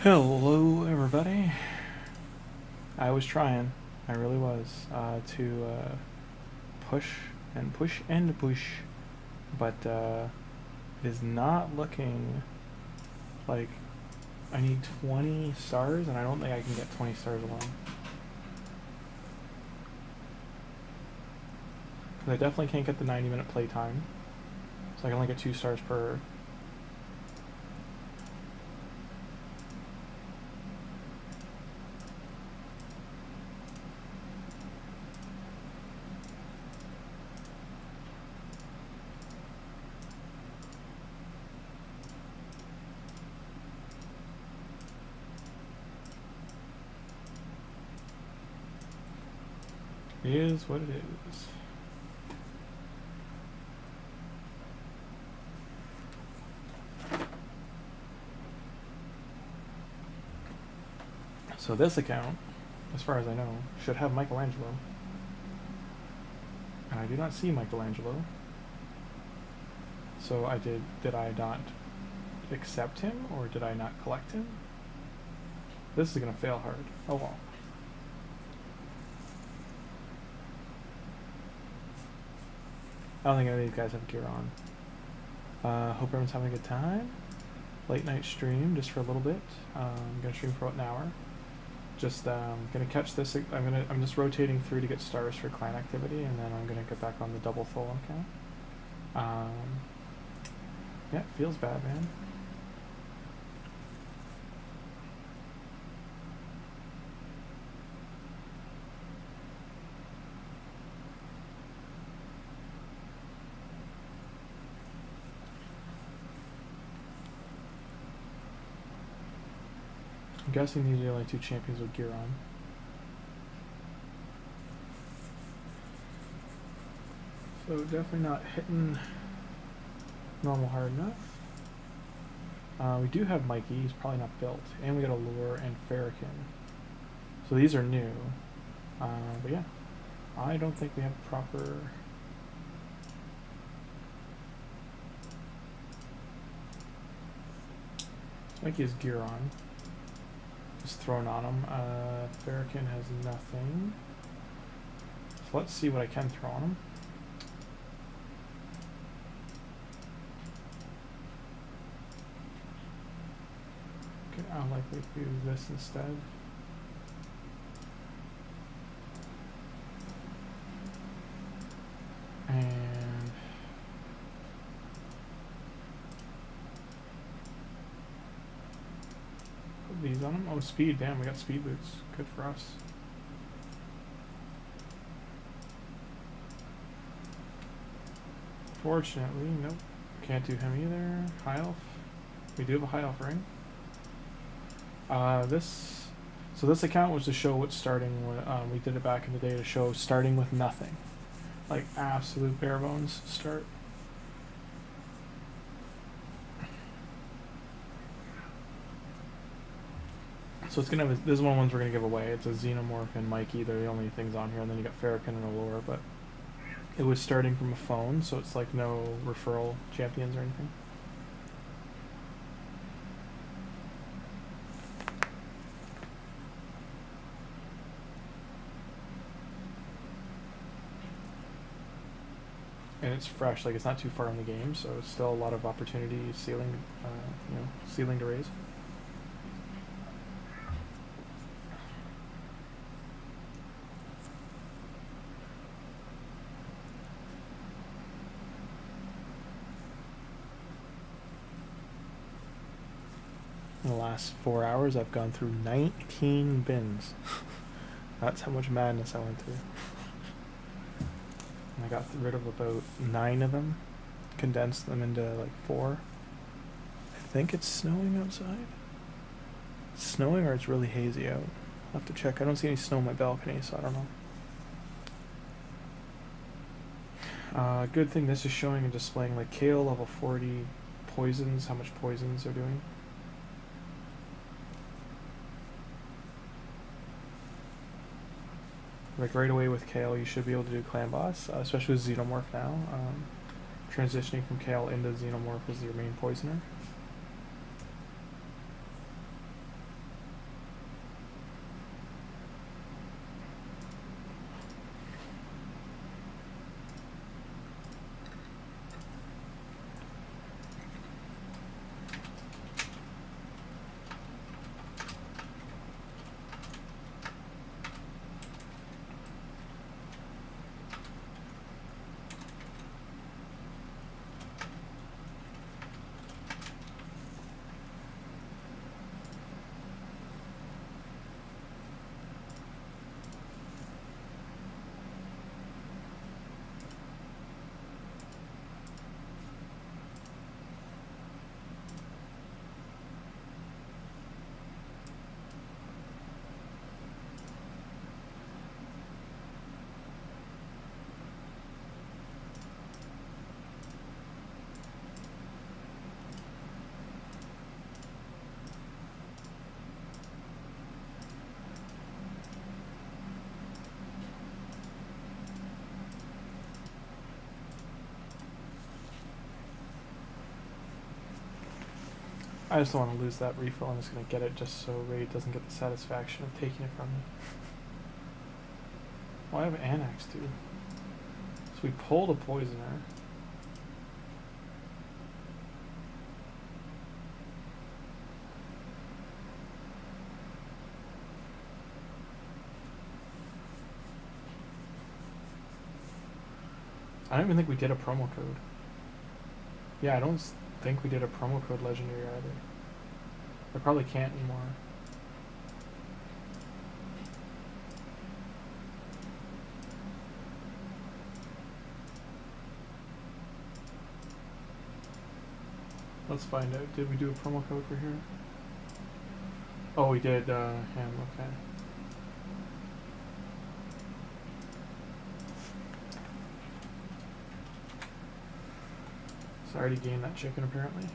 Hello everybody. I was trying, I really was, to push and push and push, but it is not looking like I need 20 stars, and I don't think I can get 20 stars alone. I definitely can't get the 90-minute playtime, so I can only get 2 stars per. It is what it is. So this account, as far as I know, should have Michelangelo. And I do not see Michelangelo. So did I not accept him, or did I not collect him? This is gonna fail hard. Oh well. I don't think any of these guys have gear on. Hope everyone's having a good time. Late night stream just for a little bit. I'm gonna stream for about an hour. Just gonna catch this. I'm just rotating through to get stars for clan activity, and then I'm gonna get back on the double Tholin account. Yeah, it feels bad, man. I'm guessing these are the only 2 champions with gear on. So definitely not hitting normal hard enough. We do have Mikey, he's probably not built. And we got a Lure and Farrakhan. So these are new. But yeah, I don't think we have proper... Mikey has gear on. Just thrown on him. Farrakhan has nothing. So let's see what I can throw on him. Okay, I'll likely do this instead. And put these on him. Oh, speed. Damn, we got speed boots. Good for us. Fortunately, nope. Can't do him either. High elf. We do have a high elf ring. So this account was to show what's starting. We did it back in the day to show starting with nothing, like absolute bare bones start. So it's gonna have this is one of the ones we're gonna give away. It's a Xenomorph and Mikey. They're the only things on here, and then you got Farrakhan and Allure. But it was starting from a phone, so it's like no referral champions or anything. And it's fresh, like it's not too far in the game, so it's still a lot of opportunity ceiling, ceiling to raise. In the last 4 hours, I've gone through 19 bins. That's how much madness I went through. I got rid of about 9 of them, condensed them into like 4. I think it's snowing outside. It's snowing or it's really hazy out. I'll have to check. I don't see any snow on my balcony, so I don't know. Good thing this is showing and displaying like Kale level 40 poisons, how much poisons they're doing. Like right away with Kale, you should be able to do Clan Boss, especially with Xenomorph now. Transitioning from Kale into Xenomorph as your main poisoner. I just don't want to lose that refill. I'm just going to get it just so Raid doesn't get the satisfaction of taking it from me. Well, I have Anax too. So we pulled a Poisoner. I don't even think we did a promo code. Yeah, I don't think we did a promo code legendary either. I probably can't anymore. Let's find out. Did we do a promo code for here? Oh, we did, ham, okay. So I already gained that chicken apparently.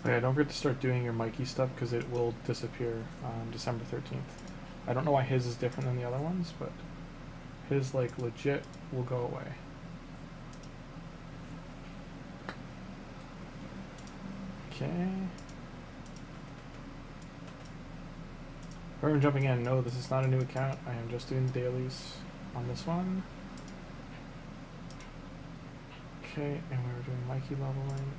Yeah, don't forget to start doing your Mikey stuff because it will disappear on December 13th. I don't know why his is different than the other ones, but his, like, legit will go away. Okay. For everyone jumping in, no, this is not a new account. I am just doing dailies on this one. Okay, and we were doing Mikey leveling.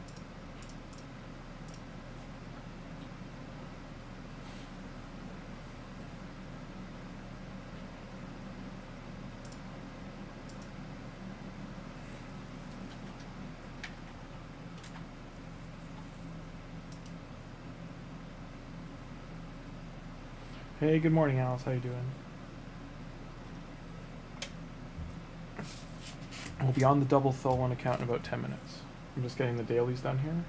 Hey, good morning, Alice. How you doing? We'll be on the double Tholin account in about 10 minutes. I'm just getting the dailies done here.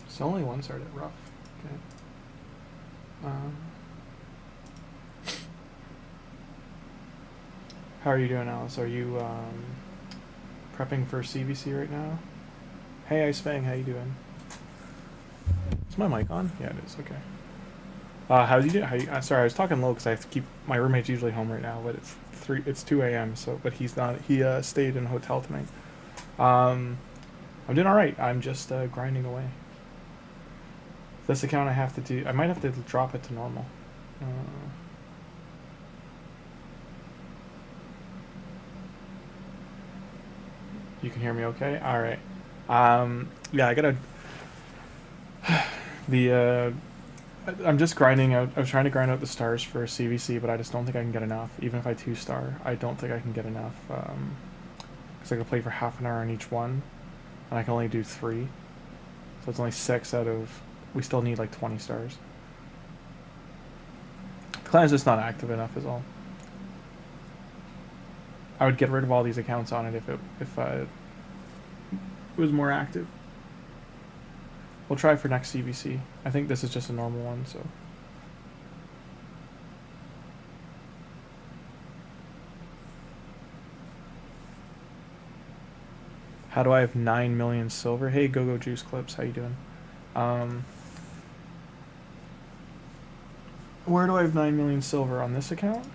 So only one started rough. Okay. How are you doing, Alice? Are you prepping for CVC right now? Hey, Ice Fang, how you doing? Is my mic on? Yeah, it is. Okay. How do you do? Sorry, I was talking low because I keep my roommate's usually home right now, but it's 2 a.m. So, but he's not. He stayed in a hotel tonight. I'm doing all right. I'm just grinding away. This account I have to do. I might have to drop it to normal. You can hear me okay? All right. Yeah, I gotta. I'm just grinding out. I was trying to grind out the stars for CVC, but I just don't think I can get enough. Even if I 2-star, I don't think I can get enough. Because I gotta play for half an hour on each one, and I can only do 3. So it's only 6 out of. We still need like 20 stars. The clan's just not active enough is all. I would get rid of all these accounts on it if it was more active. We'll try for next CVC. I think this is just a normal one, so. How do I have 9 million silver? Hey, Go Juice Clips, how you doing? Where do I have 9 million silver on this account?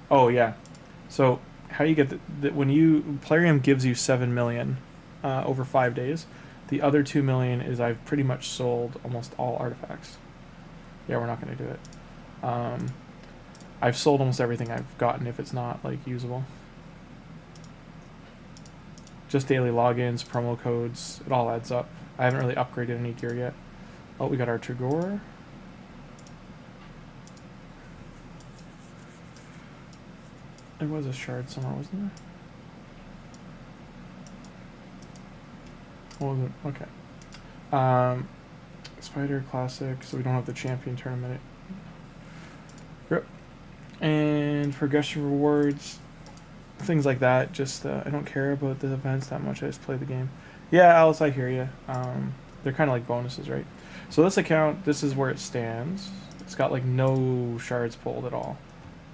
Oh yeah. So how you get when you Plarium gives you 7 million over 5 days. The other 2 million is I've pretty much sold almost all artifacts. Yeah, we're not going to do it. I've sold almost everything I've gotten if it's not like usable. Just daily logins, promo codes, it all adds up. I haven't really upgraded any gear yet. Oh, we got our Tagoar. There was a shard somewhere, wasn't there? What was it? Okay. Spider Classic, so we don't have the champion tournament. Yep. And progression rewards, things like that. Just I don't care about the events that much. I just play the game. Yeah, Alice, I hear you. They're kind of like bonuses, right? So this account, this is where it stands. It's got like no shards pulled at all.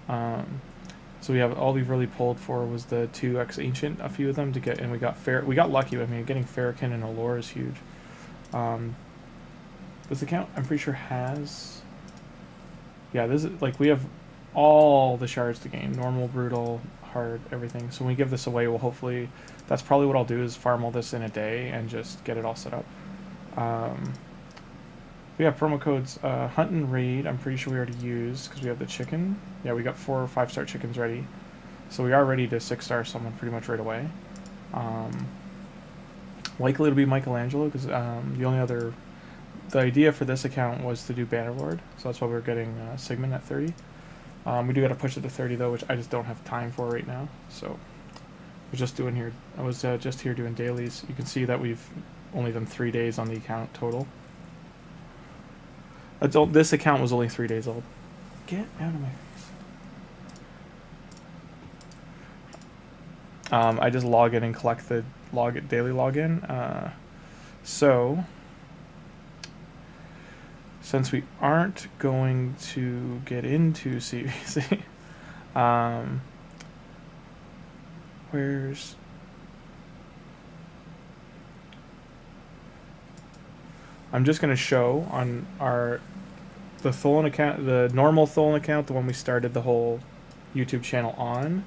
So we have all we've really pulled for was the 2x ancient, a few of them to get, and we got lucky. I mean, getting Ferrokin and Allure is huge. This account, I'm pretty sure has. Yeah, this is like we have all the shards to gain: normal, brutal, hard, everything. So when we give this away, we'll hopefully. That's probably what I'll do is farm all this in a day and just get it all set up. We have promo codes Hunt and Raid. I'm pretty sure we already used because we have the chicken. Yeah, we got 4 or 5-star chickens ready. So we are ready to 6-star someone pretty much right away. Likely to be Michelangelo because the idea for this account was to do Bannerlord. So that's why we're getting Sigmund at 30. We do got to push it to 30 though, which I just don't have time for right now. So I was just here doing dailies. You can see that we've only done 3 days on the account total. This account was only 3 days old. Get out of my face. I just log in and collect the daily login. So since we aren't going to get into CVC, where's I'm just going to show on the Tholin account, the normal Tholin account, the one we started the whole YouTube channel on.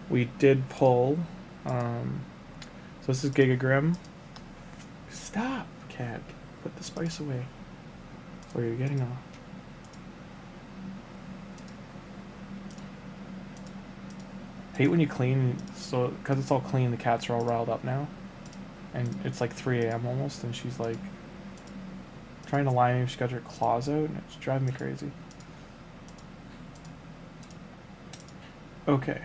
We did pull. So this is Giga Grim. Stop, cat. Put the spice away. Or you're getting off. Hate when you clean, so because it's all clean, the cats are all riled up now, and it's like 3 a.m. almost, and she's like trying to lie to me. She's got her claws out, and it's driving me crazy. Okay.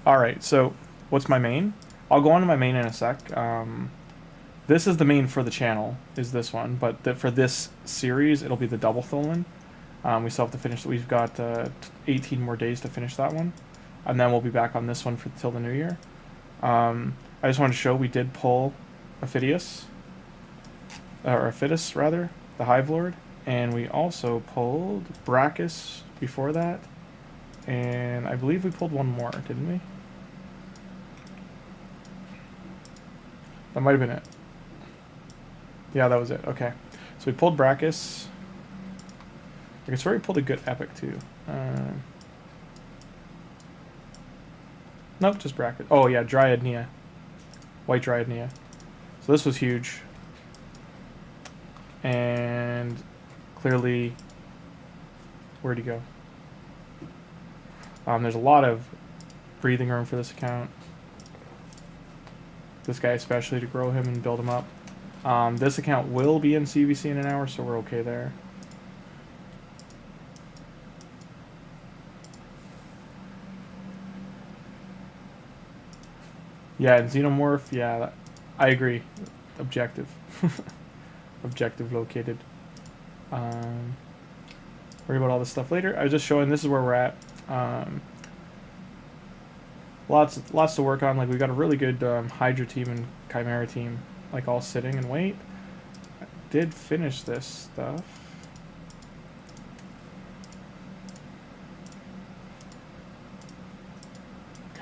All right. So, what's my main? I'll go on to my main in a sec. This is the main for the channel, is this one, but for this series, it'll be the double Tholin. We still have to finish. We've got 18 more days to finish that one, and then we'll be back on this one till the new year. I just wanted to show we did pull Ophidius, or Ophidius rather, the Hive Lord, and we also pulled Brachus before that, and I believe we pulled one more, didn't we? That might have been it. Yeah, that was it. Okay, so we pulled Brachus. I guess we pulled a good epic too. Nope, just Brachus. Oh yeah, Dryad Nia. White Dryad Nia. So this was huge. And clearly, where'd he go? There's a lot of breathing room for this account. This guy especially, to grow him and build him up. This account will be in CVC in an hour, so we're okay there. Yeah, and Xenomorph, yeah, I agree. Objective. Objective located. Worry about all this stuff later. I was just showing this is where we're at. Lots to work on. Like, we've got a really good Hydra team and Chimera team, like, all sitting and wait. I did finish this stuff.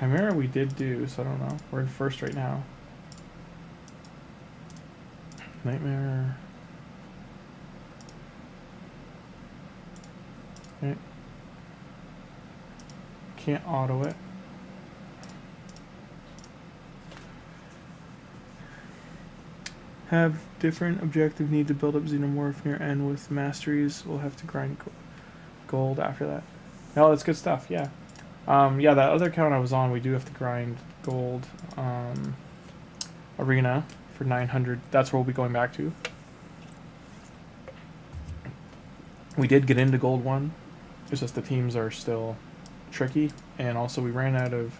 Chimera we did do, so I don't know. We're in first right now. Nightmare. Okay. Can't auto it. Have different objective need to build up xenomorph near end with masteries. We'll have to grind gold after that. No, that's good stuff. Yeah. Yeah, that other account I was on, we do have to grind gold arena for 900. That's where we'll be going back to. We did get into gold 1. It's just the teams are still tricky, and also we ran out of.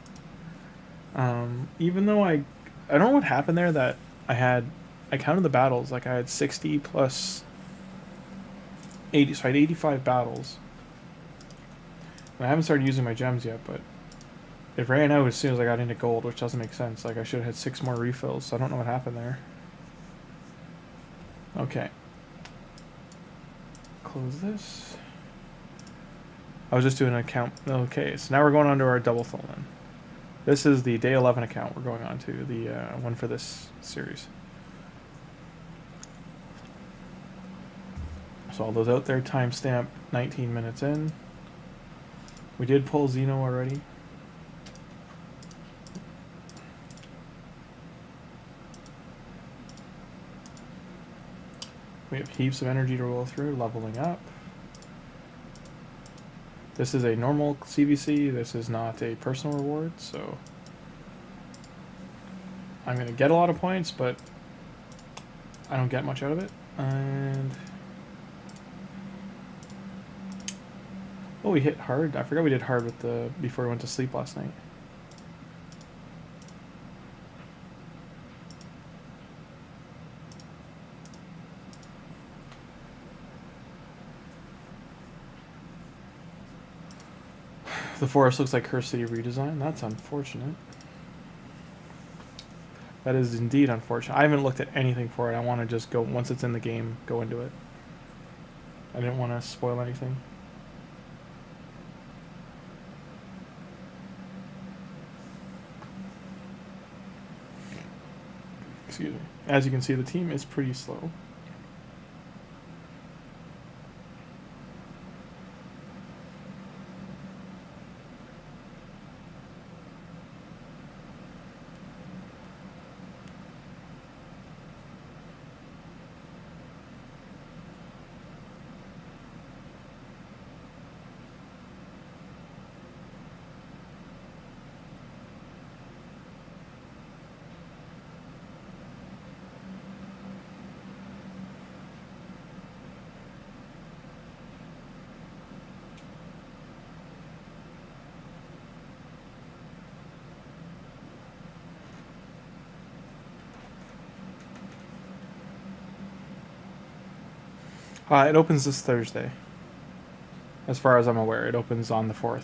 Even though I don't know what happened there. That I counted the battles. Like I had 60 plus 80, so I had 85 battles. And I haven't started using my gems yet, but it ran out as soon as I got into gold, which doesn't make sense. Like I should have had 6 more refills, so I don't know what happened there. Okay. Close this. I was just doing an account. Okay, so now we're going on to our double Tholin. This is the day 11 account we're going on to, the one for this series. So all those out there, timestamp 19 minutes in. We did pull Xeno already. We have heaps of energy to roll through, leveling up. This is a normal CVC, this is not a personal reward, so I'm going to get a lot of points, but I don't get much out of it. And oh, we hit hard. I forgot we did hard with the before we went to sleep last night. The forest looks like Curse City redesign. That's unfortunate. That is indeed unfortunate. I haven't looked at anything for it. I want to just go, once it's in the game, go into it. I didn't want to spoil anything. Excuse me. As you can see, the team is pretty slow. It opens this Thursday. As far as I'm aware, it opens on the 4th.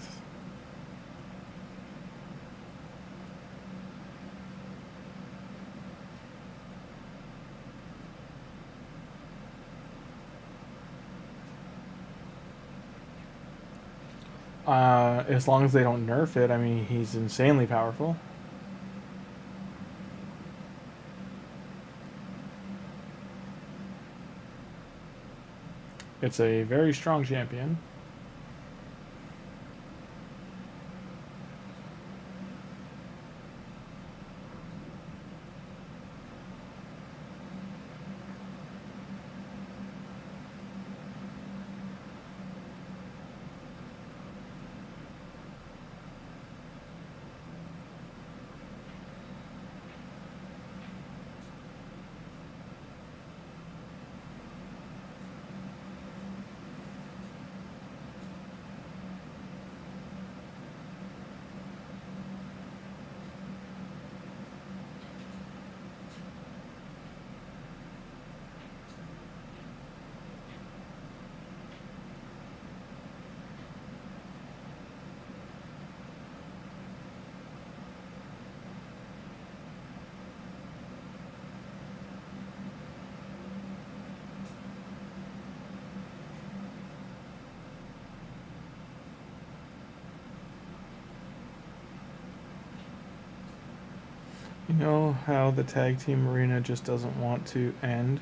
As long as they don't nerf it, I mean, he's insanely powerful. It's a very strong champion. You know how the tag team arena just doesn't want to end?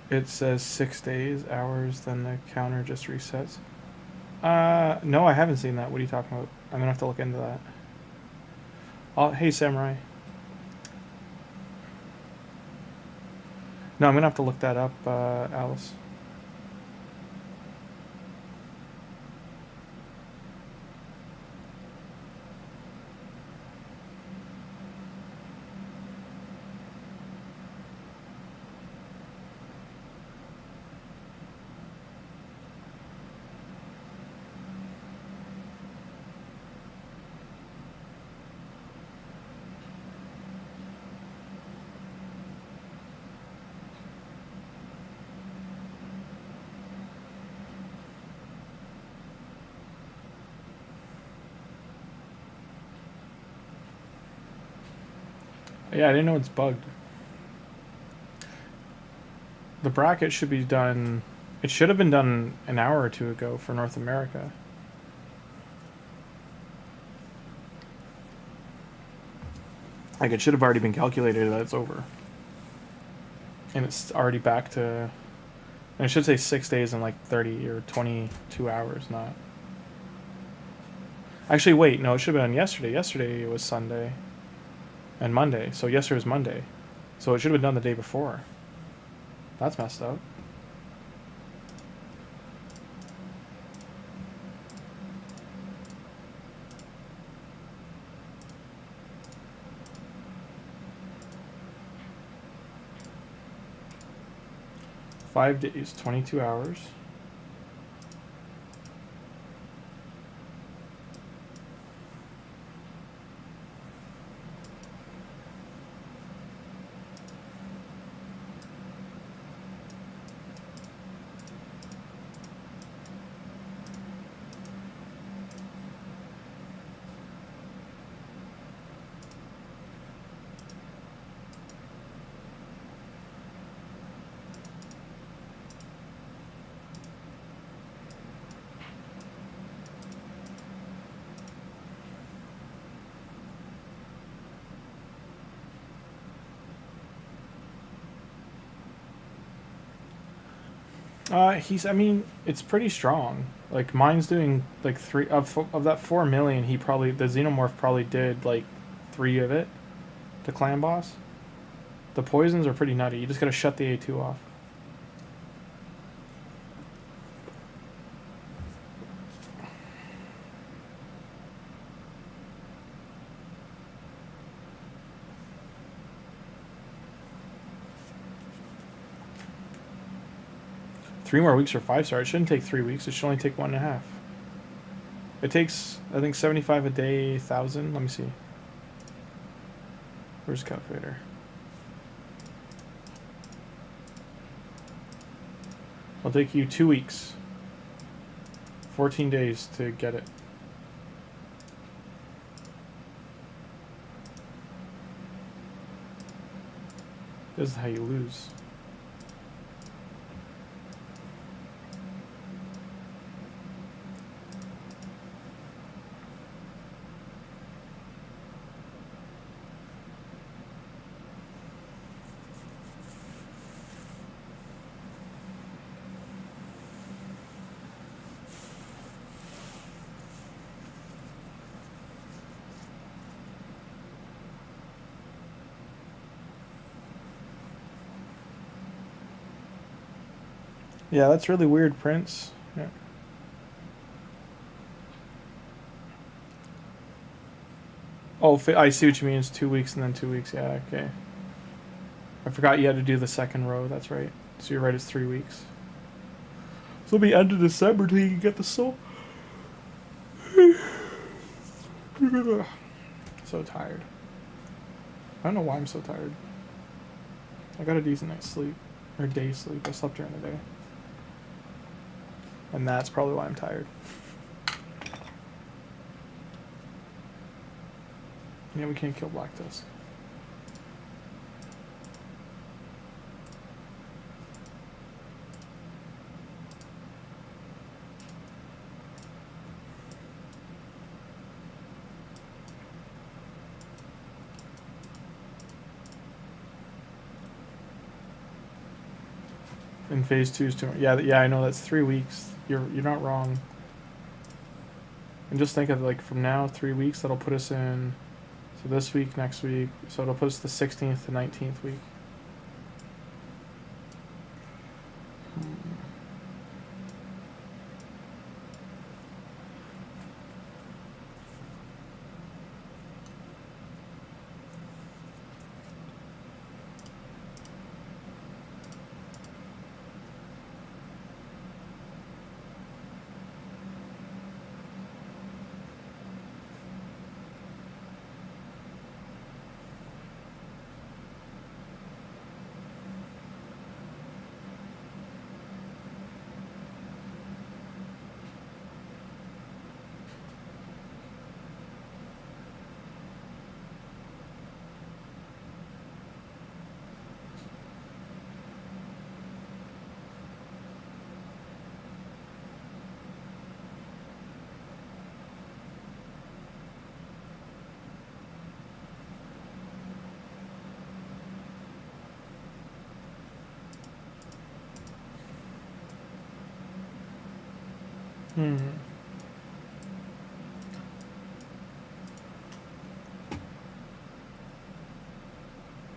It says 6 days, hours, then the counter just resets. No, I haven't seen that. What are you talking about? I'm gonna have to look into that. Hey, Samurai. No, I'm gonna have to look that up, Alice. Yeah, I didn't know it's bugged. The bracket should be done... It should have been done an hour or two ago for North America. Like, it should have already been calculated that it's over. And it's already back to... And it should say 6 days and like 30 or 22 hours, not... Actually, wait, no, it should have been done yesterday. Yesterday was Sunday. And Monday. So yesterday was Monday. So it should have been done the day before. That's messed up. Five days, 22 hours. I mean, it's pretty strong. Like, mine's doing, like, 3... Of that 4 million, the Xenomorph probably did, like, 3 of it. The clan boss. The poisons are pretty nutty. You just gotta shut the A2 off. Three more weeks for 5-star. It shouldn't take 3 weeks. It should only take 1.5. It takes, I think, 75 a day, 1,000. Let me see. Where's the calculator? It'll take you 2 weeks. 14 days to get it. This is how you lose. Yeah, that's really weird, Prince. Yeah. Oh, I see what you mean. It's 2 weeks and then 2 weeks. Yeah, okay. I forgot you had to do the second row. That's right. So you're right, it's 3 weeks. So it'll be end of December till you can get the soul. So tired. I don't know why I'm so tired. I got a decent night's sleep. Or day's sleep. I slept during the day. And that's probably why I'm tired. Yeah, we can't kill Black Tusk. in phase 2 is too much. Yeah, I know that's 3 weeks. You're not wrong. And just think of like from now 3 weeks, that'll put us in. So this week, next week, so it'll put us the 16th to 19th week.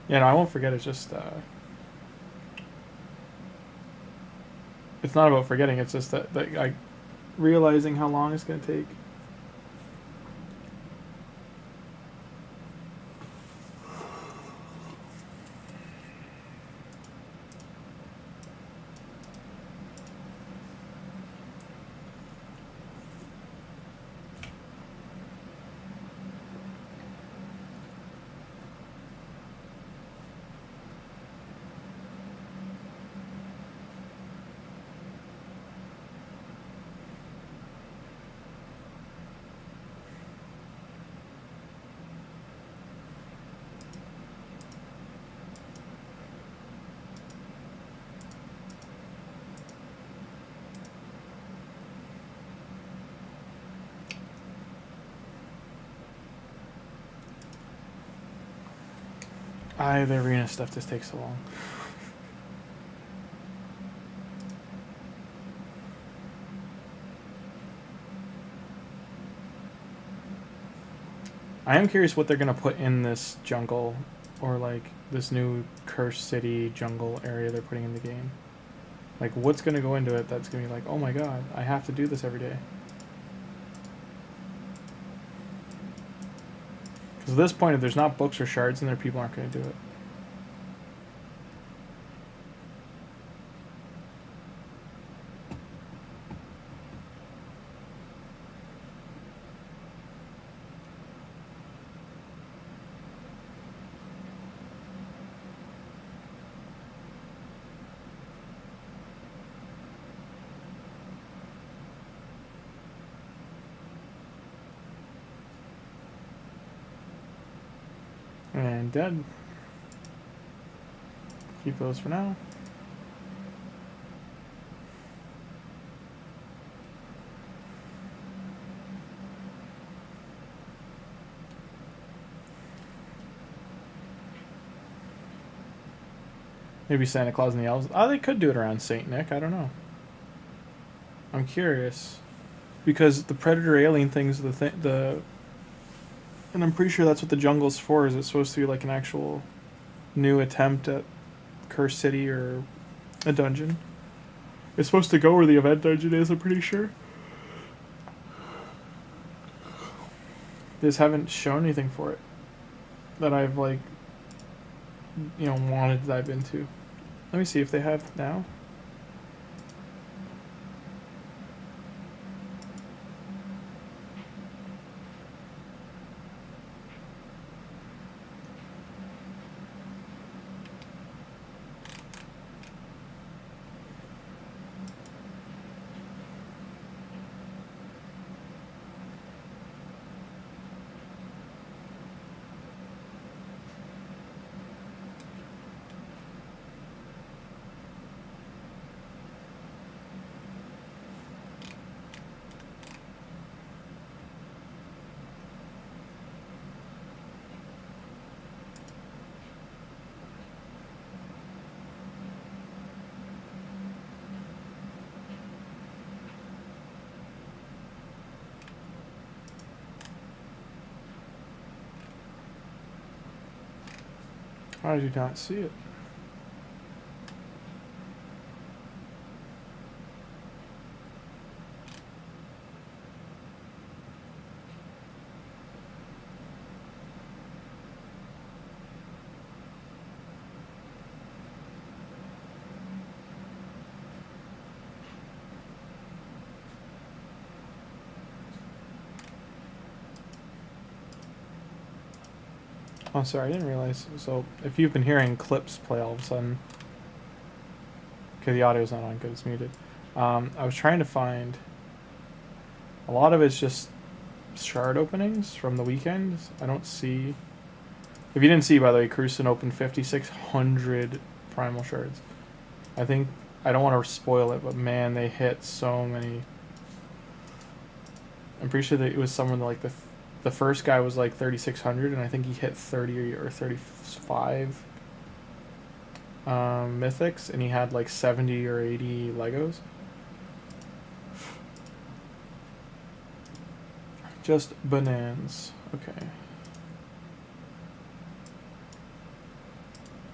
Yeah, no, I won't forget. It's just, it's not about forgetting. It's just that I realizing how long it's gonna take. The arena stuff just takes so long. I am curious what they're gonna put in this jungle, or like this new cursed city jungle area they're putting in the game. Like, what's gonna go into it that's gonna be like, oh my god, I have to do this every day. Because at this point, if there's not books or shards in there, people aren't gonna do it. And dead. Keep those for now. Maybe Santa Claus and the elves. Oh, they could do it around Saint Nick. I don't know. I'm curious because the predator alien thing's the and I'm pretty sure that's what the jungle's for. Is it supposed to be like an actual new attempt at Cursed City or a dungeon? It's supposed to go where the event dungeon is, I'm pretty sure. They just haven't shown anything for it that I've, like, you know, wanted to dive into. Let me see if they have now. I do not see it. Oh, sorry, I didn't realize. So, if you've been hearing clips play all of a sudden, okay, the audio's not on, good, it's muted. I was trying to find. A lot of it's just shard openings from the weekend. I don't see. If you didn't see, by the way, Cruson opened 5,600 primal shards. I think. I don't want to spoil it, but man, they hit so many. I'm pretty sure that it was someone like the first guy was like 3,600, and I think he hit 30 or 35 mythics, and he had like 70 or 80 Legos. Just bananas. Okay.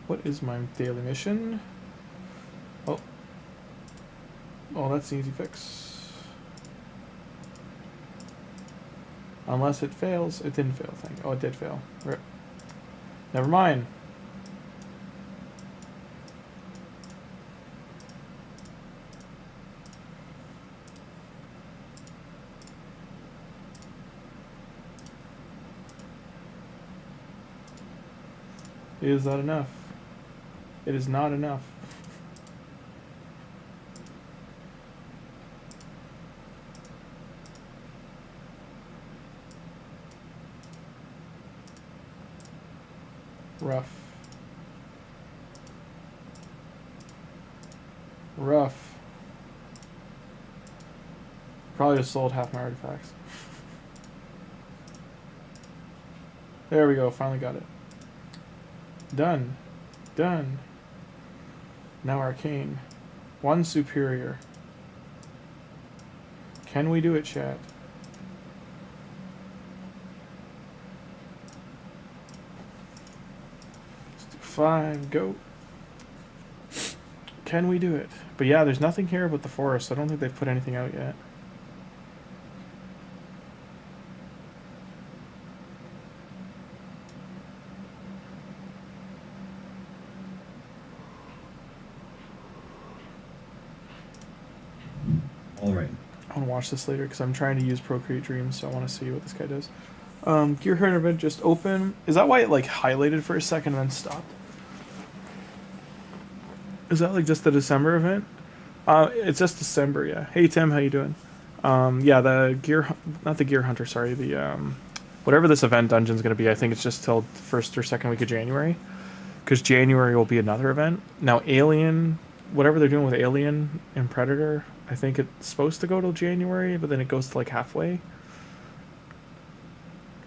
What is my daily mission? Oh. Oh, that's an easy fix. Unless it fails. It didn't fail, thank you. Oh, it did fail. Rip. Never mind. Is that enough? It is not enough. Rough. Rough. Probably just sold half my artifacts. There we go, finally got it. Done. Done. Now arcane. One superior. Can we do it, chat? Let's do 5, go. Can we do it? But yeah, there's nothing here but the forest. I don't think they've put anything out yet. I want to watch this later because I'm trying to use Procreate Dreams, so I want to see what this guy does. Gear Hunter event just open. Is that why it like highlighted for a second and then stopped? Is that like just the December event? It's just December, yeah. Hey Tim, how you doing? Yeah, the not the Gear Hunter, sorry, the whatever this event dungeon's gonna be. I think it's just till first or second week of January, because January will be another event. Now Alien, whatever they're doing with Alien and Predator, I think it's supposed to go till January, but then it goes to like halfway.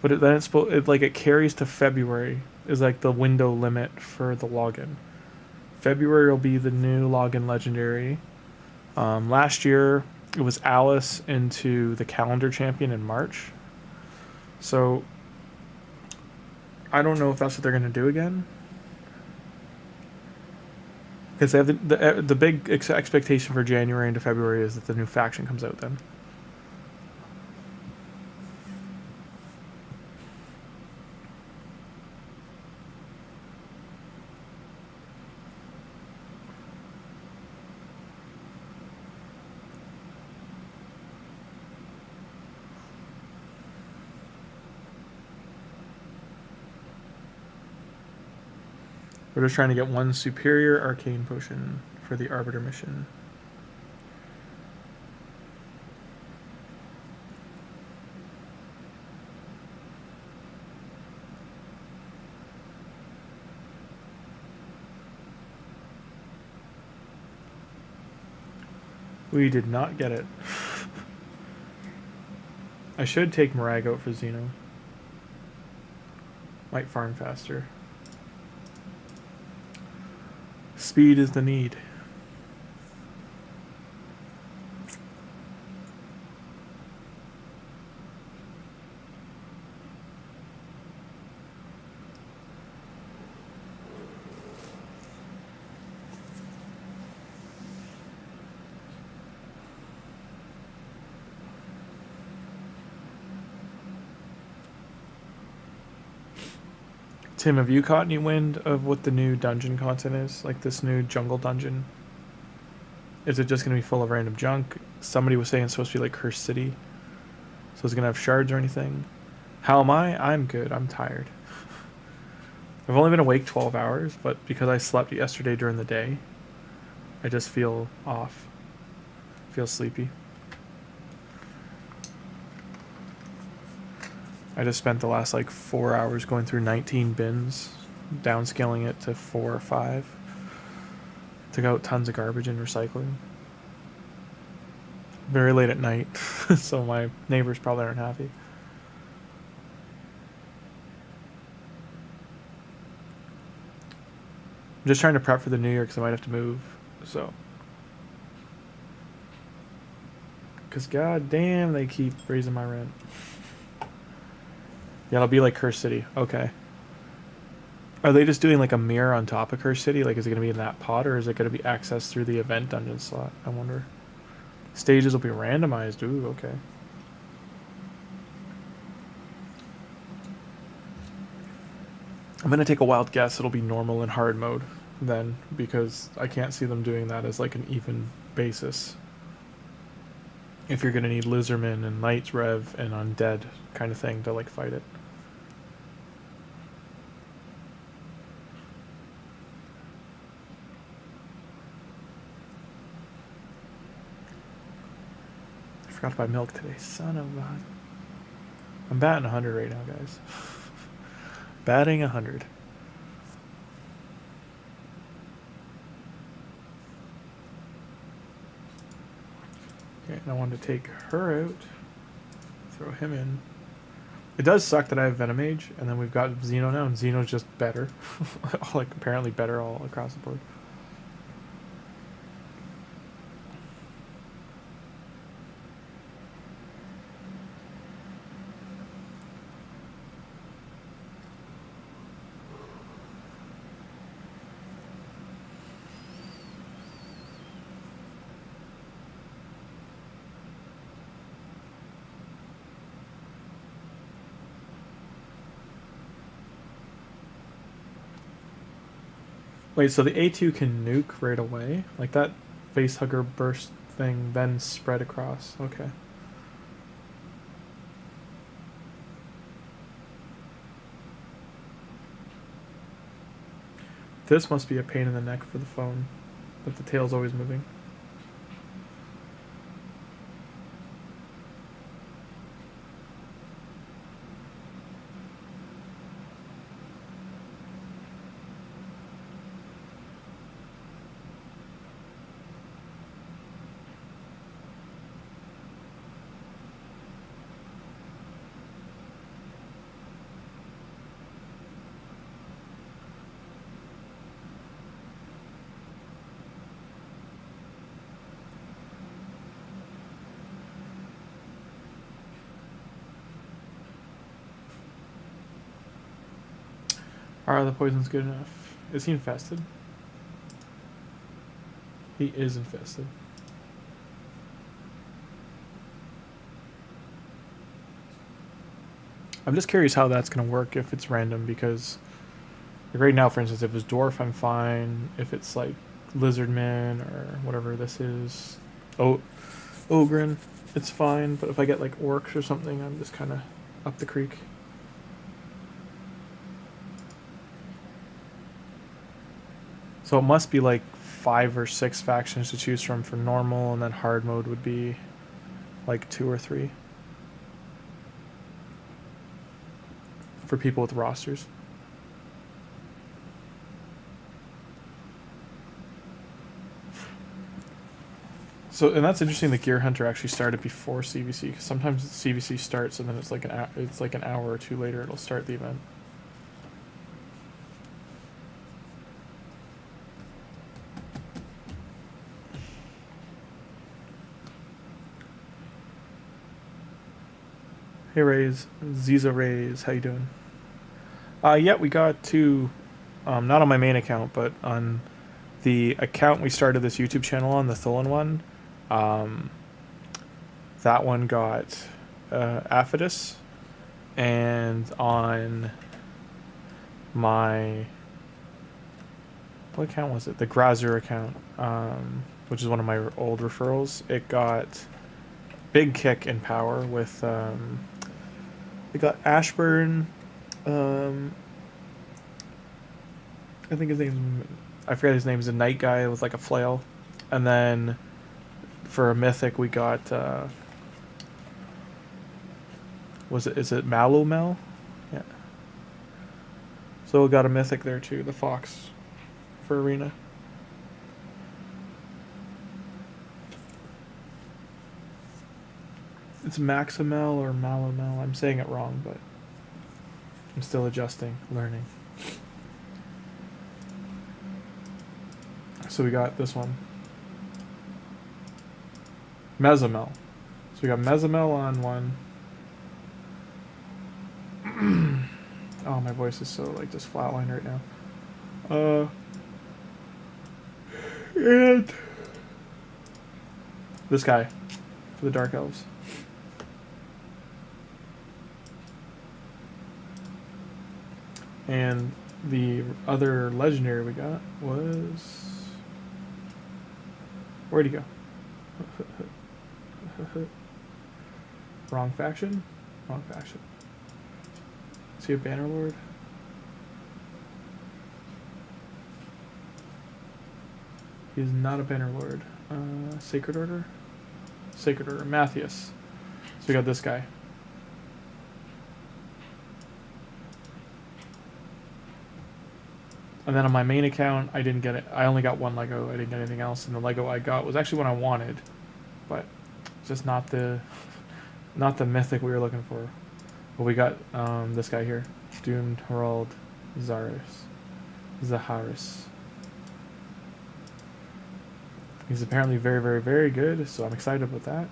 But then it carries to February is like the window limit for the login. February will be the new login legendary. Last year it was Alice into the calendar champion in March. So I don't know if that's what they're gonna do again. Because they have the big expectation for January into February is that the new faction comes out then. We're just trying to get one superior arcane potion for the Arbiter mission. We did not get it. I should take Marag out for Xeno. Might farm faster. Speed is the need. Tim, have you caught any wind of what the new dungeon content is? Like this new jungle dungeon? Is it just going to be full of random junk? Somebody was saying it's supposed to be like Cursed City. So it's going to have shards or anything? How am I? I'm good. I'm tired. I've only been awake 12 hours, but because I slept yesterday during the day, I just feel off. Feel sleepy. I just spent the last like 4 hours going through 19 bins, downscaling it to 4 or 5. Took out tons of garbage and recycling. Very late at night, so my neighbors probably aren't happy. I'm just trying to prep for the new year because I might have to move, so. Because goddamn, they keep raising my rent. Yeah, it'll be like Cursed City. Okay. Are they just doing like a mirror on top of Cursed City? Like, is it going to be in that pod, or is it going to be accessed through the event dungeon slot? I wonder. Stages will be randomized. Ooh, okay. I'm going to take a wild guess. It'll be normal and hard mode then, because I can't see them doing that as like an even basis. If you're going to need Lizardmen and Knights Rev and Undead kind of thing to like fight it. I forgot to buy milk today. Son of a... I'm batting 100 right now, guys. Batting 100. Okay, and I wanted to take her out. Throw him in. It does suck that I have Venom Mage, and then we've got Xeno now, and Xeno's just better. Like, apparently better all across the board. Wait, so the A2 can nuke right away? Like that facehugger burst thing then spread across. Okay. This must be a pain in the neck for the phone, that the tail's always moving. Are the poisons good enough? Is he infested? He is infested. I'm just curious how that's going to work if it's random, because like right now, for instance, if it's Dwarf, I'm fine. If it's like Lizardman or whatever this is, Ogren, it's fine. But if I get like Orcs or something, I'm just kind of up the creek. So it must be like 5 or 6 factions to choose from for normal, and then hard mode would be like 2 or 3 for people with rosters. So, and that's interesting. The Gear Hunter actually started before CVC, because sometimes CVC starts and then it's like an hour or 2 later it'll start the event. Hey Rays, Ziza Rays, how you doing? Yeah, we got 2, not on my main account, but on the account we started this YouTube channel on, the Tholin one. That one got Aphidus, and on my, what account was it? The Grazer account, which is one of my old referrals. It got big kick in power with, it got Ashburn, I think his name, I forget his name, is a knight guy with like a flail. And then for a mythic we got, is it Malomel? Yeah. So we got a mythic there too, the fox for arena. It's Maximel or Malomel. I'm saying it wrong, but I'm still adjusting, learning. So we got this one. Mesamel. So we got Mesamel on one. Oh, my voice is so like just flatline right now. And this guy for the Dark Elves. And the other legendary we got was, where'd he go? Wrong faction? Wrong faction. Is he a Bannerlord? He is not a Bannerlord. Sacred Order? Sacred Order. Matthias. So we got this guy. And then on my main account, I didn't get it. I only got one Lego. I didn't get anything else. And the Lego I got was actually one I wanted, but just not the mythic we were looking for. But we got this guy here, Doomed Herald Zaharis. He's apparently very, very, very good, so I'm excited about that.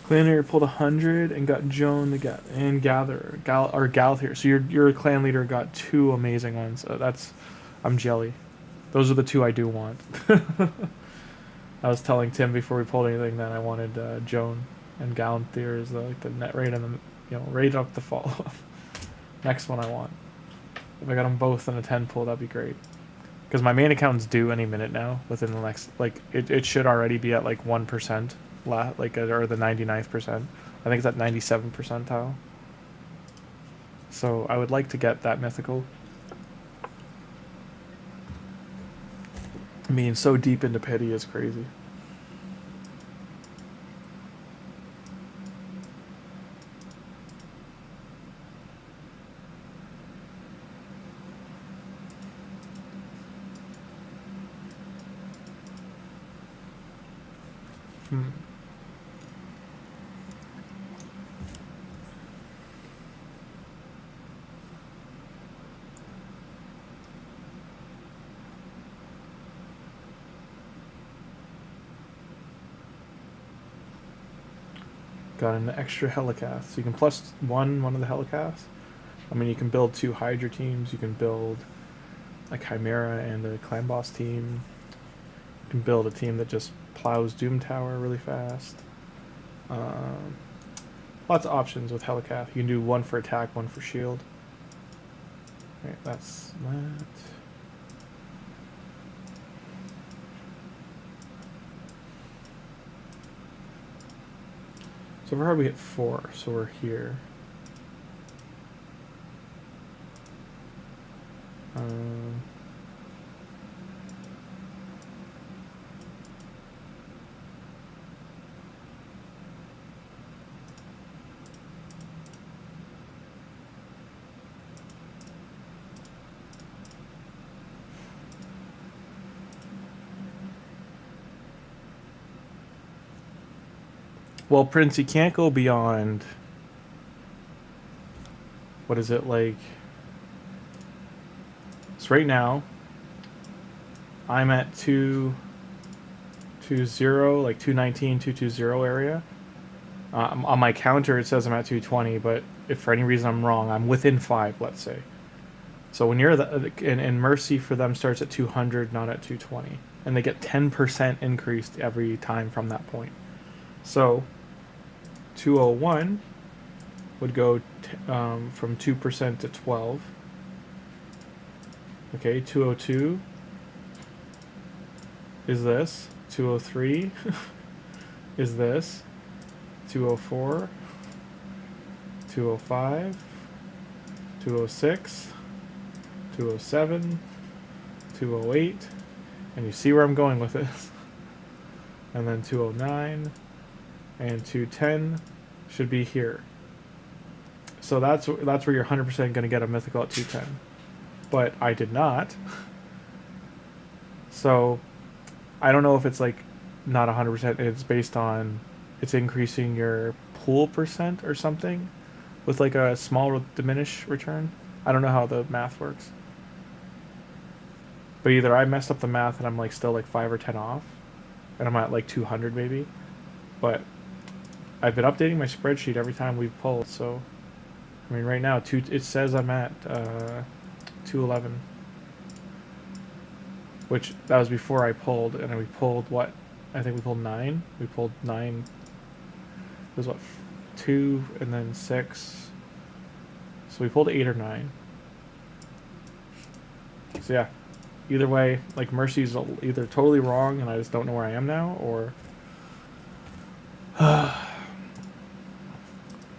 Clan leader pulled 100 and got Joan and Gallath here. So your clan leader got 2 amazing ones. I'm jelly. Those are the 2 I do want. I was telling Tim before we pulled anything that I wanted Joan and Gallath as like the net rate and the rate up the follow up. Next one I want. If I got them both in a 10 pull, that'd be great. Because my main account's due any minute now. Within the next, like it should already be at like 1%. Or the 99th percent. I think it's at 97th percentile. So I would like to get that mythical. I mean, so deep into pity is crazy. Got an extra Helicath. So you can plus one of the Helicaths. I mean, you can build 2 Hydra teams. You can build a Chimera and a Clan Boss team. You can build a team that just plows Doom Tower really fast. Lots of options with Helicath. You can do 1 for attack, 1 for shield. Right, that's that. So we're hard we hit 4, so we're here. Well, Prince, you can't go beyond, what is it, like, so right now, I'm at 220, like 219, 220 area. On my counter, it says I'm at 220, but if for any reason I'm wrong, I'm within 5, let's say. So when you're in Mercy for them starts at 200, not at 220, and they get 10% increased every time from that point. So 201 would go from 2% to 12. Okay, 202 is this. 203 is this. 204, 205, 206, 207, 208, and you see where I'm going with this. And then 209 and 210 should be here. So that's where you're 100% going to get a mythical at 210. But I did not. So I don't know if it's like not 100%. It's based on it's increasing your pool percent or something with like a small diminish return. I don't know how the math works. But either I messed up the math and I'm like still like 5 or 10 off, and I'm at like 200 maybe. But I've been updating my spreadsheet every time we've pulled. So I mean, right now it says I'm at 211, which that was before I pulled, and we pulled what? I think we pulled 9. We pulled 9. It was what, 2 and then 6. So we pulled 8 or 9. So yeah, either way, like Mercy's either totally wrong and I just don't know where I am now, or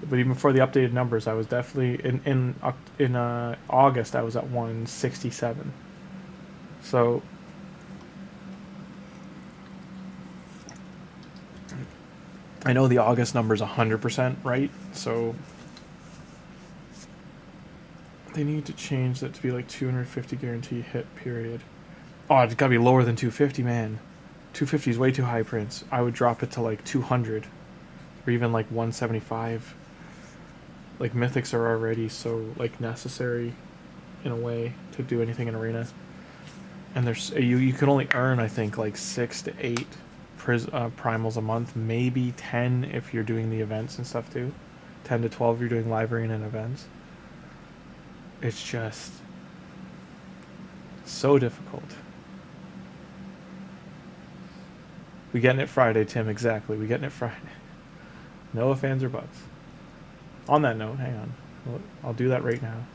but even before the updated numbers, I was definitely in August I was at 167. So I know the August number's 100% right, so they need to change that to be like 250 guarantee hit period. Oh, it's gotta be lower than 250, man. 250 is way too high, Prince. I would drop it to like 200 or even like 175. Like mythics are already so like necessary in a way to do anything in arena, and there's you can only earn I think like 6 to 8 primals a month, maybe 10 if you're doing the events and stuff too, 10 to 12 if you're doing live arena and events. It's just so difficult. We getting it Friday, Tim. Exactly, we getting it Friday. No ifs, ands, or buts. On that note, hang on. I'll do that right now.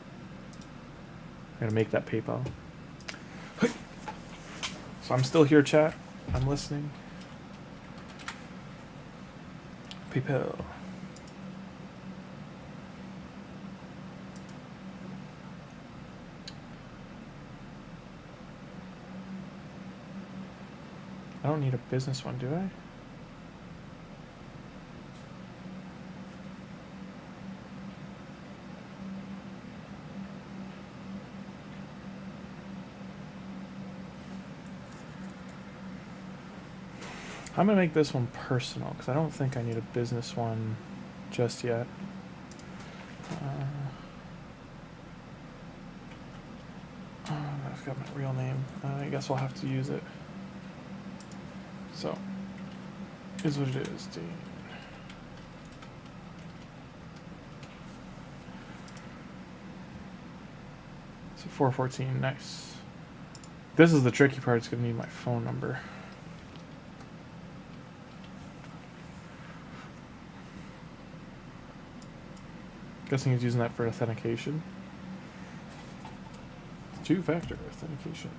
I'm gonna make that PayPal. So I'm still here, chat. I'm listening. PayPal. I don't need a business one, do I? I'm going to make this one personal, because I don't think I need a business one just yet. I've got my real name. I guess I'll have to use it. So, is what it is, dude. So 414, nice. This is the tricky part, it's going to need my phone number. Guessing he's using that for authentication. Two-factor authentication.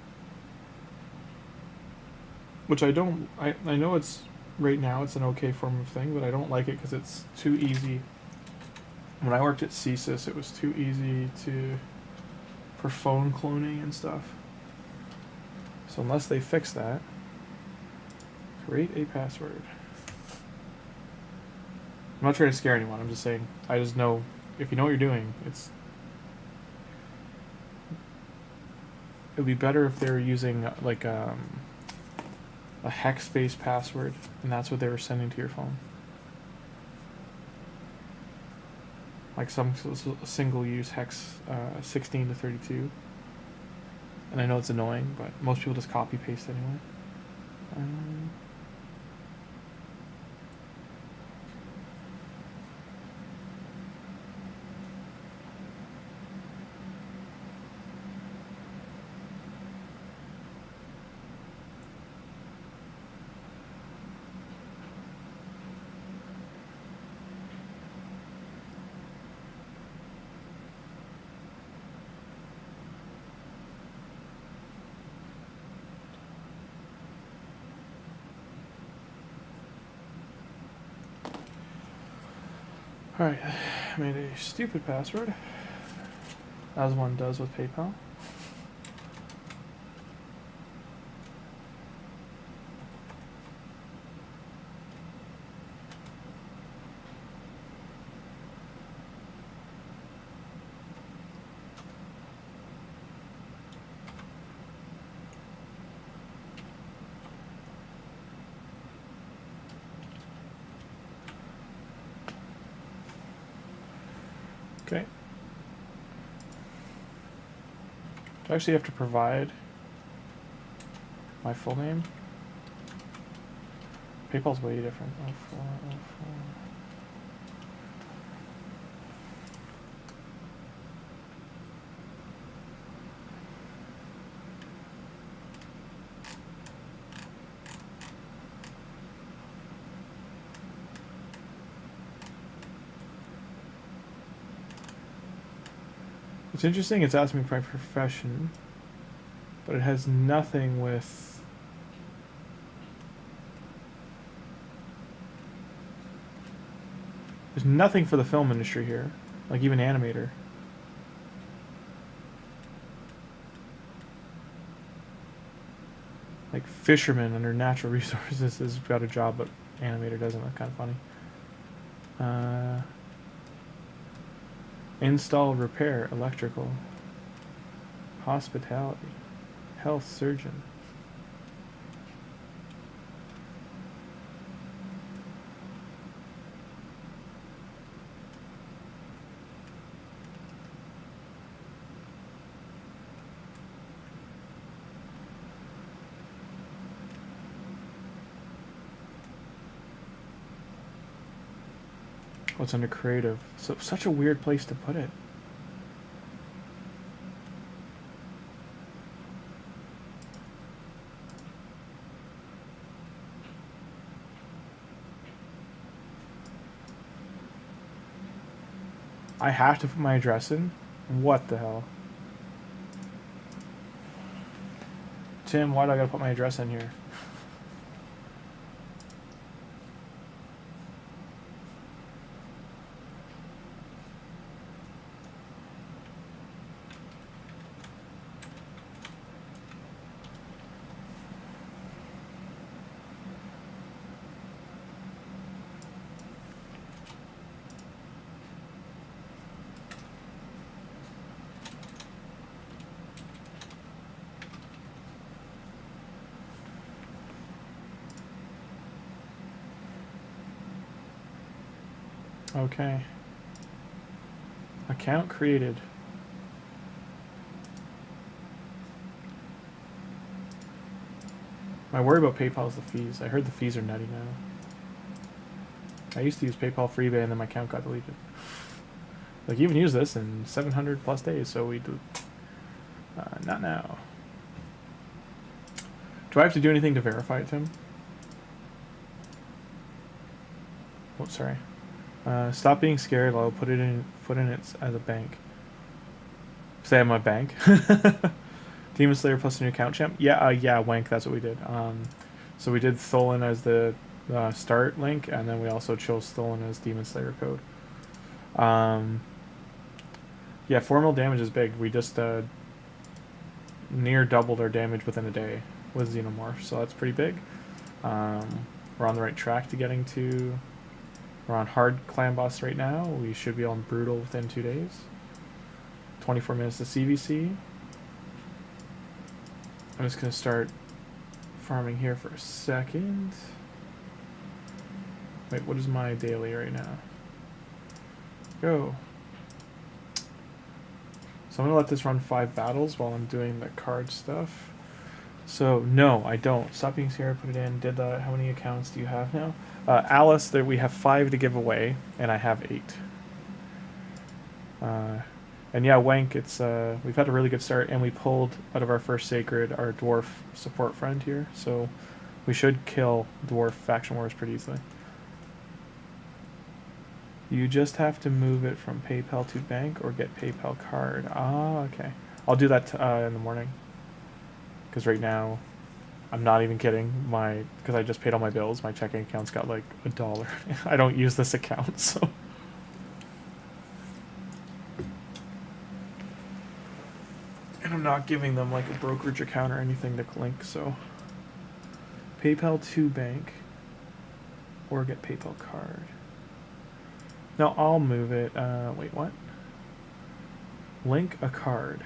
Which I don't... I know it's... Right now it's an okay form of thing, but I don't like it because it's too easy. When I worked at CSIS, it was too easy for phone cloning and stuff. So unless they fix that, create a password. I'm not trying to scare anyone, I'm just saying, I just know... If you know what you're doing, it'd be better if they were using like a hex-based password, and that's what they were sending to your phone. Like some single-use hex 16 to 32. And I know it's annoying, but most people just copy-paste anyway. Alright, I made a stupid password, as one does with PayPal. Okay. Do I actually have to provide my full name? PayPal's way different. 0404. It's interesting, it's asking me my profession, but it has nothing with... There's nothing for the film industry here, like even animator. Like fisherman under natural resources has got a job, but animator doesn't. That's kind of funny. Install, repair, electrical, hospitality, health surgeon. What's under creative? So such a weird place to put it. I have to put my address in? What the hell? Tim, why do I gotta put my address in here? Okay. Account created. My worry about PayPal is the fees. I heard the fees are nutty now. I used to use PayPal for eBay and then my account got deleted. Like, you even use this in 700 plus days, so we do. Not now. Do I have to do anything to verify it, Tim? Oh, sorry. Stop being scared. I'll put it in it as a bank. Say I'm a bank. Demon Slayer plus a new account champ. Yeah, yeah, wank. That's what we did. So we did Tholin as the start link, and then we also chose Tholin as Demon Slayer code. Yeah, 4 mil damage is big. We just near doubled our damage within a day with Xenomorph, so that's pretty big. We're on the right track to getting to... We're on hard clan boss right now. We should be on brutal within 2 days. 24 minutes to CVC. I'm just going to start farming here for a second. Wait, what is my daily right now? Go. So I'm going to let this run 5 battles while I'm doing the card stuff. So, no, I don't. Stop being scared, put it in. Did the... How many accounts do you have now? Alice, there we have 5 to give away, and I have 8. And yeah, Wank, it's we've had a really good start, and we pulled out of our first Sacred our Dwarf support friend here, so we should kill Dwarf Faction Wars pretty easily. You just have to move it from PayPal to bank or get PayPal card. Ah, okay. I'll do that in the morning. Because right now, I'm not even kidding, because I just paid all my bills, my checking account's got like $1. I don't use this account, so... not giving them like a brokerage account or anything to link, so PayPal to bank or get PayPal card. No, I'll move it. Wait, what? Link a card.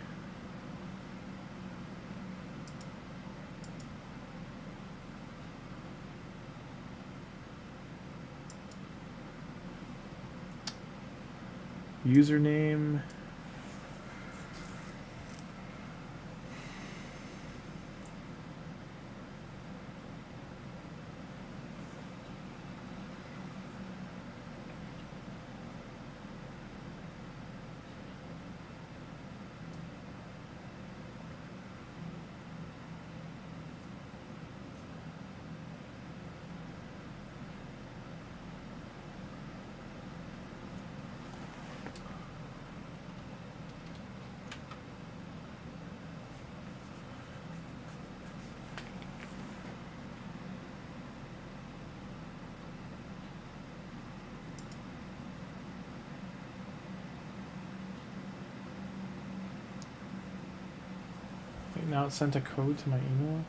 Username. Now it sent a code to my email.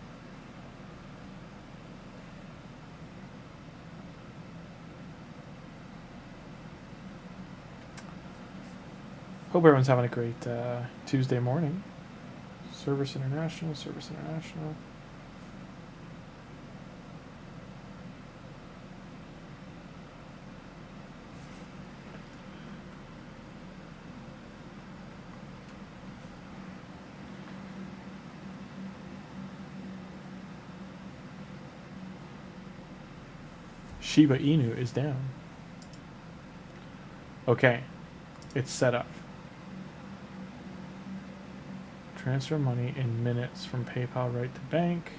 Hope everyone's having a great Tuesday morning. Service International, Service International. Shiba Inu is down. Okay, it's set up. Transfer money in minutes from PayPal right to bank.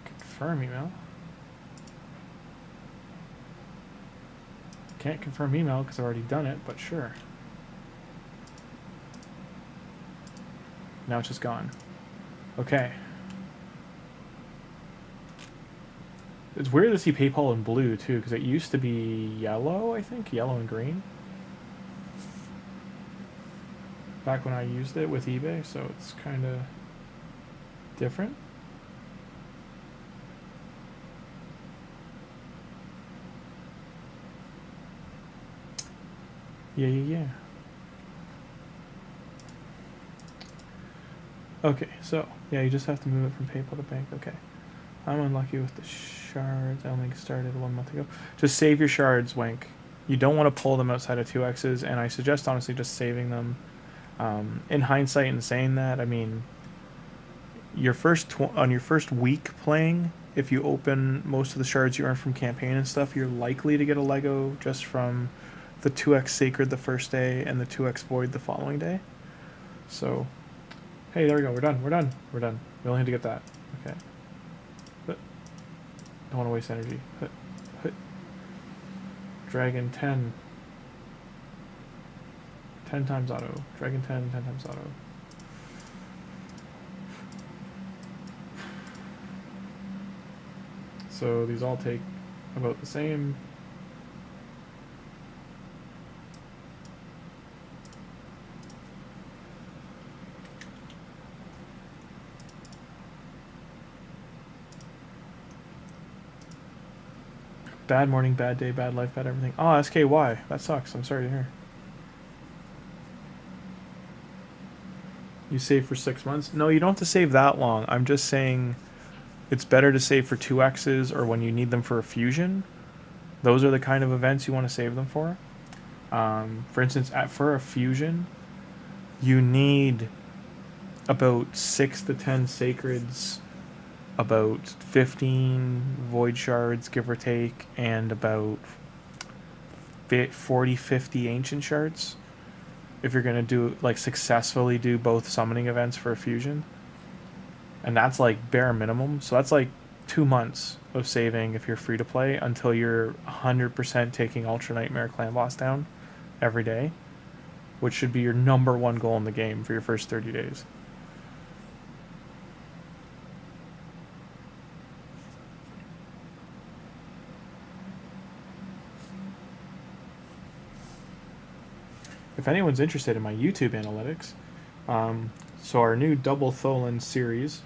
Confirm email. Can't confirm email because I've already done it, but sure. Now it's just gone. Okay. It's weird to see PayPal in blue too, because it used to be yellow, I think, yellow and green. Back when I used it with eBay, so it's kind of different. Yeah. Okay, so, yeah, you just have to move it from PayPal to bank. Okay. I'm unlucky with the shards. I only started 1 month ago. Just save your shards, Wank. You don't want to pull them outside of 2x's, and I suggest, honestly, just saving them. In hindsight, in saying that, I mean, on your first week playing, if you open most of the shards you earn from campaign and stuff, you're likely to get a Lego just from the 2x Sacred the first day and the 2x Void the following day. So... Hey, there we go. We're done. We only had to get that. Okay. But don't want to waste energy. Dragon 10. 10 times auto. Dragon 10 times auto. So these all take about the same. Bad morning, bad day, bad life, bad everything. Oh, SKY. That sucks. I'm sorry to hear. You save for 6 months? No, you don't have to save that long. I'm just saying it's better to save for 2x's or when you need them for a fusion. Those are the kind of events you want to save them for. For instance, for a fusion, you need about 6 to 10 sacreds, about 15 void shards, give or take, and about 40-50 ancient shards if you're going to do, like, successfully do both summoning events for a fusion. And that's like bare minimum, so that's like 2 months of saving if you're free to play until you're 100% taking Ultra Nightmare Clan Boss down every day, which should be your #1 goal in the game for your first 30 days. if anyone's interested in my YouTube analytics, so our new Double Tholin series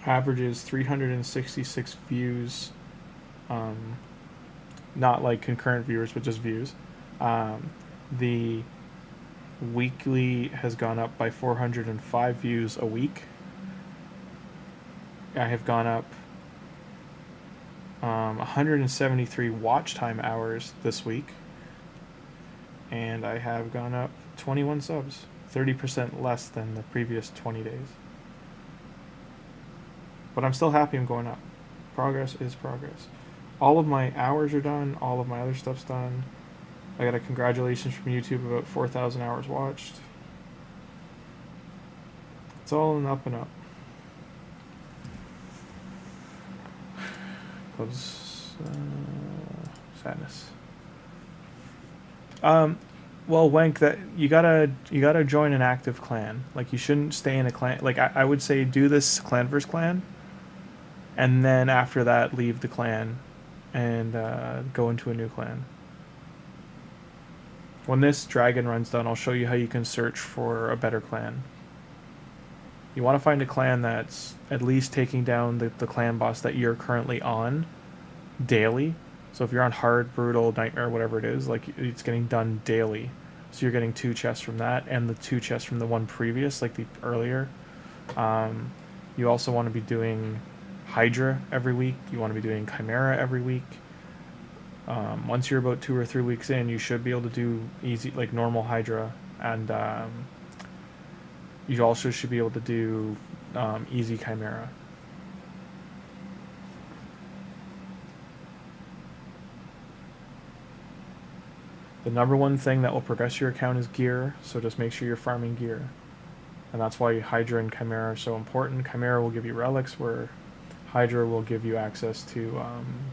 averages 366 views, not like concurrent viewers, but just views. The weekly has gone up by 405 views a week. I have gone up 173 watch time hours this week, and I have gone up 21 subs, 30% less than the previous 20 days. But I'm still happy I'm going up. Progress is progress. All of my hours are done, all of my other stuff's done. I got a congratulations from YouTube about 4,000 hours watched. It's all an up and up. Close sadness. Well, Wank, that you gotta join an active clan. Like, you shouldn't stay in a clan. Like, I would say do this clan versus clan, and then after that leave the clan and go into a new clan. When this dragon run's done, I'll show you how you can search for a better clan. You want to find a clan that's at least taking down the clan boss that you're currently on daily. So if you're on hard, brutal, nightmare, whatever it is, like, it's getting done daily. So you're getting 2 chests from that and the 2 chests from the one previous, like the earlier. You also want to be doing Hydra every week. You want to be doing Chimera every week. Once you're about 2 or 3 weeks in, you should be able to do easy, like normal Hydra, and you also should be able to do easy Chimera. The #1 thing that will progress your account is gear, so just make sure you're farming gear. And that's why Hydra and Chimera are so important. Chimera will give you relics, where Hydra will give you access to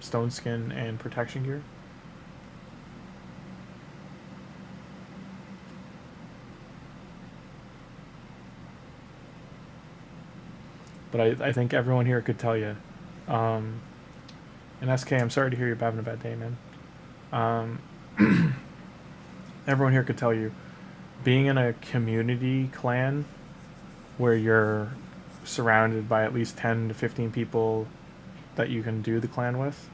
stone skin and protection gear. But I think everyone here could tell you. And SK, I'm sorry to hear you're having a bad day, man. Everyone here could tell you, being in a community clan where you're surrounded by at least 10 to 15 people that you can do the clan with,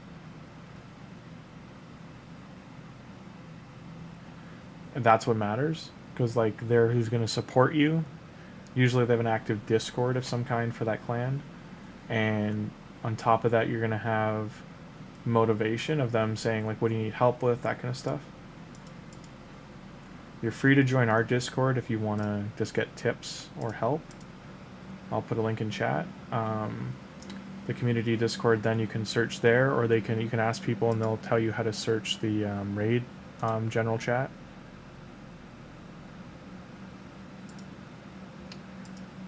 and that's what matters, because like they're who's going to support you. Usually they have an active Discord of some kind for that clan, and on top of that you're going to have motivation of them saying like, what do you need help with, that kind of stuff. You're free to join our Discord if you want to just get tips or help. I'll put a link in chat. The community Discord, then you can search there, or you can ask people and they'll tell you how to search the raid general chat.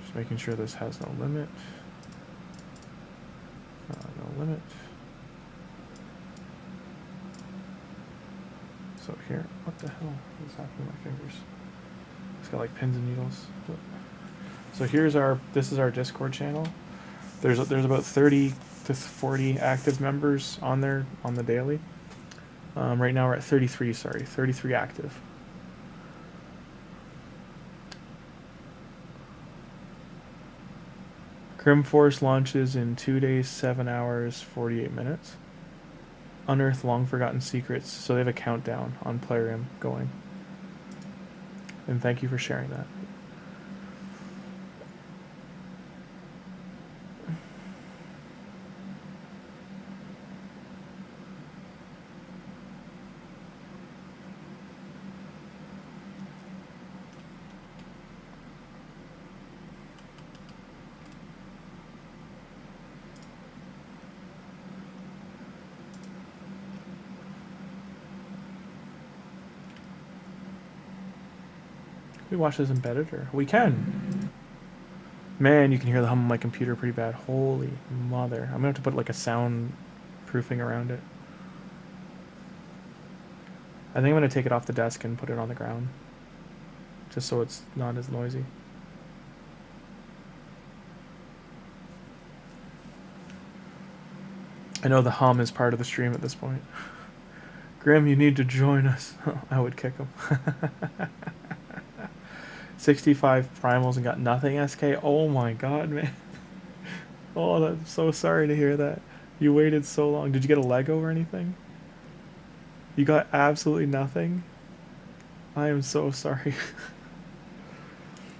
Just making sure this has no limit. No limit. So here, what the hell is happening with my fingers? It's got like pins and needles. So this is our Discord channel. There's about 30 to 40 active members on there on the daily. Right now we're at 33. Sorry, 33 active. Grim Force launches in 2 days, 7 hours, 48 minutes. Unearth long forgotten secrets. So they have a countdown on Plarium going. And thank you for sharing that. We watch this embedded, or we can. Man, you can hear the hum of my computer pretty bad. Holy mother! I'm gonna have to put like a sound proofing around it. I think I'm gonna take it off the desk and put it on the ground, just so it's not as noisy. I know the hum is part of the stream at this point. Grim, you need to join us. I would kick him. 65 primals and got nothing, SK. Oh my god, man. Oh, I'm so sorry to hear that. You waited so long. Did you get a Lego or anything? You got absolutely nothing? I am so sorry.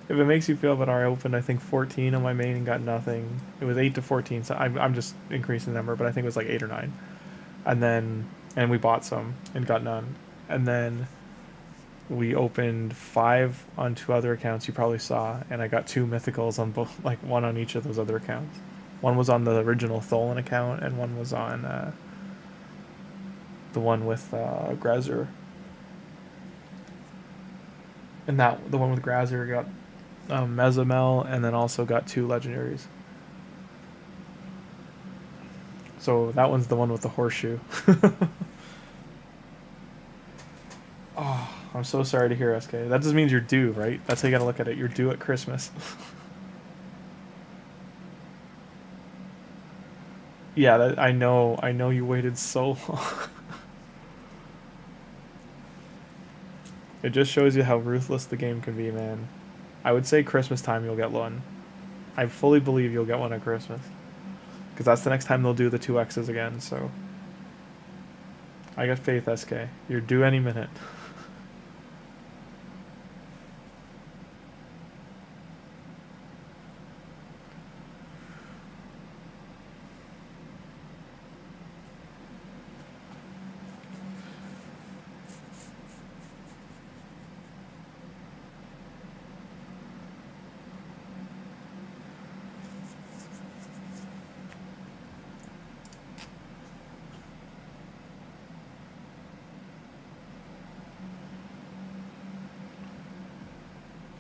If it makes you feel better, I opened, I think, 14 on my main and got nothing. It was 8 to 14, so I'm just increasing the number, but I think it was like 8 or 9. And we bought some and got none. And then we opened 5 on 2 other accounts you probably saw, and I got 2 mythicals on both, like 1 on each of those other accounts. One was on the original Tholin account, and one was on the one with Grazer. And the one with Grazer got Mezamel, and then also got 2 legendaries. So that one's the one with the horseshoe. Oh, I'm so sorry to hear, SK. That just means you're due, right? That's how you gotta look at it. You're due at Christmas. Yeah, I know you waited so long. It just shows you how ruthless the game can be, man. I would say Christmas time you'll get one. I fully believe you'll get one at Christmas. Because that's the next time they'll do the 2Xs again, so... I got faith, SK. You're due any minute.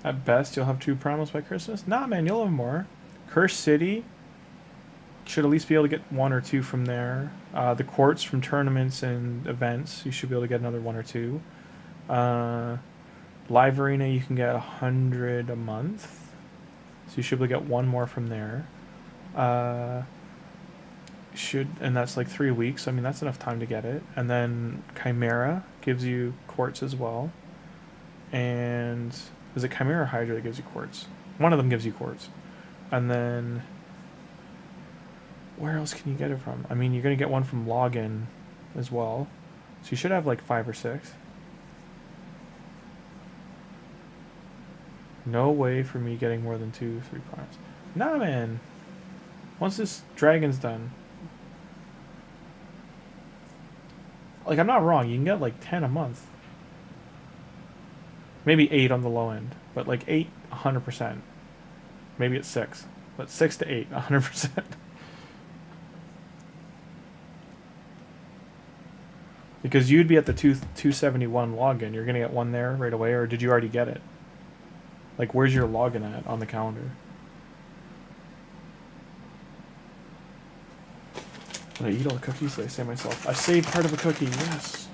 At best, you'll have 2 primals by Christmas? Nah, man, you'll have more. Cursed City should at least be able to get 1 or 2 from there. The quartz from tournaments and events, you should be able to get another 1 or 2. Live Arena, you can get 100 a month. So you should be able to get 1 more from there. And that's like 3 weeks. I mean, that's enough time to get it. And then Chimera gives you quartz as well. And... is it Chimera or Hydra that gives you quartz? One of them gives you quartz. And then... where else can you get it from? I mean, you're going to get one from Login as well. So you should have like 5 or 6. No way for me getting more than 2, 3 primes. Nah, man. Once this dragon's done... like, I'm not wrong. You can get like 10 a month. Maybe 8 on the low end. But like 8, 100%. Maybe it's 6. But 6 to 8, 100%. Because you'd be at the 271 login. You're going to get 1 there right away, or did you already get it? Like, where's your login at on the calendar? Did I eat all the cookies? Did I save myself? I saved part of a cookie, yes.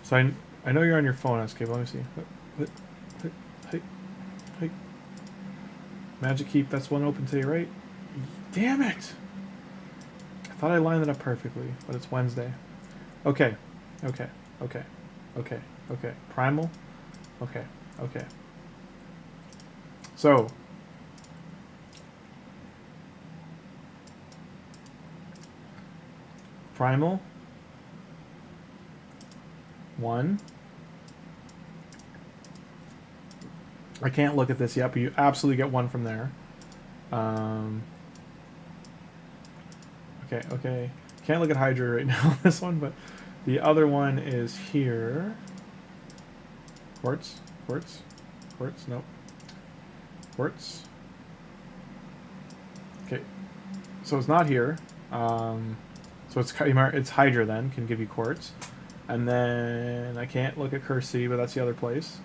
So I know you're on your phone, SK, but let me see. Hey. Magic Keep, that's one open today, right? Damn it! I thought I lined it up perfectly, but it's Wednesday. Okay. Primal? Okay. So. Primal. 1. I can't look at this yet, but you absolutely get 1 from there. Okay. Can't look at Hydra right now on this one, but the other one is here. Quartz? Nope. Quartz. Okay, so it's not here. So it's Hydra then, can give you quartz. And then I can't look at Cursey, but that's the other place.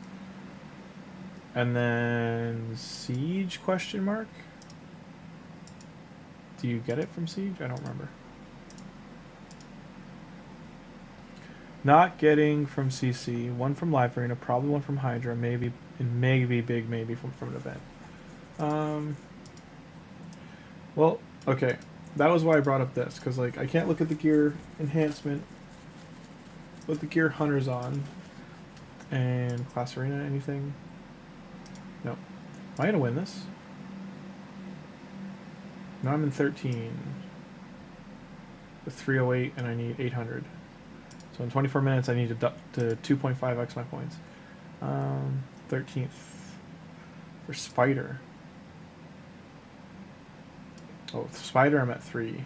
And then Siege question mark? Do you get it from Siege? I don't remember. Not getting from CC, one from Live Arena, probably one from Hydra, maybe, and maybe big maybe from an event. Well, okay. That was why I brought up this, because like I can't look at the gear enhancement with the gear hunters on and class arena anything. No. Am I gonna win this? No, I'm in 13 with 308 and I need 800. So in 24 minutes I need to 2.5x my points. 13th for Spider. Oh, Spider I'm at 3. Am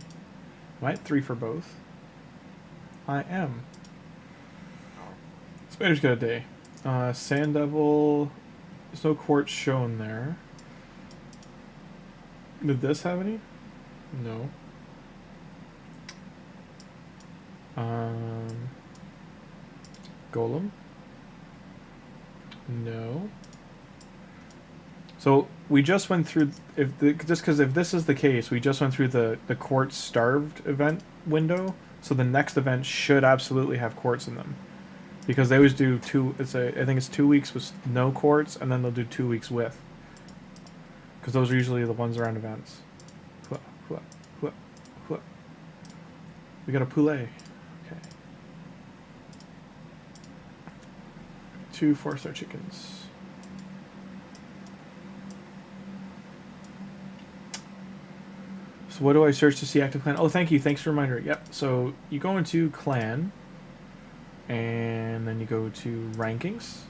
I at 3 for both? I am. Spider's got a day. Sand Devil, there's no quartz shown there. Did this have any? No. Golem? No. So we just went through, just because if this is the case, we just went through the quartz starved event window. So the next event should absolutely have quartz in them, because they always do I think it's 2 weeks with no quartz, and then they'll do 2 weeks with, because those are usually the ones around events. We got a poulet. Okay. 2 4-star chickens. So what do I search to see active clan? Oh, thank you. Thanks for the reminder. Yep. So you go into clan, and then you go to rankings,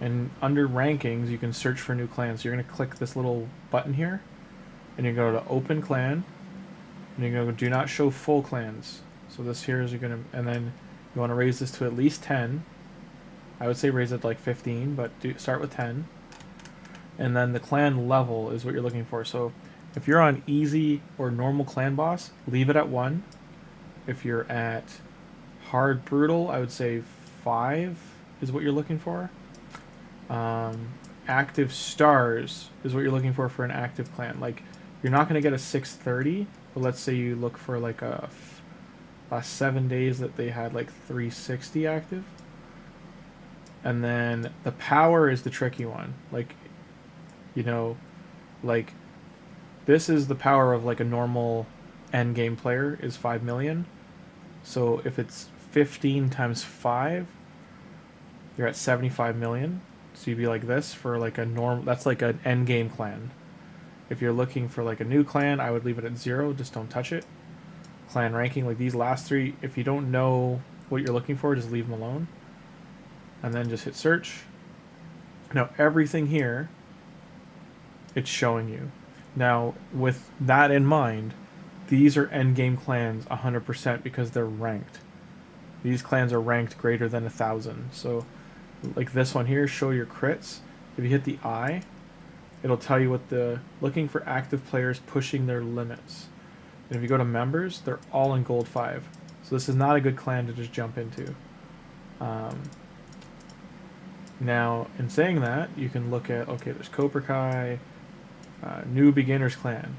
and under rankings you can search for new clans. So you're going to click this little button here, and you go to open clan, and you go do not show full clans. So this here is you're going to, and then you want to raise this to at least 10. I would say raise it to like 15, but start with 10. And then the clan level is what you're looking for. So if you're on easy or normal clan boss, leave it at 1. If you're at hard brutal, I would say 5 is what you're looking for. Active stars is what you're looking for an active clan. Like, you're not going to get a 630, but let's say you look for like a 7 days that they had like 360 active. And then the power is the tricky one. Like, you know, like this is the power of like a normal end game player is 5 million. So if it's 15 times 5, you're at 75 million. So you'd be like this for like a that's like an end game clan. If you're looking for like a new clan, I would leave it at 0, just don't touch it. Clan ranking, like these last 3, if you don't know what you're looking for, just leave them alone. And then just hit search. Now everything here, it's showing you. Now with that in mind, these are endgame clans 100% because they're ranked. These clans are ranked greater than 1,000. So like this one here, show your crits. If you hit the I, it'll tell you what looking for active players pushing their limits. And if you go to members, they're all in gold 5. So this is not a good clan to just jump into. Now, in saying that, you can look at, okay, there's Cobra Kai, New Beginners Clan.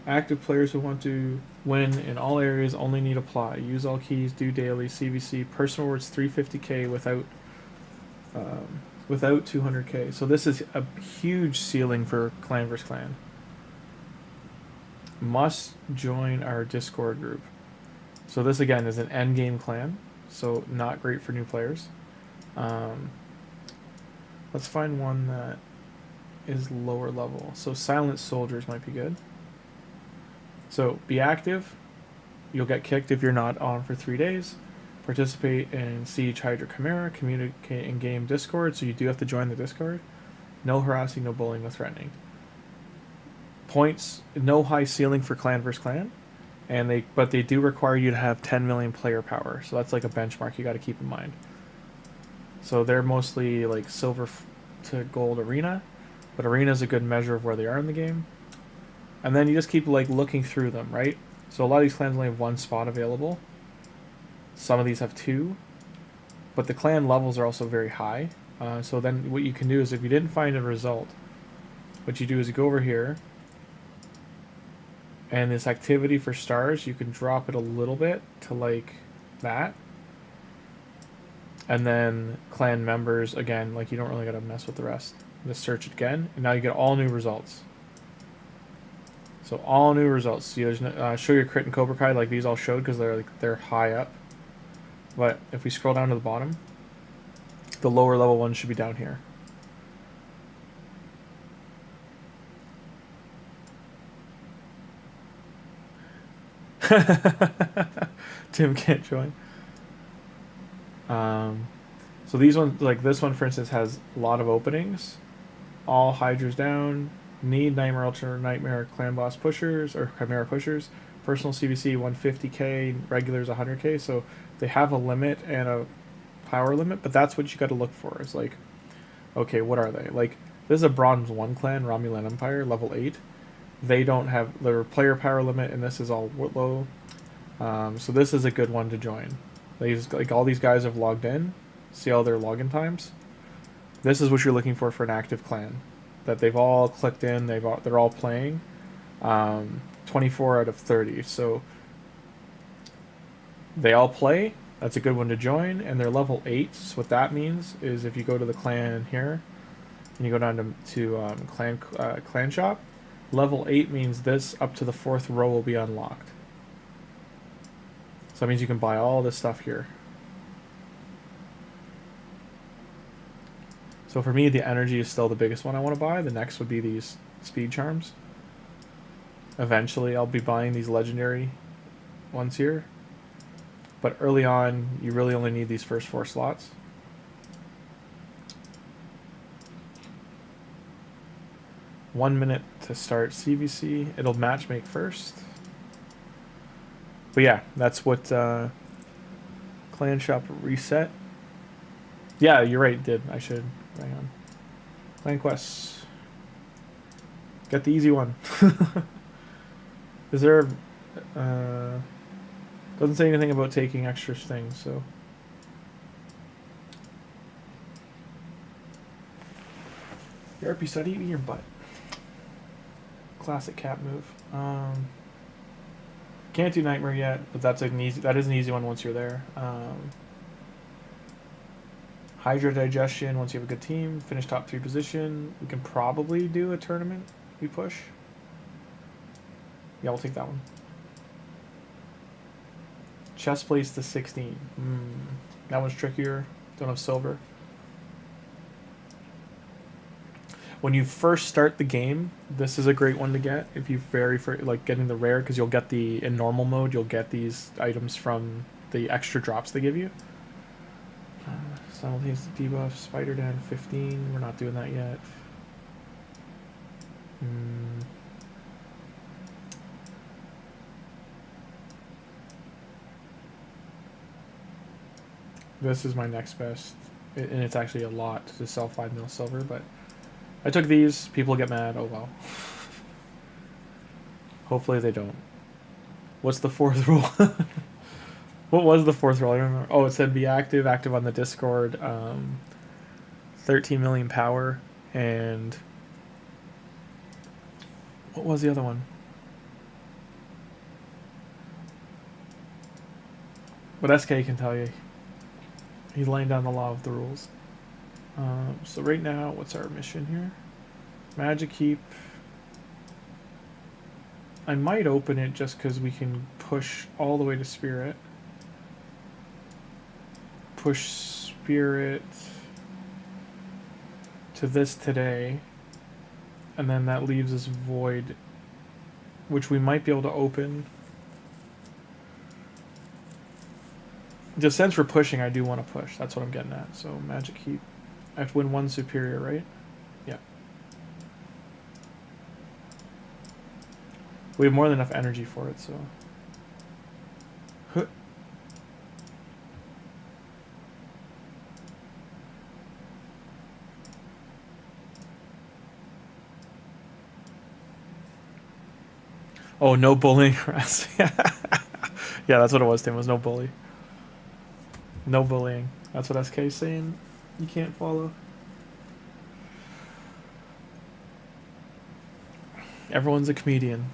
Active players who want to win in all areas only need apply. Use all keys, do daily, CVC, personal rewards 350k without 200k. So this is a huge ceiling for clan vs clan. Must join our Discord group. So this again is an endgame clan, so not great for new players. Let's find one that is lower level. So Silent Soldiers might be good. So be active. You'll get kicked if you're not on for 3 days. Participate in Siege Hydra Chimera. Communicate in game Discord. So you do have to join the Discord. No harassing, no bullying, no threatening. Points, no high ceiling for clan versus clan. But they do require you to have 10 million player power. So that's like a benchmark you got to keep in mind. So they're mostly like silver to gold arena. but arena is a good measure of where they are in the game. And then you just keep like looking through them, right? So a lot of these clans only have one spot available. Some of these have two, but the clan levels are also very high. So then what you can do is, if you didn't find a result, what you do is you go over here, and this activity for stars, you can drop it a little bit to like that. And then clan members, again, like you don't really gotta mess with the rest. Just search it again, and now you get all new results. So all new results. See, there's no, show your crit and Cobra Kai, like these all showed because they're high up. But if we scroll down to the bottom, the lower level ones should be down here. Tim can't join. So these ones, like this one for instance, has a lot of openings. All Hydras down. Need Nightmare Ultra Nightmare Clan Boss pushers or Chimera pushers. Personal CBC 150k, regulars 100k. So they have a limit and a power limit, but that's what you got to look for. Is like, okay, what are they? Like this is a Bronze 1 clan, Romulan Empire, level 8. They don't have their player power limit, and this is all low. So this is a good one to join. Like all these guys have logged in. See all their login times. This is what you're looking for an active clan. That they've all clicked in. They're all playing. 24 out of 30. So they all play. That's a good one to join, and they're level 8. So what that means is if you go to the clan here, and you go down to clan shop, level 8 means this up to the 4th row will be unlocked. So that means you can buy all this stuff here. So for me, the energy is still the biggest one I want to buy. The next would be these speed charms. Eventually, I'll be buying these legendary ones here. But early on, you really only need these first 4 slots. One minute to start CVC. It'll matchmake first. But yeah, that's what clan shop reset. Yeah, you're right, it did. I should. Hang on. Clan quests. Get the easy one. Is there... doesn't say anything about taking extra things, so... Your RP study, eat your butt. Classic cat move. Can't do Nightmare yet, but that is an easy one once you're there. Hydra Digestion, once you have a good team, finish top 3 position. We can probably do a tournament. We push. Yeah, we'll take that one. Chest place to 16. That one's trickier. Don't have silver. When you first start the game, this is a great one to get. If you like getting the rare, because you'll get in normal mode, you'll get these items from the extra drops they give you. Simultaneous debuff, Spider Dan 15. We're not doing that yet. This is my next best, and it's actually a lot to sell 5 mil silver, but I took these. People get mad. Oh well. Hopefully they don't. What's the 4th rule? What was the 4th rule? I don't remember. Oh, it said be active on the Discord. 13 million power, and what was the other one? But SK can tell you. He's laying down the law of the rules. So right now, what's our mission here? Magic Heap. I might open it just because we can push all the way to Spirit. Push Spirit to this today. And then that leaves us Void, which we might be able to open. Just since we're pushing, I do want to push. That's what I'm getting at. So Magic Heap. I have to win 1 superior, right? Yeah. We have more than enough energy for it, so... Huh. Oh, no bullying. Yeah, that's what it was, Tim. It was no bully. No bullying. That's what SK's saying. You can't follow. Everyone's a comedian.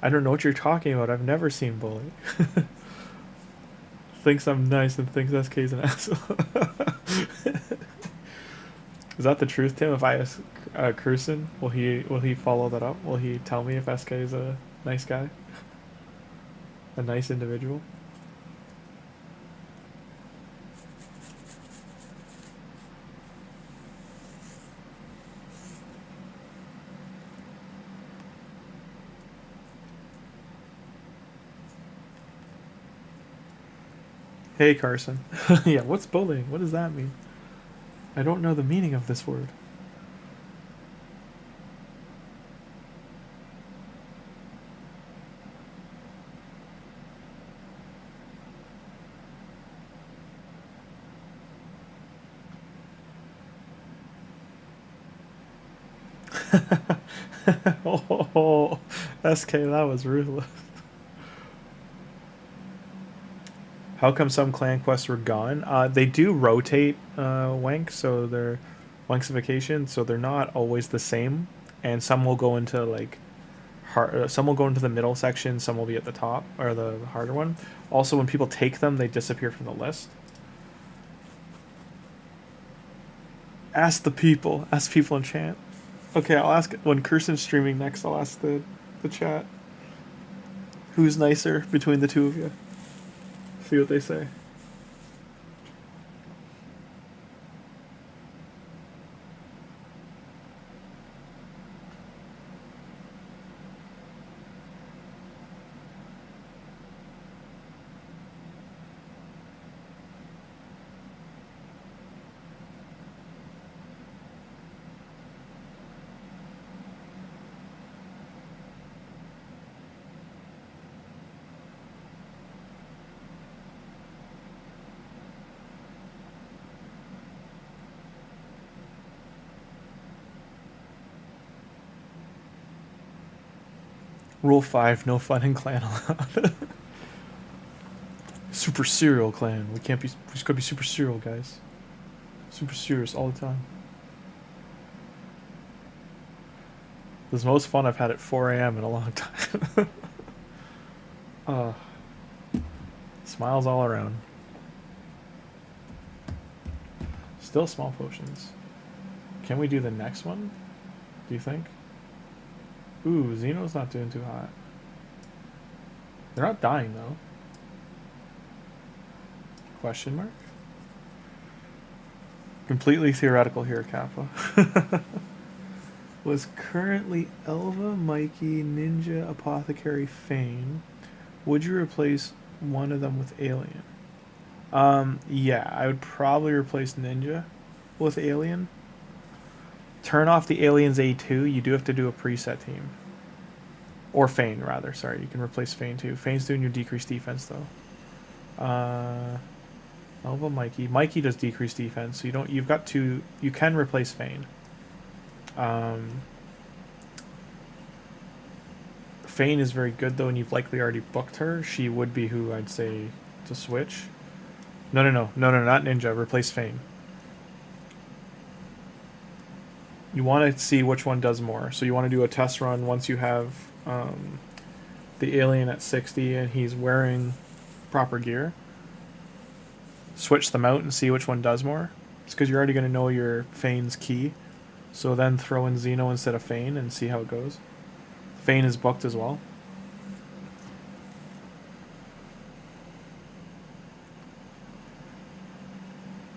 I don't know what you're talking about. I've never seen bully. Thinks I'm nice and thinks SK's an asshole. Is that the truth, Tim? If I ask Curson, will he follow that up? Will he tell me if SK is a nice guy? A nice individual? Hey, Carson. Yeah, what's bullying? What does that mean? I don't know the meaning of this word. Oh, SK, that was ruthless. How come some clan quests were gone? They do rotate Wank, so they're Wanksification, so they're not always the same. And some will go into like some will go into the middle section, some will be at the top or the harder one. Also, when people take them, they disappear from the list. Ask the people. Ask people in chat. Okay, I'll ask when Kirsten's streaming next. I'll ask the chat. Who's nicer between the two of you? See what they say. Rule 5, no fun in clan allowed. Super serial clan. We can't be. We just gotta be super serial, guys. Super serious all the time. This is the most fun I've had at 4 a.m. in a long time. Smiles all around. Still small potions. Can we do the next one? Do you think? Ooh, Xeno's not doing too hot. They're not dying, though. Question mark? Completely theoretical here, Kappa. Was currently Elva, Mikey, Ninja, Apothecary, Fane. Would you replace one of them with Alien? Yeah, I would probably replace Ninja with Alien. Turn off the Alien's A2. You do have to do a preset team. Or Fane, rather. Sorry, you can replace Fane too. Fane's doing your decreased defense, though. Elva, Mikey. Mikey does decreased defense, so you don't. You've got two. You can replace Fane. Fane is very good though, and you've likely already booked her. She would be who I'd say to switch. No, not Ninja. Replace Fane. You want to see which one does more. So you want to do a test run once you have the Alien at 60 and he's wearing proper gear. Switch them out and see which one does more. It's because you're already going to know your Fane's key. So then throw in Xeno instead of Fane and see how it goes. Fane is booked as well.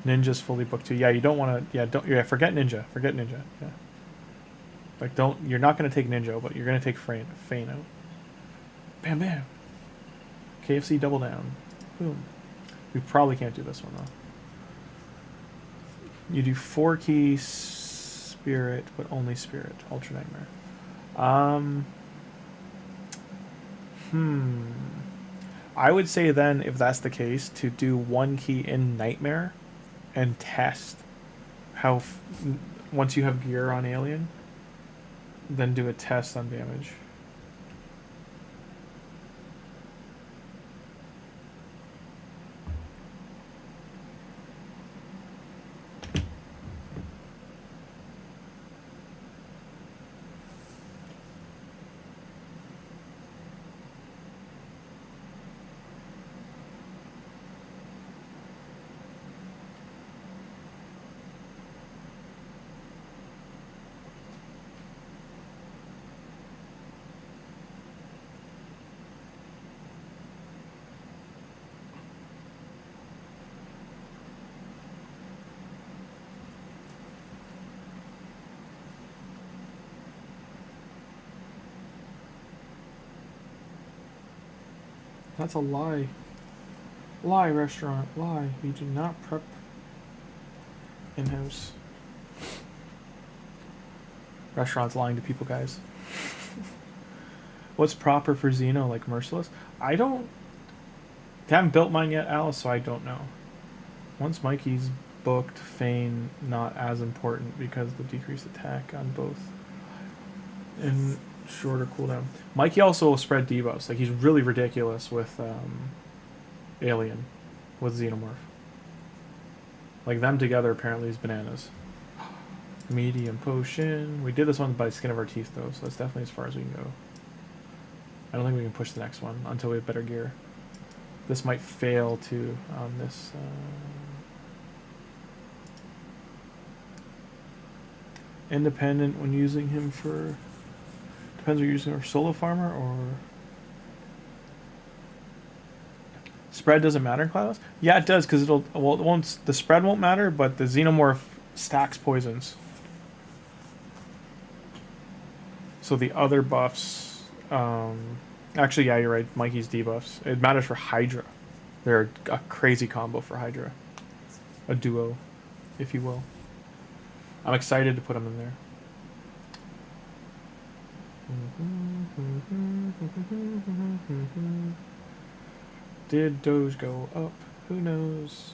Ninja's fully booked too. Yeah, you don't want to. Yeah, forget Ninja. Forget Ninja. Yeah. Like, don't. You're not going to take Ninja, but you're going to take Fane out. Bam, bam. KFC double down. Boom. We probably can't do this one, though. You do 4-key Spirit, but only Spirit. Ultra Nightmare. I would say then, if that's the case, to do 1 key in Nightmare and test how once you have gear on Alien, then do a test on damage. That's a lie. Lie, restaurant. Lie. We do not prep in-house. Restaurant's lying to people, guys. What's proper for Xeno, like Merciless? I haven't built mine yet, Alice, so I don't know. Once Mikey's booked, Feign not as important because the decreased attack on both. And shorter cooldown. Mikey also will spread debuffs. Like, he's really ridiculous with Alien, with Xenomorph. Like, them together apparently is bananas. Medium potion. We did this one by the skin of our teeth, though, so that's definitely as far as we can go. I don't think we can push the next one until we have better gear. This might fail, too, on this. Independent when using him for... Depends if you're using a solo farmer or... Spread doesn't matter in Cloudless? Yeah, it does, because it'll... Well, it won't, the spread won't matter, but the Xenomorph stacks poisons. So the other buffs... actually, yeah, you're right. Mikey's debuffs. It matters for Hydra. They're a crazy combo for Hydra. A duo, if you will. I'm excited to put them in there. Did Doge go up? Who knows?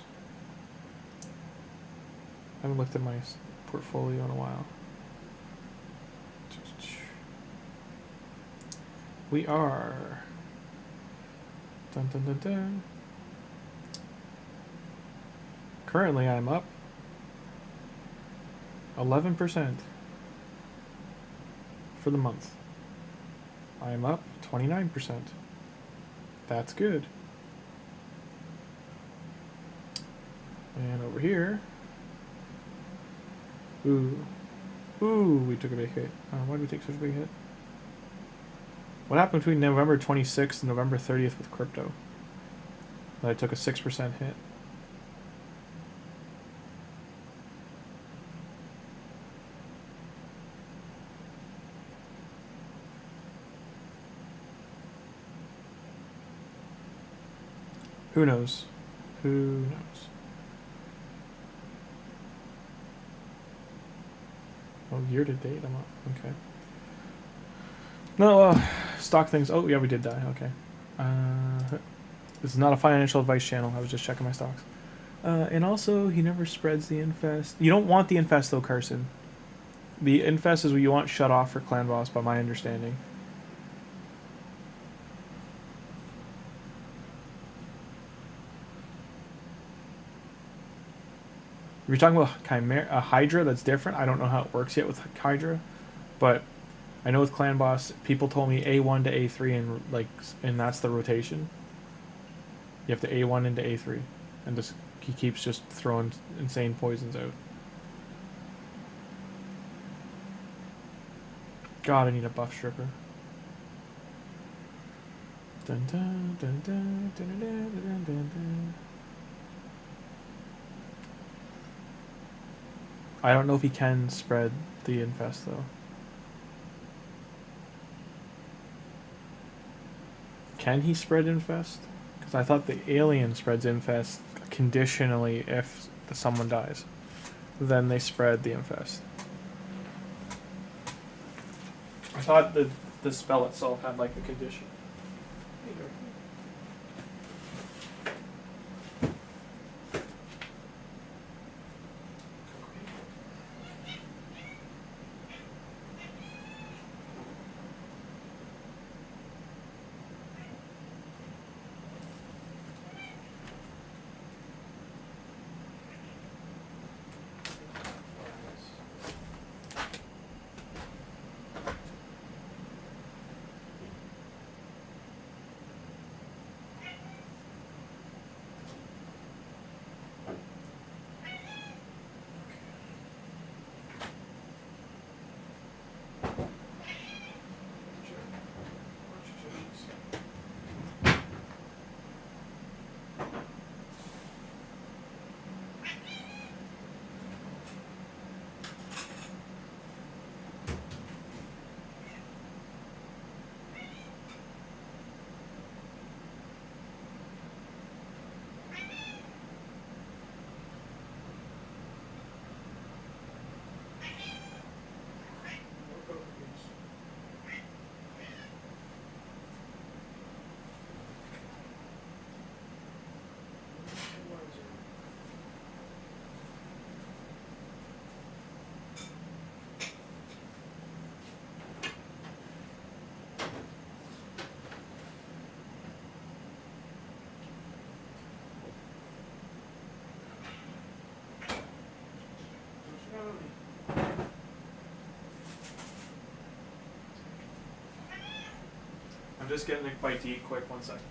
I haven't looked at my portfolio in a while. We are... Dun, dun, dun, dun. Currently, I'm up 11% for the month. I'm up 29%. That's good. And over here... Ooh, we took a big hit. Why did we take such a big hit? What happened between November 26th and November 30th with crypto? That I took a 6% hit. Who knows? Who knows? Oh, year to date, I'm up. Okay. No, stock things. Oh, yeah, we did die. Okay. This is not a financial advice channel. I was just checking my stocks. And also, he never spreads the infest. You don't want the infest, though, Carson. The infest is what you want shut off for clan boss, by my understanding. If you're talking about Chimera, Hydra, that's different. I don't know how it works yet with Hydra, but I know with Clan Boss, people told me A1 to A3, and that's the rotation. You have to A1 into A3, and just he keeps just throwing insane poisons out. God, I need a buff stripper. Dun, dun, dun, dun, dun, dun, dun, dun, dun. I don't know if he can spread the infest, though. Can he spread infest? Because I thought the alien spreads infest conditionally if someone dies. Then they spread the infest. I thought the spell itself had like a condition. I'm just getting a bite to eat quick, 1 second.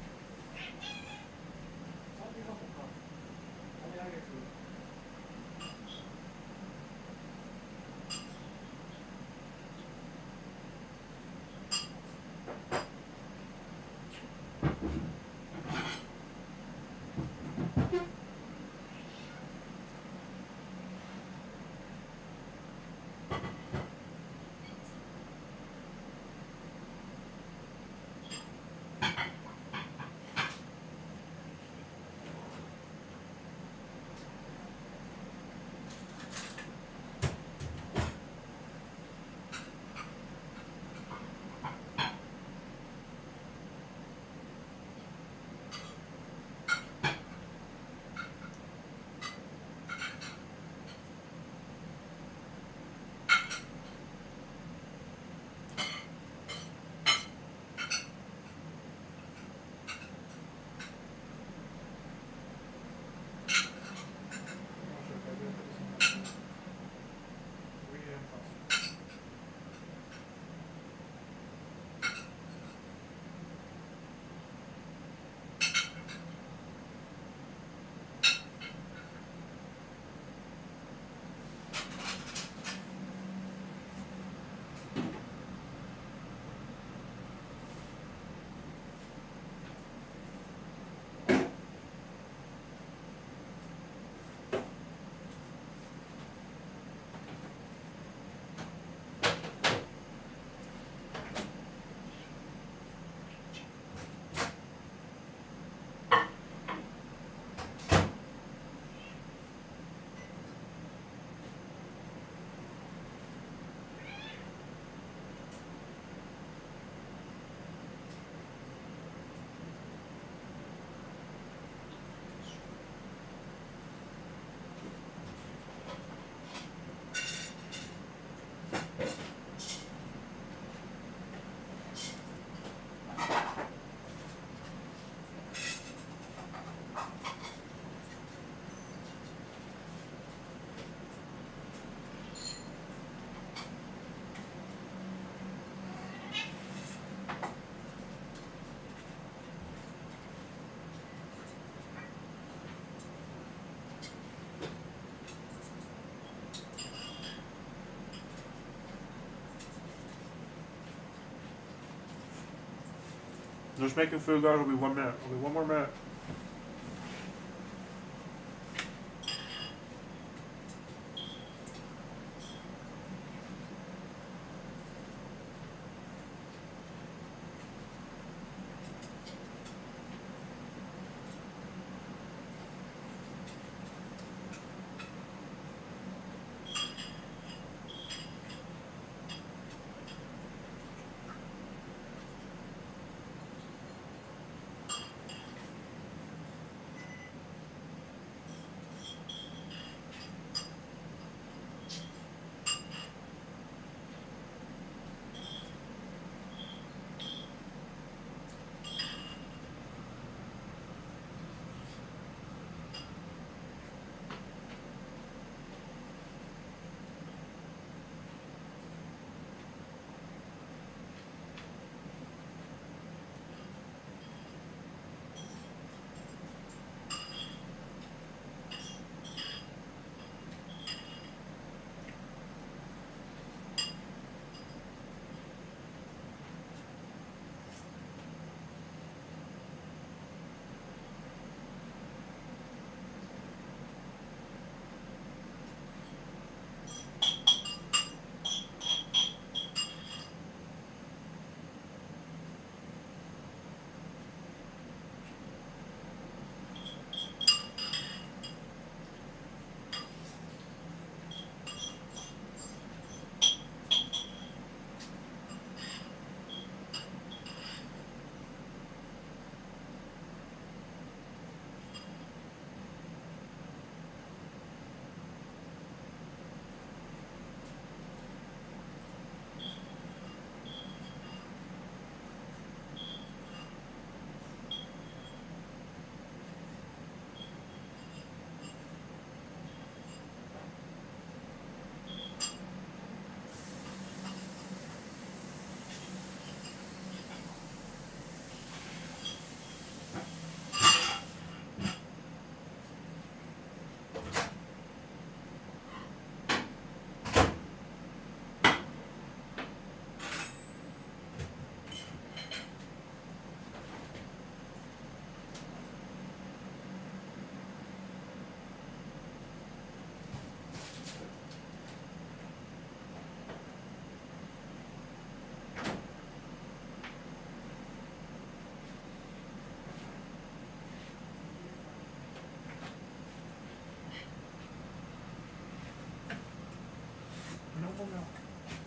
Just making food, guys. It'll be 1 minute. It'll be 1 more minute.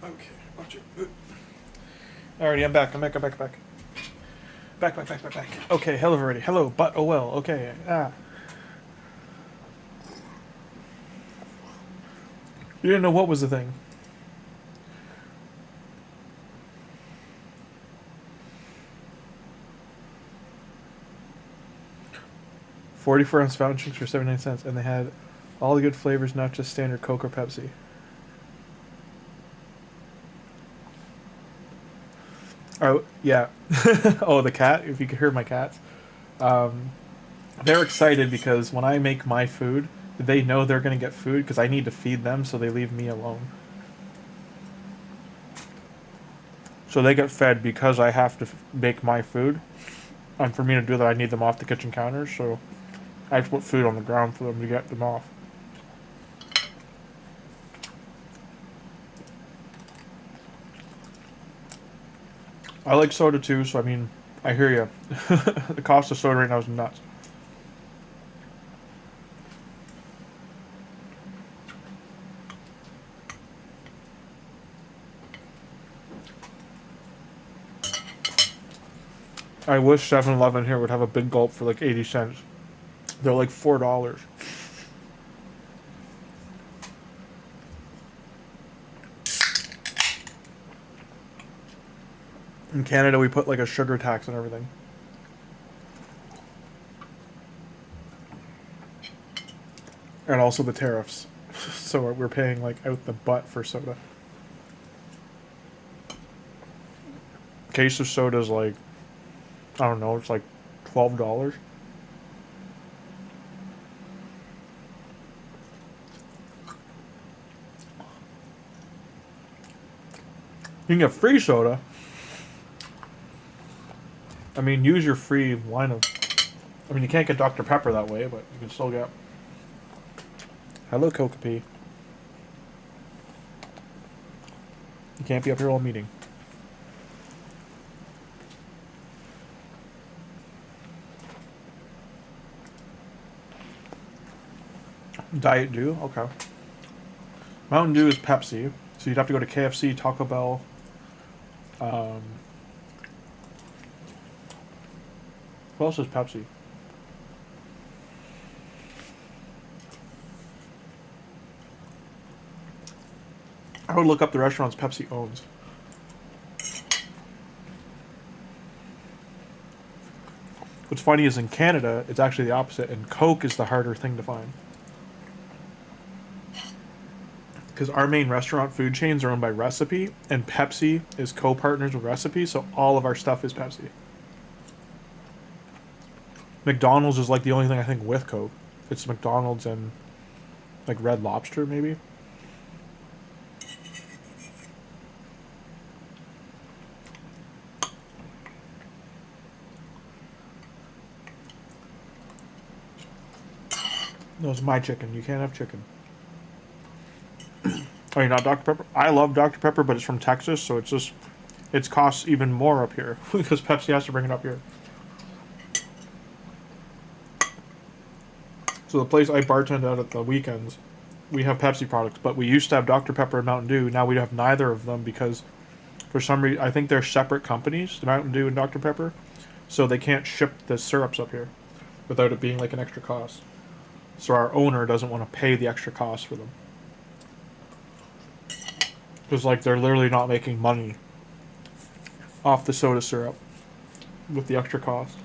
Okay, watch it. Alrighty, I'm back. I'm back. Back. Okay, hello everybody. Hello, but oh well. Okay. You didn't know what was the thing. $44-ounce fountain drinks for 79¢, and they had all the good flavors, not just standard Coke or Pepsi. Oh yeah. Oh, the cat. If you could hear my cats, they're excited because when I make my food, they know they're gonna get food because I need to feed them, so they leave me alone. So they get fed because I have to make my food, and for me to do that, I need them off the kitchen counters. So I just put food on the ground for them to get them off. I like soda too, so I mean, I hear you. The cost of soda right now is nuts. I wish 7-Eleven here would have a big gulp for like 80 cents. They're like $4. In Canada, we put like a sugar tax on everything. And also the tariffs. So we're paying like out the butt for soda. Case of soda is like, I don't know, it's like $12. You can get free soda. I mean, use your free line of... I mean, you can't get Dr. Pepper that way, but you can still get... Hello, Kokopi. You can't be up here all meeting. Diet Dew? Okay. Mountain Dew is Pepsi. So you'd have to go to KFC, Taco Bell. What else is Pepsi? I would look up the restaurants Pepsi owns. What's funny is in Canada, it's actually the opposite, and Coke is the harder thing to find. Because our main restaurant food chains are owned by Recipe, and Pepsi is co-partners with Recipe, so all of our stuff is Pepsi. McDonald's is like the only thing I think with Coke. It's McDonald's and like Red Lobster, maybe. No, it's my chicken. You can't have chicken. I mean, not Dr. Pepper. I love Dr. Pepper, but it's from Texas, so it's just... It costs even more up here because Pepsi has to bring it up here. So the place I bartend at the weekends, we have Pepsi products, but we used to have Dr. Pepper and Mountain Dew. Now we have neither of them because for some reason, I think they're separate companies, the Mountain Dew and Dr. Pepper, so they can't ship the syrups up here without it being like an extra cost. So our owner doesn't want to pay the extra cost for them. Because like they're literally not making money off the soda syrup with the extra cost.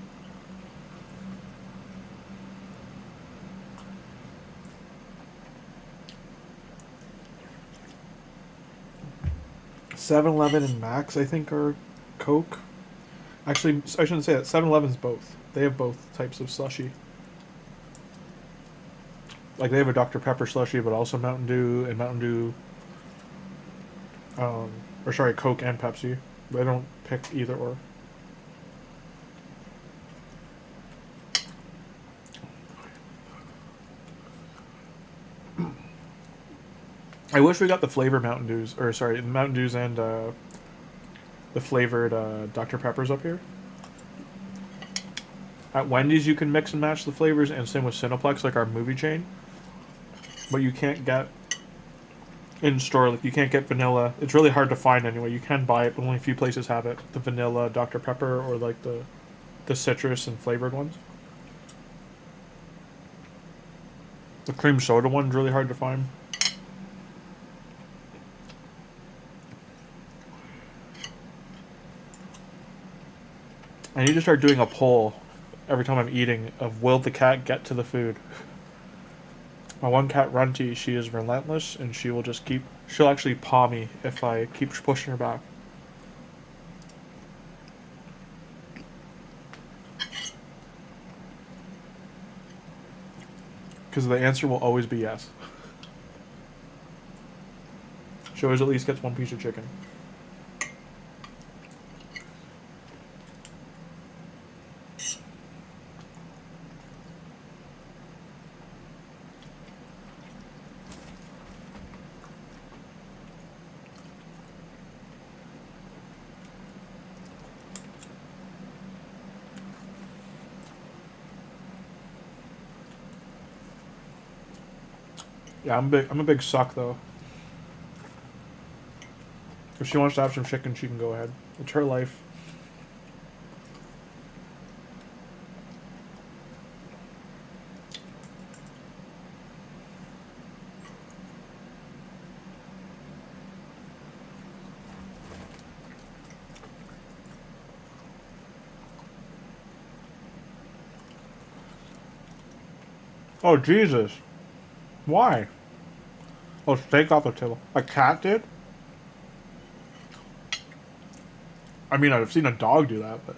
$7-Eleven and Max, I think, are Coke. Actually, I shouldn't say that. 7-Eleven's both. They have both types of slushie. Like, they have a Dr. Pepper slushie, but also Mountain Dew and Mountain Dew... or sorry, Coke and Pepsi. They don't pick either or. I wish we got the flavored Mountain Dews, or sorry, Mountain Dews and the flavored Dr. Peppers up here. At Wendy's you can mix and match the flavors, and same with Cineplex, like our movie chain. But you can't get in store. Like you can't get vanilla. It's really hard to find anyway. You can buy it, but only a few places have it. The vanilla Dr. Pepper or like the citrus and flavored ones. The cream soda one's really hard to find. I need to start doing a poll every time I'm eating of will the cat get to the food. My one cat, Runty, she is relentless and she will just keep... She'll actually paw me if I keep pushing her back. Because the answer will always be yes. She always at least gets one piece of chicken. Yeah, I'm a big suck though. If she wants to have some chicken, she can go ahead. It's her life. Oh, Jesus. Why? Oh, steak off the table. A cat did? I mean, I've seen a dog do that, but...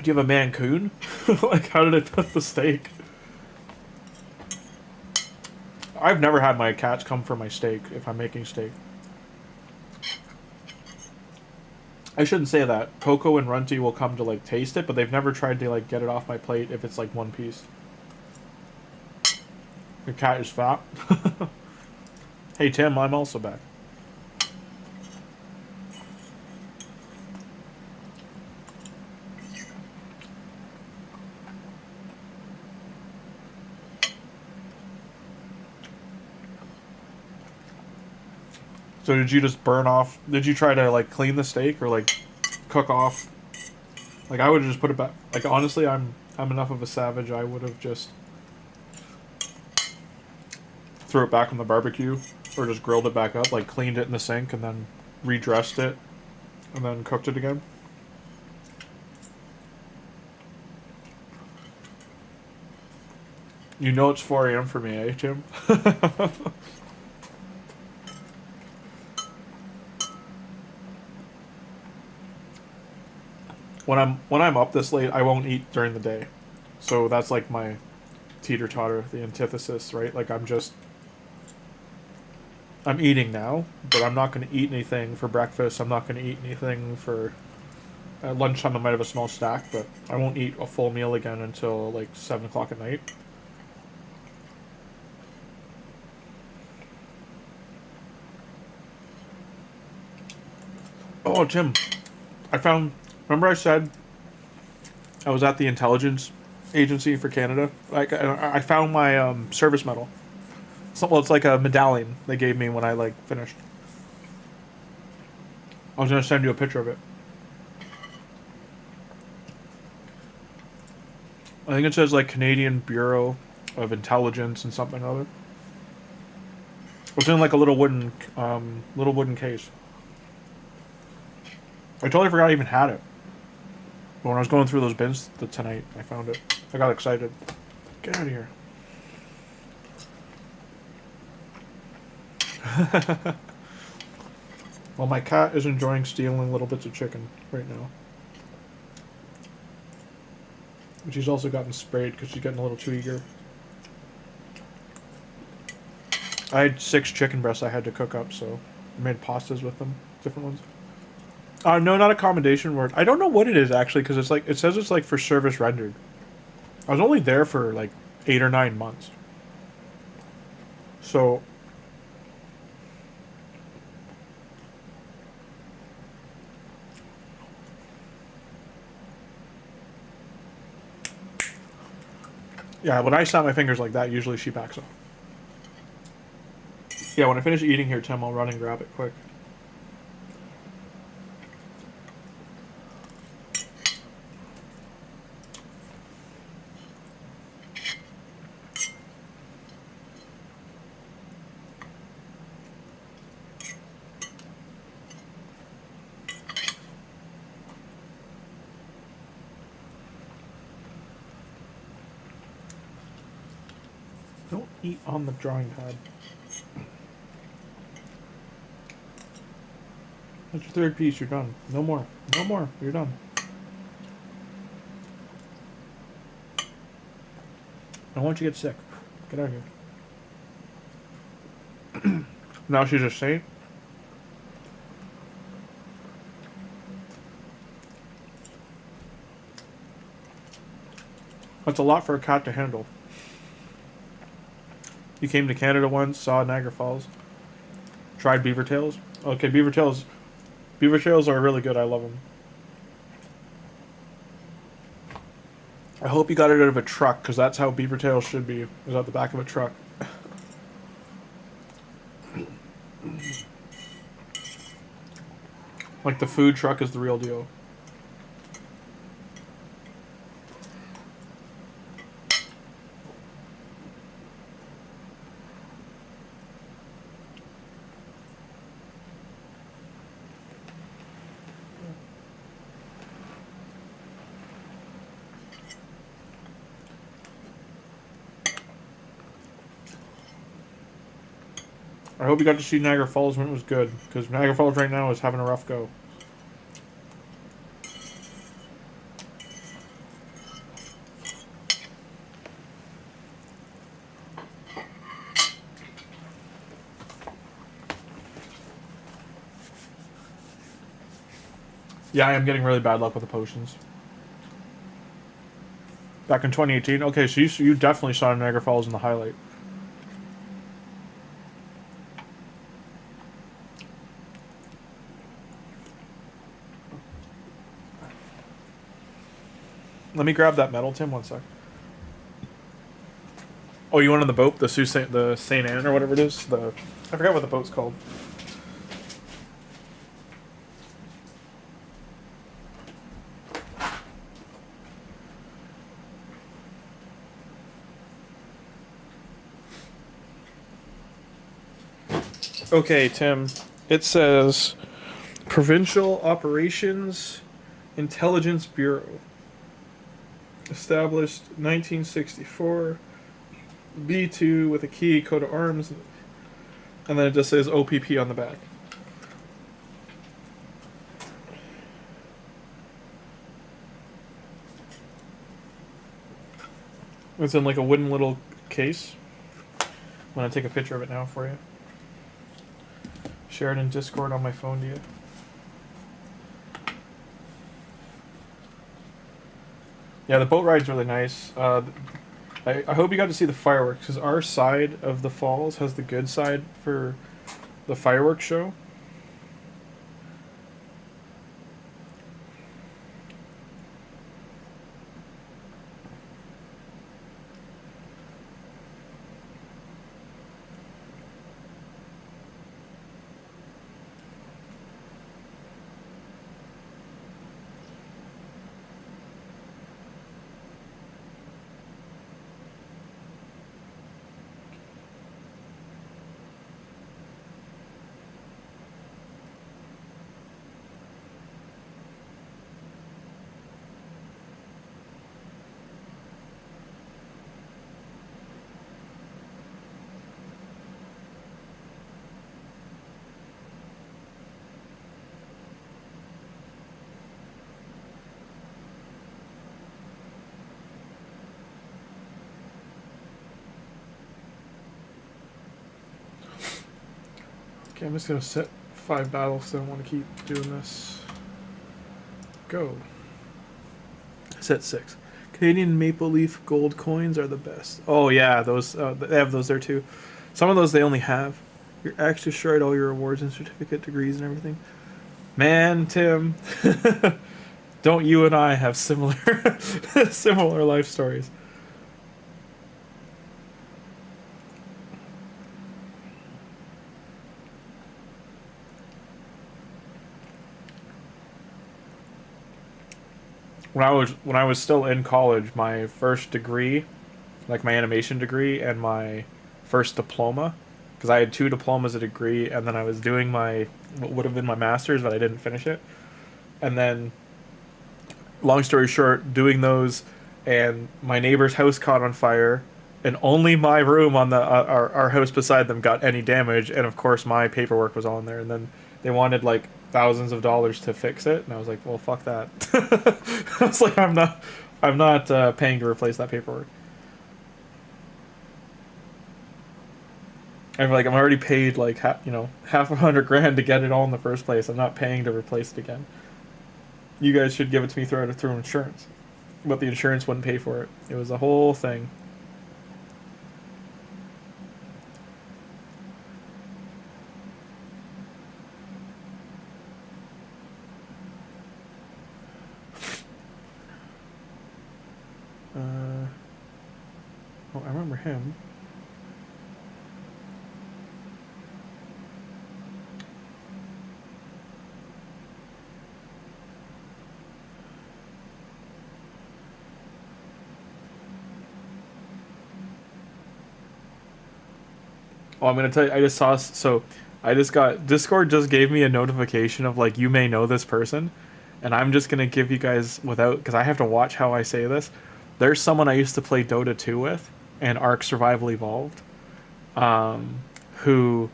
Do you have a Mancoon? Like, how did it touch the steak? I've never had my cats come for my steak, if I'm making steak. I shouldn't say that. Coco and Runty will come to, like, taste it, but they've never tried to, like, get it off my plate if it's, like, one piece. Your cat is fat. Hey, Tim, I'm also back. So did you just burn off... Did you try to, like, clean the steak or, like, cook off... Like, I would have just put it back... Like, honestly, I'm enough of a savage, I would have just... threw it back on the barbecue. Or just grilled it back up. Like, cleaned it in the sink and then redressed it. And then cooked it again. You know it's 4 AM for me, eh, Tim? When I'm up this late, I won't eat during the day. So that's like my teeter-totter, the antithesis, right? Like I'm eating now, but I'm not going to eat anything for breakfast. I'm not going to eat anything for... At lunchtime I might have a small snack, but I won't eat a full meal again until like 7 o'clock at night. Oh, Tim, I found... Remember I said I was at the intelligence agency for Canada? Like I found my service medal. So, well, it's like a medallion they gave me when I like finished. I was gonna send you a picture of it. I think it says like Canadian Bureau of Intelligence and something or other. It's in like a little wooden case. I totally forgot I even had it. But when I was going through those bins tonight, I found it. I got excited. Get out of here. Well, my cat is enjoying stealing little bits of chicken right now. But she's also gotten sprayed because she's getting a little too eager. I had 6 chicken breasts I had to cook up, so I made pastas with them. Different ones. No, not accommodation word. I don't know what it is actually, because it's like it says it's like for service rendered. I was only there for like 8 or 9 months. So yeah, when I snap my fingers like that, usually she backs off. Yeah, when I finish eating here, Tim, I'll run and grab it quick. Don't eat on the drawing pad. That's your third piece, you're done. No more. No more. You're done. I want you to get sick. Get out of here. Now she's a saint. That's a lot for a cat to handle. You came to Canada once, saw Niagara Falls, tried beaver tails. Okay, beaver tails are really good. I love them. I hope you got it out of a truck, because that's how beaver tails should be. Is out the back of a truck. Like the food truck is the real deal. I hope you got to see Niagara Falls when it was good, because Niagara Falls right now is having a rough go. Yeah, I am getting really bad luck with the potions. Back in 2018? Okay, so you definitely saw Niagara Falls in the highlight. Let me grab that metal, Tim. 1 sec. Oh, you went on the boat? The St. Anne or whatever it is? I forgot what the boat's called. Okay, Tim. It says Provincial Operations Intelligence Bureau. Established 1964. B2 with a key, coat of arms, and then it just says OPP on the back. It's in like a wooden little case. I'm gonna take a picture of it now for you. Share it in Discord on my phone to you. Yeah, the boat ride's really nice. I hope you got to see the fireworks, because our side of the falls has the good side for the fireworks show. Okay, I'm just going to set 5 battles because I don't want to keep doing this. Go. Set 6. Canadian Maple Leaf gold coins are the best. Oh yeah, those they have those there too. Some of those they only have. You're actually destroyed all your awards and certificate degrees and everything. Man, Tim, don't you and I have similar similar life stories? when I was still in college, my first degree, like my animation degree and my first diploma, because I had two diplomas, a degree, and then I was doing my what would have been my master's, but I didn't finish it. And then, long story short, doing those, and my neighbor's house caught on fire, and only my room on the our house beside them got any damage, and of course my paperwork was on there, and then they wanted like thousands of dollars to fix it, and I was like, well, fuck that. I was like, I'm not paying to replace that paperwork. I'm like, I'm already paid like half $100,000 to get it all in the first place. I'm not paying to replace it again. You guys should give it to me through insurance, but the insurance wouldn't pay for it. It was a whole thing. Oh, I remember him. Oh, I'm gonna tell you. I just saw. So, I just got Discord just gave me a notification of like you may know this person, and I'm just gonna give you guys without because I have to watch how I say this. There's someone I used to play Dota 2 with and Ark Survival Evolved, who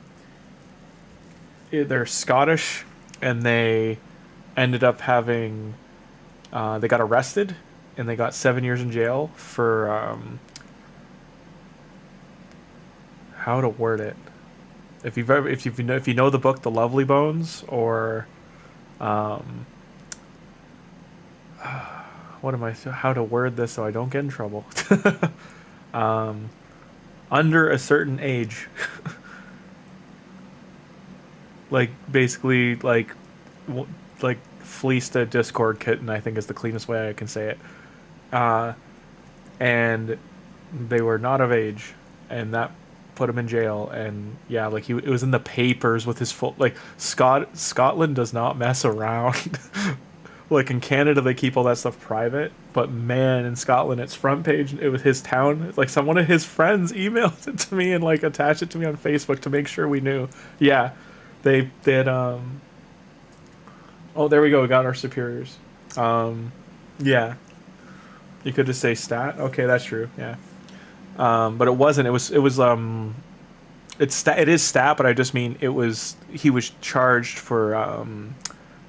they're Scottish, and they ended up having they got arrested and they got 7 years in jail for how to word it. If you know the book The Lovely Bones, or what am I how to word this so I don't get in trouble. Under a certain age. Like basically like fleeced a Discord kitten, I think is the cleanest way I can say it. And they were not of age, and that put him in jail. And yeah, like it was in the papers with his full like Scotland does not mess around. Like in Canada they keep all that stuff private, but man, in Scotland it's front page. It was his town. Like one of his friends emailed it to me and like attached it to me on Facebook to make sure we knew. Yeah, they did. Oh, there we go. We got our superiors. Yeah, you could just say stat. Okay, that's true. Yeah. But it wasn't. It was. It is stat, but I just mean he was charged for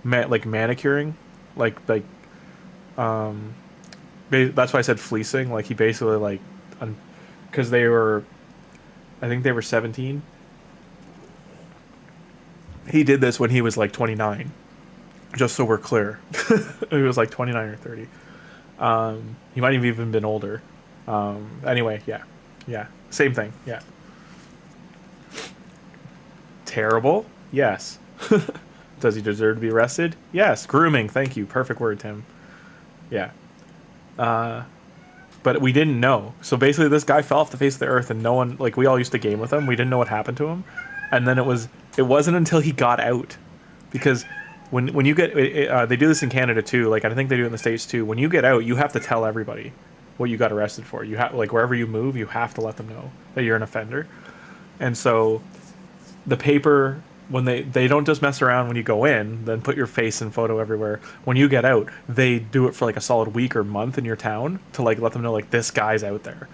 like manicuring, that's why I said fleecing. Like he basically like, because I think they were 17. He did this when he was like 29. Just so we're clear, he was like 29 or 30. He might have even been older. Anyway, yeah, same thing. Yeah. Terrible. Yes. Does he deserve to be arrested? Yes. Grooming. Thank you. Perfect word, Tim. Yeah. But we didn't know. So basically, this guy fell off the face of the earth, and no one, like, we all used to game with him. We didn't know what happened to him, and then it wasn't until he got out, because when you get, they do this in Canada too. Like I think they do it in the States too. When you get out, you have to tell everybody what you got arrested for. You have, like, wherever you move, you have to let them know that you're an offender. And so the paper, when they don't just mess around when you go in, then put your face and photo everywhere. When you get out, they do it for like a solid week or month in your town to like let them know like this guy's out there.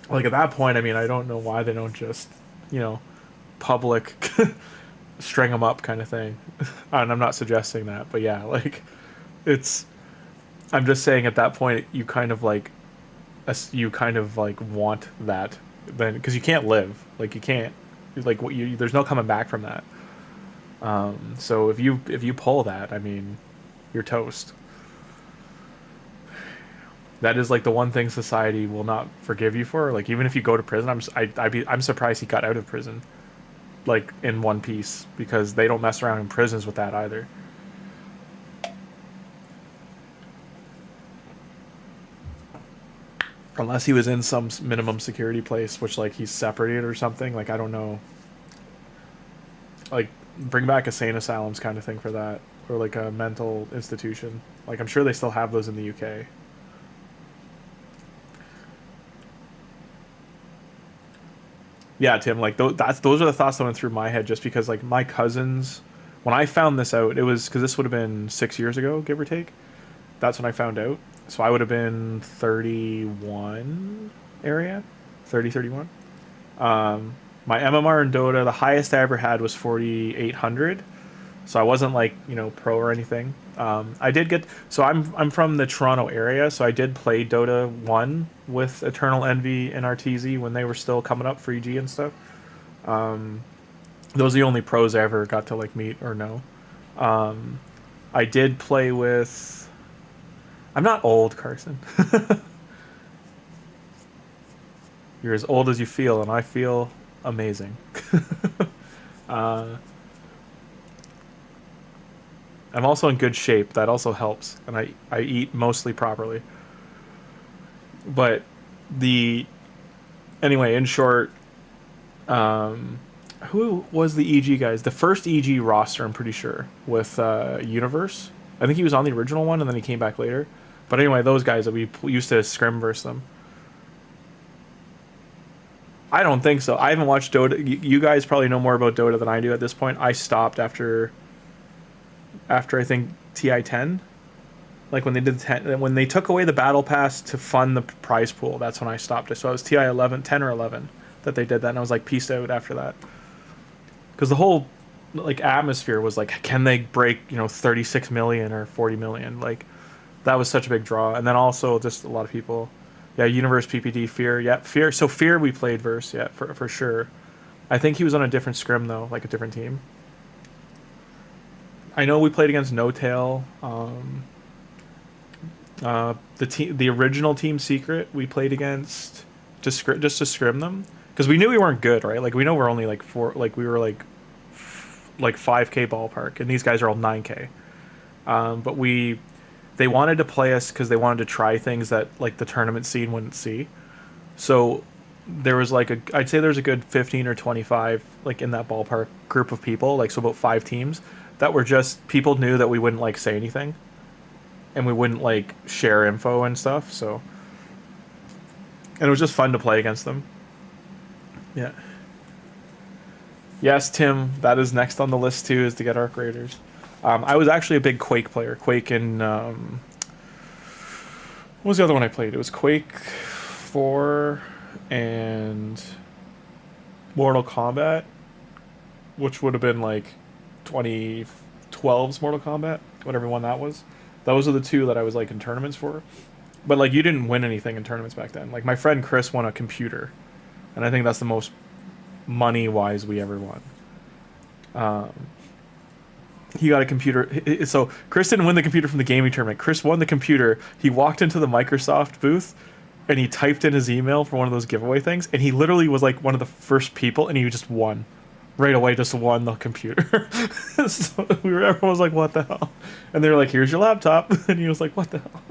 Like at that point, I mean, I don't know why they don't just, public string them up kind of thing. And I'm not suggesting that, but yeah, like I'm just saying at that point you kind of like want that then, because you can't live, like you can't, like there's no coming back from that. So if you pull that, I mean, you're toast. That is like the one thing society will not forgive you for. Like even if you go to prison, I'm surprised he got out of prison, like in one piece, because they don't mess around in prisons with that either. Unless he was in some minimum security place, which like he's separated or something. Like I don't know. Like bring back insane asylums kind of thing for that. or like a mental institution. Like I'm sure they still have those in the UK. Yeah, Tim, like those are the thoughts that went through my head just because like my cousins, when I found this out, it was because this would have been 6 years ago, give or take. That's when I found out. So I would have been 31 area, 30, 31. My MMR in Dota, the highest I ever had was 4,800. So I wasn't like, you know, pro or anything. I did get, so I'm from the Toronto area, so I did play Dota 1 with Eternal Envy and RTZ when they were still coming up for EG and stuff. Those are the only pros I ever got to like meet or know. I did play with, I'm not old, Carson. You're as old as you feel, and I feel amazing. I'm also in good shape. That also helps, and I eat mostly properly. But anyway, in short, who was the EG guys? The first EG roster, I'm pretty sure, with Universe. I think he was on the original one, and then he came back later. But anyway, those guys that we used to scrim versus them. I don't think so. I haven't watched Dota. You guys probably know more about Dota than I do at this point. I stopped after I think TI10. Like when they did 10, when they took away the battle pass to fund the prize pool, that's when I stopped it. So it was TI 10 or 11 that they did that, and I was like peaced out after that. Because the whole like atmosphere was like, can they break 36 million or 40 million? Like that was such a big draw, and then also just a lot of people. Yeah, Universe, PPD, Fear. Yeah, Fear. So Fear we played verse, yeah, for sure. I think he was on a different scrim though, like a different team. I know we played against No Tail. The original Team Secret we played against just to scrim them because we knew we weren't good, right? Like we know we're only like we were like 5K ballpark, and these guys are all 9K. But they wanted to play us because they wanted to try things that like the tournament scene wouldn't see. So there was like I'd say there's a good 15 or 25 like in that ballpark group of people, like so about 5 teams that were just people knew that we wouldn't like say anything and we wouldn't like share info and stuff. So and it was just fun to play against them. Yeah. Yes, Tim, that is next on the list too, is to get Arc Raiders. I was actually a big Quake player. Quake in what was the other one I played? It was Quake 4 and Mortal Kombat, which would have been like 2012's Mortal Kombat, whatever one that was. Those are the two that I was like in tournaments for. But like you didn't win anything in tournaments back then. Like my friend Chris won a computer, and I think that's the most money-wise we ever won. He got a computer. So Chris didn't win the computer from the gaming tournament. Chris won the computer. He walked into the Microsoft booth and he typed in his email for one of those giveaway things, and he literally was like one of the first people, and he just won. Right away, just won the computer. So everyone was like, what the hell? And they were like, here's your laptop. And he was like, what the hell?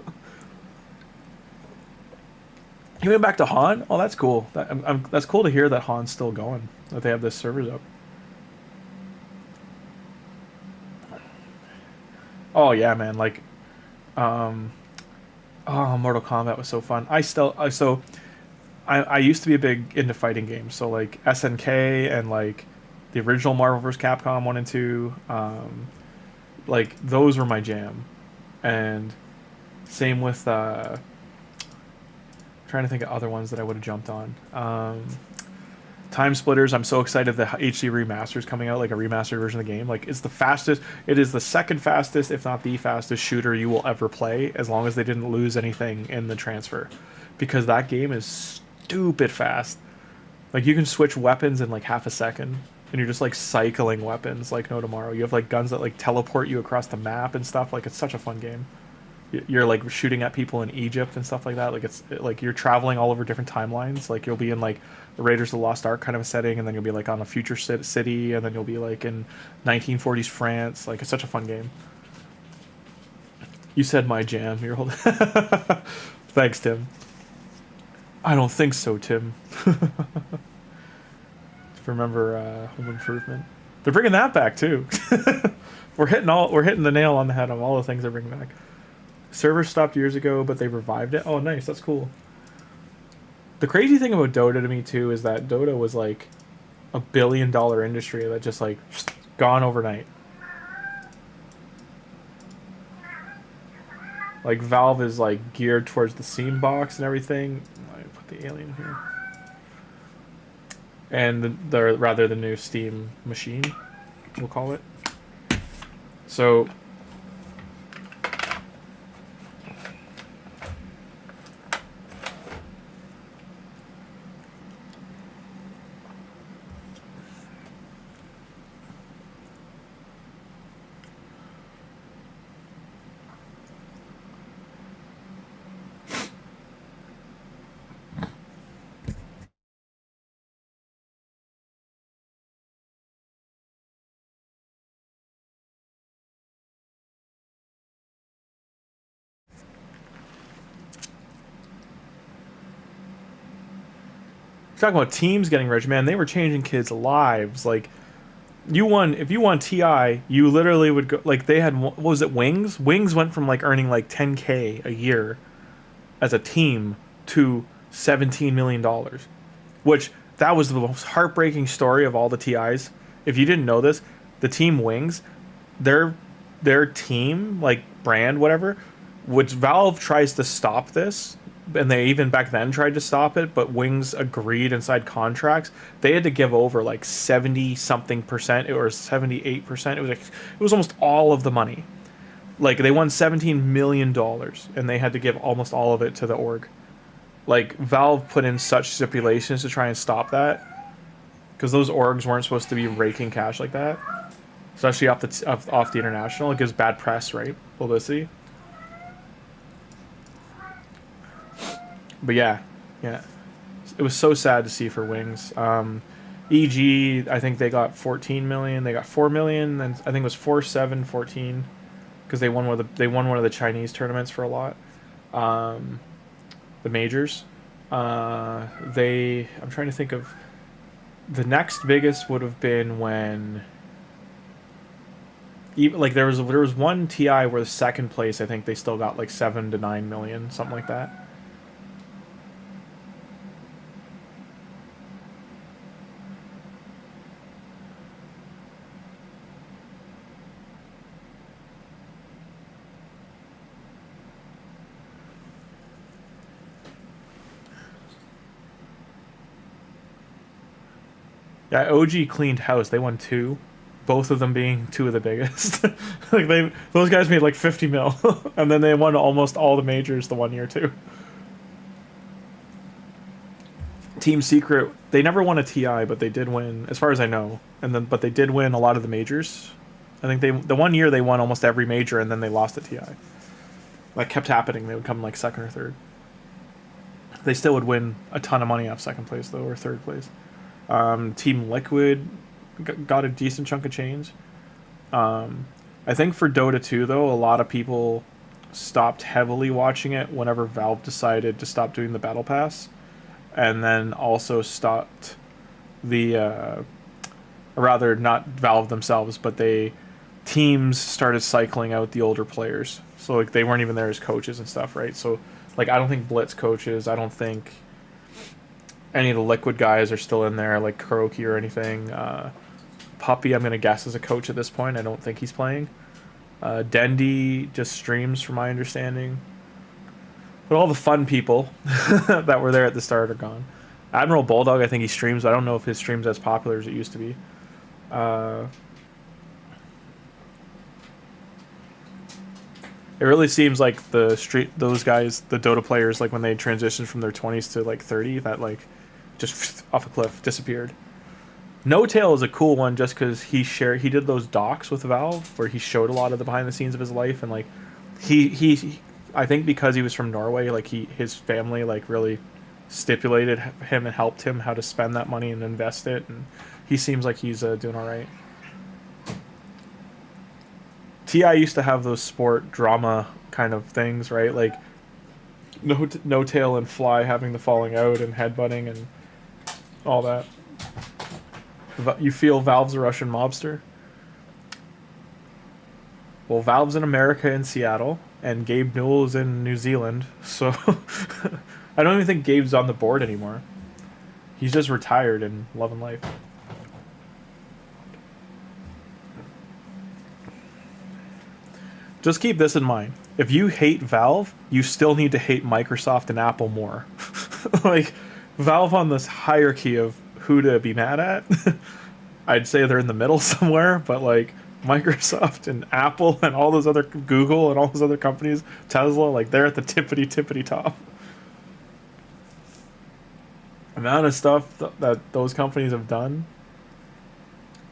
He went back to Han? Oh, that's cool. That's cool to hear that Han's still going, that they have this servers up. Oh yeah, man! Like, oh, Mortal Kombat was so fun. I used to be a big into fighting games, so like SNK and like the original Marvel vs. Capcom 1 and 2, like those were my jam, and same with trying to think of other ones that I would have jumped on. Time Splitters, I'm so excited the HD remaster is coming out, like a remastered version of the game. Like, it's the fastest, it is the second fastest, if not the fastest shooter you will ever play, as long as they didn't lose anything in the transfer. Because that game is stupid fast. Like, you can switch weapons in like half a second, and you're just like cycling weapons like no tomorrow. You have like guns that like teleport you across the map and stuff. Like, it's such a fun game. You're like shooting at people in Egypt and stuff like that. Like like you're traveling all over different timelines. Like you'll be in like the Raiders of the Lost Ark kind of a setting, and then you'll be like on a future city, and then you'll be like in 1940s France. Like, it's such a fun game. You said my jam. You're holding. Thanks, Tim. I don't think so, Tim. Remember Home Improvement? They're bringing that back too. We're hitting the nail on the head of all the things they're bringing back. Server stopped years ago, but they revived it. Oh, nice. That's cool. The crazy thing about Dota to me too is that Dota was like a $1 billion industry that just like gone overnight. Like Valve is like geared towards the Steam box and everything. I put the alien here. And the new Steam machine, we'll call it. So talking about teams getting rich, man, they were changing kids' lives. Like, if you won TI, you literally would go, like, they had, what was it, Wings? Wings went from, like, earning, like, 10K a year as a team to $17 million. Which, that was the most heartbreaking story of all the TIs. If you didn't know this, the team Wings, their team, like, brand, whatever, which Valve tries to stop this, and they even back then tried to stop it, but Wings agreed inside contracts. They had to give over like 70-something% or 78%. It was almost all of the money. Like they won $17 million and they had to give almost all of it to the org. Like Valve put in such stipulations to try and stop that because those orgs weren't supposed to be raking cash like that, especially off the international. It gives bad press, right? Publicity. But yeah, it was so sad to see for Wings. EG, I think they got 14 million. They got 4 million, and I think it was 4, 7, 14, because they won one of the Chinese tournaments for a lot. The majors. I'm trying to think of the next biggest would have been when. Even like there was one TI where the second place I think they still got like 7 to 9 million, something like that. Yeah, OG cleaned house. They won 2, both of them being 2 of the biggest. Like those guys made like 50 mil, and then they won almost all the majors the one year too. Team Secret, they never won a TI, but they did win, as far as I know. But they did win a lot of the majors. I think the one year they won almost every major, and then they lost a TI. That kept happening. They would come like 2nd or 3rd. They still would win a ton of money off 2nd place though, or 3rd place. Team Liquid got a decent chunk of change. I think for Dota 2 though, a lot of people stopped heavily watching it whenever Valve decided to stop doing the Battle Pass, and then also stopped or rather not Valve themselves, but teams started cycling out the older players. So like they weren't even there as coaches and stuff, right? So like I don't think Blitz coaches, I don't think any of the Liquid guys are still in there, like Kuroki or anything. Puppy, I'm going to guess, is a coach at this point. I don't think he's playing. Dendy just streams, from my understanding. But all the fun people that were there at the start are gone. Admiral Bulldog, I think he streams, but I don't know if his stream's as popular as it used to be. It really seems like those guys, the Dota players, like when they transitioned from their 20s to like 30, that like just off a cliff disappeared. No Tail is a cool one just because he did those docs with Valve where he showed a lot of the behind the scenes of his life, and like he I think because he was from Norway, like his family like really stipulated him and helped him how to spend that money and invest it, and he seems like he's doing all right. TI used to have those sport drama kind of things, right? Like No Tail and Fly having the falling out and headbutting and all that. You feel Valve's a Russian mobster? Well, Valve's in America in Seattle, and Gabe Newell's in New Zealand. So I don't even think Gabe's on the board anymore. He's just retired and loving life. Just keep this in mind. If you hate Valve, you still need to hate Microsoft and Apple more. Like, Valve on this hierarchy of who to be mad at, I'd say they're in the middle somewhere, but like Microsoft and Apple and all those other, Google and all those other companies, Tesla, like they're at the tippity top. Amount of stuff that those companies have done,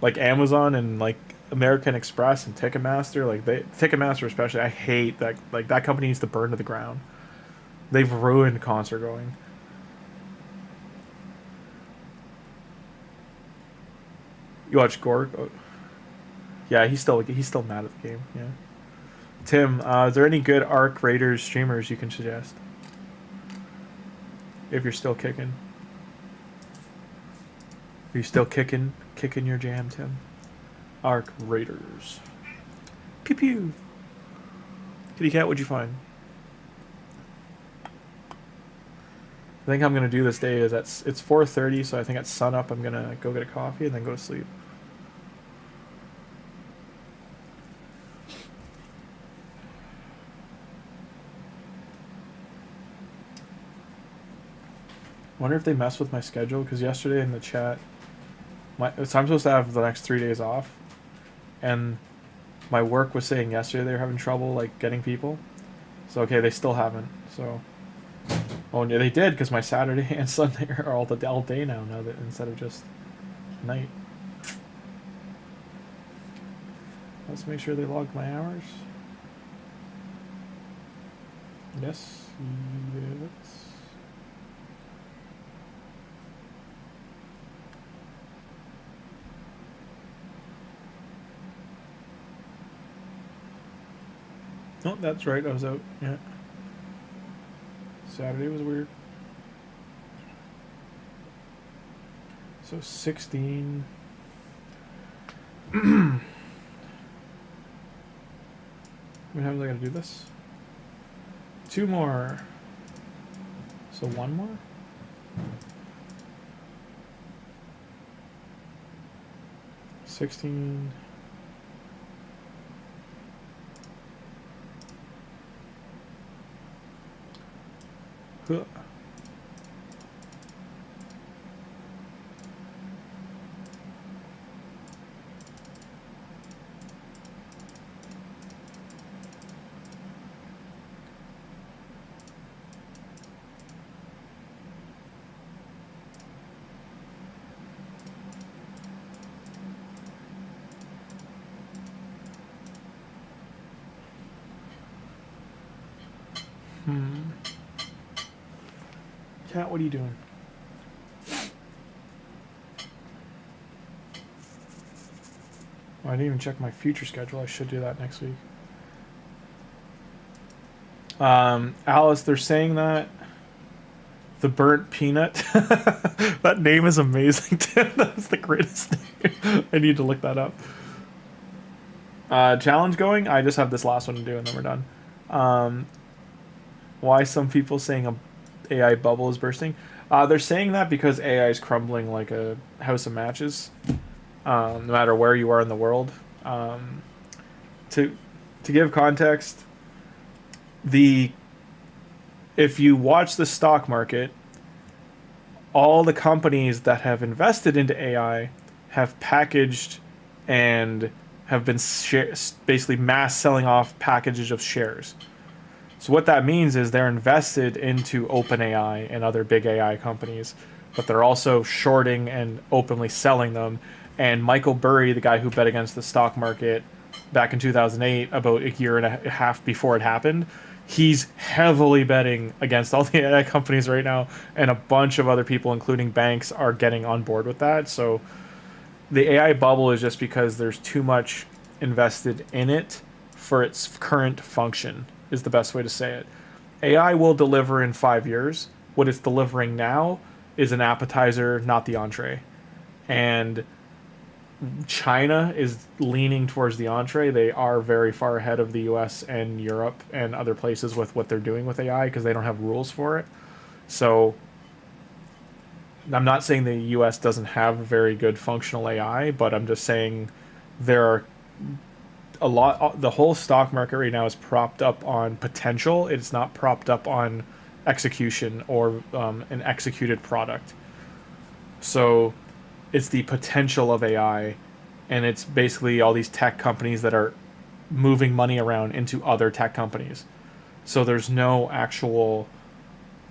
like Amazon and like American Express and Ticketmaster, like Ticketmaster especially, I hate that. Like that company needs to burn to the ground. They've ruined concert going. You watch Gorg? Oh. Yeah, he's still mad at the game. Yeah. Tim, is there any good Arc Raiders streamers you can suggest? If you're still kicking. Are you still kicking your jam, Tim? Arc Raiders. Pew pew. Kitty cat, what'd you find? I think I'm gonna do this day is it's 4:30, so I think at sunup I'm gonna go get a coffee and then go to sleep. Wonder if they mess with my schedule, because yesterday in the chat, so I'm supposed to have the next 3 days off, and my work was saying yesterday they were having trouble like getting people. So okay, they still haven't. So oh yeah, they did, because my Saturday and Sunday are all day now that instead of just night. Let's make sure they logged my hours. Yes. Oh, that's right. I was out. Yeah. Saturday was weird. So 16. How many times I gotta do this? 2 more. So 1 more? $16. Huh. Cat, what are you doing? Oh, I didn't even check my future schedule. I should do that next week. Alice, they're saying that the burnt peanut. That name is amazing, Tim. That's the greatest name. I need to look that up. Challenge going? I just have this last one to do and then we're done. Why some people saying a AI bubble is bursting? They're saying that because AI is crumbling like a house of matches, no matter where you are in the world. To give context, if you watch the stock market, all the companies that have invested into AI have packaged and have been basically mass selling off packages of shares. So what that means is they're invested into OpenAI and other big AI companies, but they're also shorting and openly selling them. And Michael Burry, the guy who bet against the stock market back in 2008, about a year and a half before it happened, he's heavily betting against all the AI companies right now, and a bunch of other people, including banks, are getting on board with that. So the AI bubble is just because there's too much invested in it for its current function, is the best way to say it. AI will deliver in 5 years. What it's delivering now is an appetizer, not the entree. And China is leaning towards the entree. They are very far ahead of the US and Europe and other places with what they're doing with AI because they don't have rules for it. So I'm not saying the US doesn't have very good functional AI, but I'm just saying there are a lot. The whole stock market right now is propped up on potential. It's not propped up on execution or an executed product. So it's the potential of AI, and it's basically all these tech companies that are moving money around into other tech companies. So there's no actual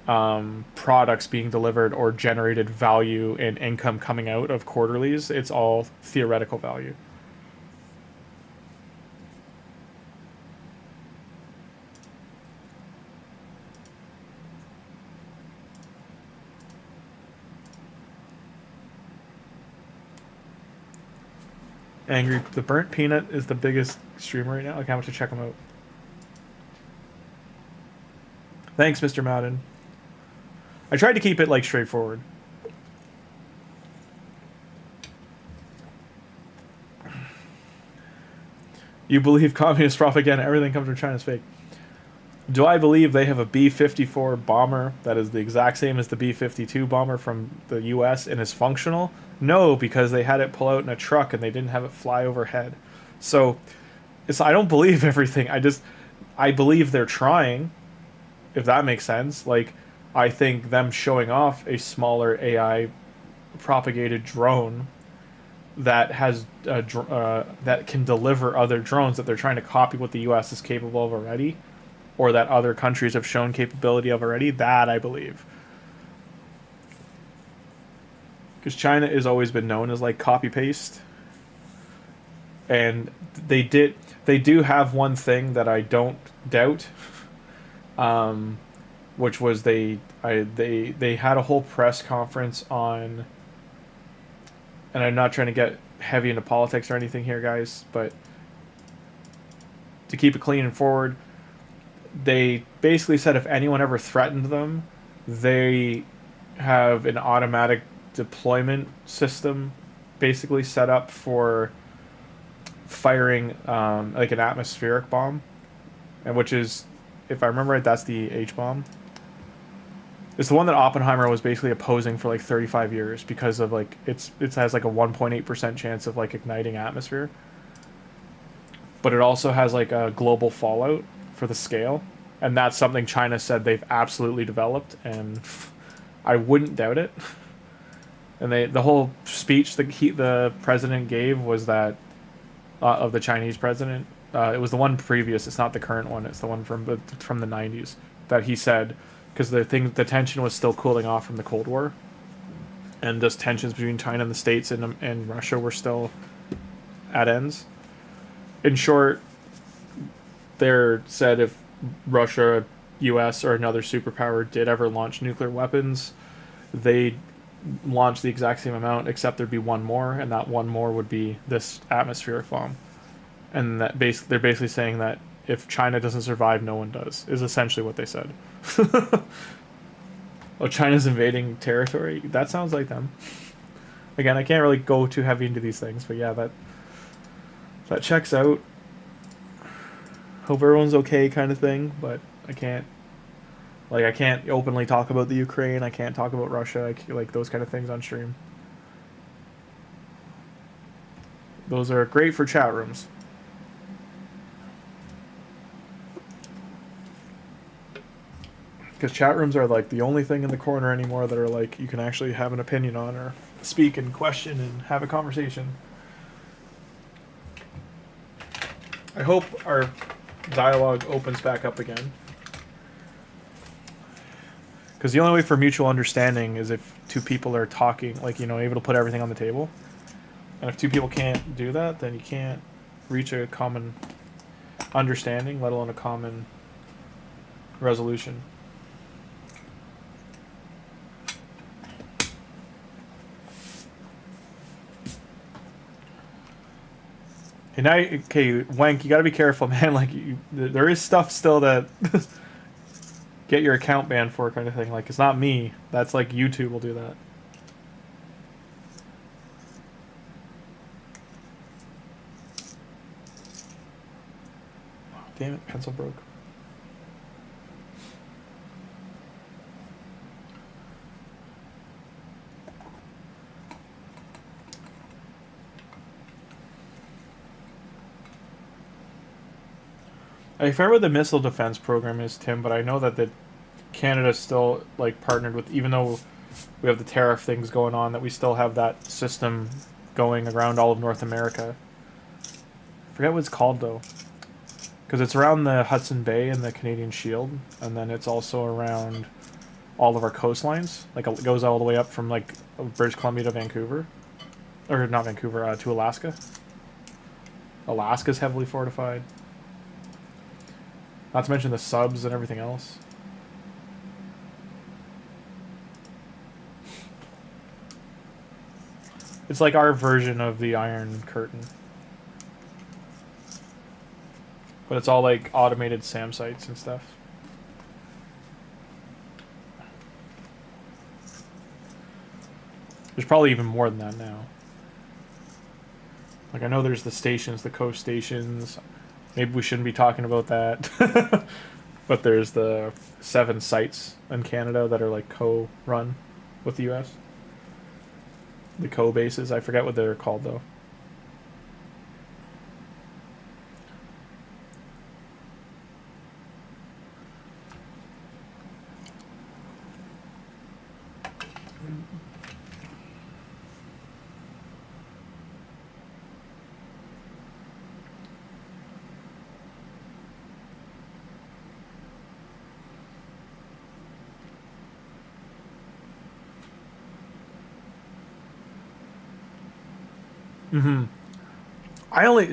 products being delivered or generated value and income coming out of quarterlies. It's all theoretical value. Angry. The Burnt Peanut is the biggest streamer right now. I can't wait to check him out. Thanks, Mr. Madden. I tried to keep it like straightforward. You believe communist propaganda? Everything comes from China's fake. Do I believe they have a B-54 bomber that is the exact same as the B-52 bomber from the U.S. and is functional? No, because they had it pull out in a truck and they didn't have it fly overhead. So, I don't believe everything. I believe they're trying, if that makes sense. Like, I think them showing off a smaller AI propagated drone that has that can deliver other drones that they're trying to copy what the U.S. is capable of already, or that other countries have shown capability of already, that I believe. Because China has always been known as like copy paste, and they do have one thing that I don't doubt, which was they had a whole press conference on, and I'm not trying to get heavy into politics or anything here, guys, but to keep it clean and forward, they basically said if anyone ever threatened them, they have an automatic deployment system basically set up for firing like an atmospheric bomb, and which is, if I remember right, that's the H-bomb. It's the one that Oppenheimer was basically opposing for like 35 years because of like it has like a 1.8% chance of like igniting atmosphere, but it also has like a global fallout for the scale, and that's something China said they've absolutely developed, and I wouldn't doubt it. And the whole speech that the president gave was that of the Chinese president. It was the one previous. It's not the current one. It's the one from the 90s that he said, because the tension was still cooling off from the Cold War, and those tensions between China and the States and Russia were still at ends. In short, they said if Russia, U.S., or another superpower did ever launch nuclear weapons, they'd launch the exact same amount, except there'd be one more, and that one more would be this atmospheric bomb. And that they're basically saying that if China doesn't survive, no one does, is essentially what they said. Oh, China's invading territory? That sounds like them. Again, I can't really go too heavy into these things, but yeah, that checks out. Hope everyone's okay kind of thing, but I can't openly talk about the Ukraine. I can't talk about Russia, like those kind of things on stream. Those are great for chat rooms. Because chat rooms are like the only thing in the corner anymore that are like you can actually have an opinion on or speak and question and have a conversation. I hope our dialogue opens back up again. Because the only way for mutual understanding is if two people are talking, like, you know, able to put everything on the table. And if two people can't do that, then you can't reach a common understanding, let alone a common resolution. And now, okay, Wank, you gotta be careful, man. Like, there is stuff still that get your account banned for, kind of thing. Like, it's not me. That's like YouTube will do that. damn it, pencil broke. I forget what the missile defense program is, Tim, but I know that Canada's still like partnered with, even though we have the tariff things going on, that we still have that system going around all of North America. I forget what it's called though, because it's around the Hudson Bay and the Canadian Shield, and then it's also around all of our coastlines. Like it goes all the way up from like British Columbia to Vancouver, or not Vancouver, to Alaska. Alaska's heavily fortified. Not to mention the subs and everything else. It's like our version of the Iron Curtain. But it's all like automated SAM sites and stuff. There's probably even more than that now. Like I know there's the stations, the coast stations. Maybe we shouldn't be talking about that. But there's the 7 sites in Canada that are like co-run with the US. The co-bases. I forget what they're called though.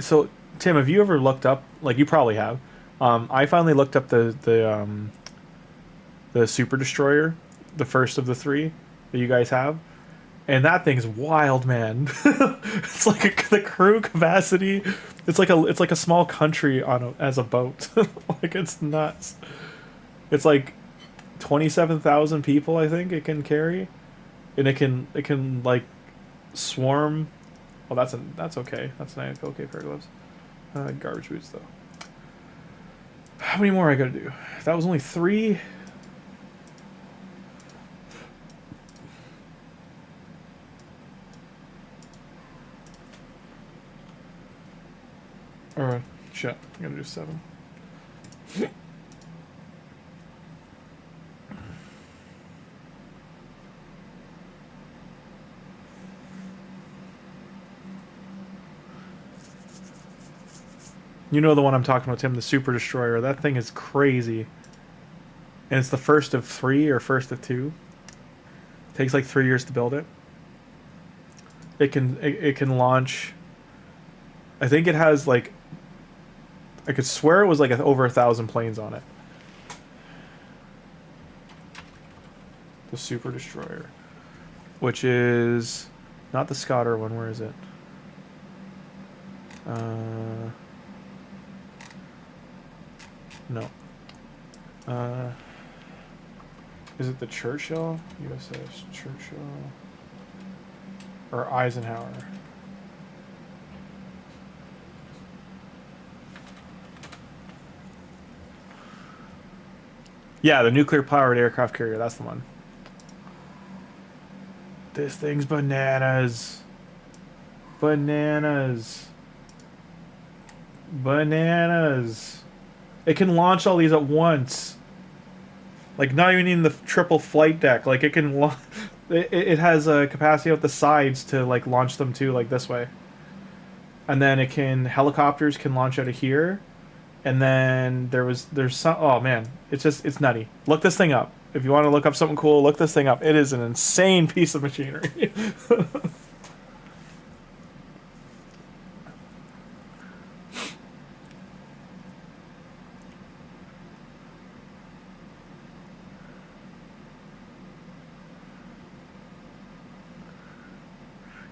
So Tim, have you ever looked up, like you probably have, I finally looked up the Super Destroyer, the first of the 3 that you guys have, and that thing's wild, man. It's like the crew capacity, it's like a small country on as a boat. Like it's nuts. It's like 27,000 people I think it can carry, and it can like swarm. Well, that's okay. That's nice. Okay, pair of gloves. Garbage boots, though. How many more I gotta do? That was only 3. Or, shit. I gotta do 7. You know the one I'm talking about, Tim, the Super Destroyer. That thing is crazy. And it's the first of 3 or first of 2. It takes like 3 years to build it. It can launch. I think it has like, I could swear it was like over 1,000 planes on it. The Super Destroyer, which is not the Scotter one. Where is it? No. Is it the Churchill? USS Churchill. Or Eisenhower? Yeah, the nuclear powered aircraft carrier. That's the one. This thing's bananas. Bananas. Bananas. It can launch all these at once. Like, not even in the triple flight deck. Like, it can... It has a capacity at the sides to, like, launch them, too, like this way. And then it can... Helicopters can launch out of here. And then there's some... Oh, man. It's nutty. Look this thing up. If you want to look up something cool, look this thing up. It is an insane piece of machinery.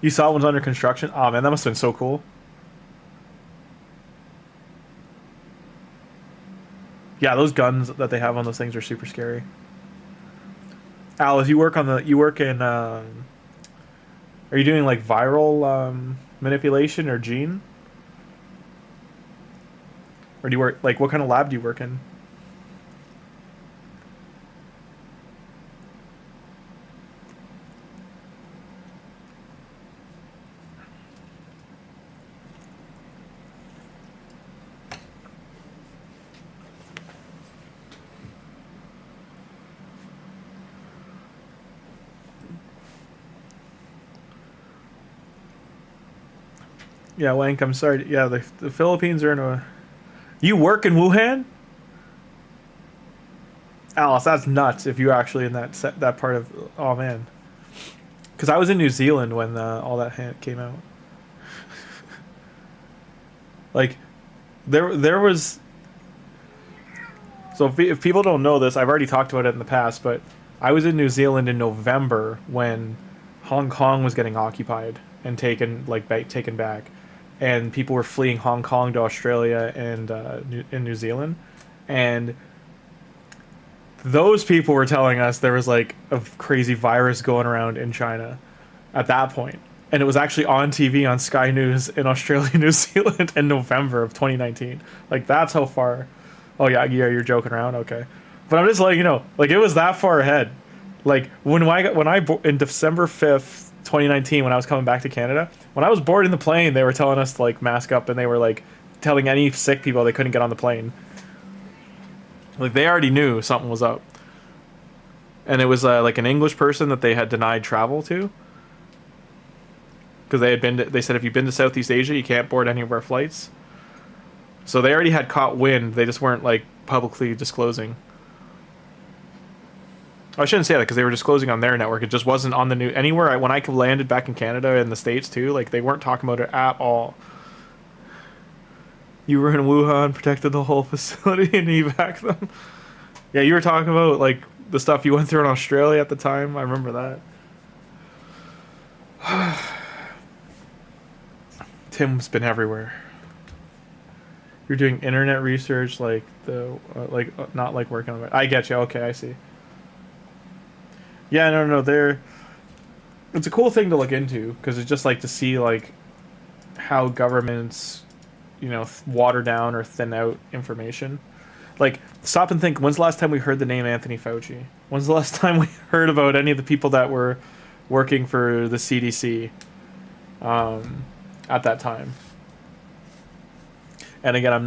You saw one's under construction? Oh man, that must have been so cool. Yeah, those guns that they have on those things are super scary. Alice, you work in are you doing like viral manipulation or gene? Or do you work, like, what kind of lab do you work in? Yeah, Wank, I'm sorry. Yeah, the Philippines are in a... You work in Wuhan? Alice, that's nuts if you're actually in that part of... Oh, man. Because I was in New Zealand when all that came out. Like, there was... So if people don't know this, I've already talked about it in the past, but I was in New Zealand in November when Hong Kong was getting occupied and taken back, and people were fleeing Hong Kong to Australia and in New Zealand, and those people were telling us there was like a crazy virus going around in China at that point, and it was actually on TV on Sky News in Australia, New Zealand in November of 2019. Like, that's how far. Oh yeah, you're joking around, okay. But I'm just letting you know, like, it was that far ahead. Like when I in December 5th, 2019, when I was coming back to Canada, when I was boarding the plane, they were telling us to like mask up, and they were like telling any sick people they couldn't get on the plane. Like, they already knew something was up. And it was like an English person that they had denied travel to. Because they said if you've been to Southeast Asia, you can't board any of our flights. So they already had caught wind, they just weren't like publicly disclosing. I shouldn't say that because they were disclosing on their network. It just wasn't on the news anywhere. When I landed back in Canada and the States too, like, they weren't talking about it at all. You were in Wuhan, protected the whole facility, and evac them. Yeah, you were talking about like the stuff you went through in Australia at the time. I remember that. Tim's been everywhere. You're doing internet research, like not like working on it. I get you. Okay, I see. Yeah, no. It's a cool thing to look into because it's just like to see like how governments, water down or thin out information. Like, stop and think. When's the last time we heard the name Anthony Fauci? When's the last time we heard about any of the people that were working for the CDC at that time? And again, I'm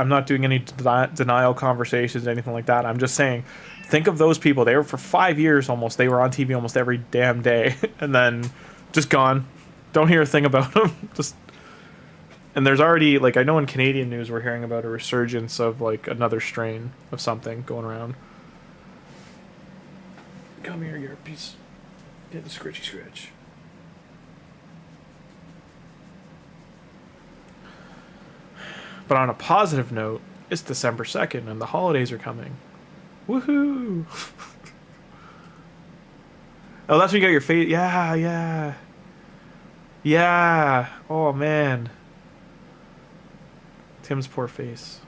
not doing any denial conversations or anything like that. I'm just saying, think of those people. They were for 5 years almost. They were on TV almost every damn day, and then just gone. Don't hear a thing about them. And there's already, like, I know in Canadian news we're hearing about a resurgence of like another strain of something going around. Come here, you piece. Get the scritchy scratch. But on a positive note, it's December 2nd and the holidays are coming. Woohoo! Oh, that's when you got your face. Yeah. Oh, man. Tim's poor face.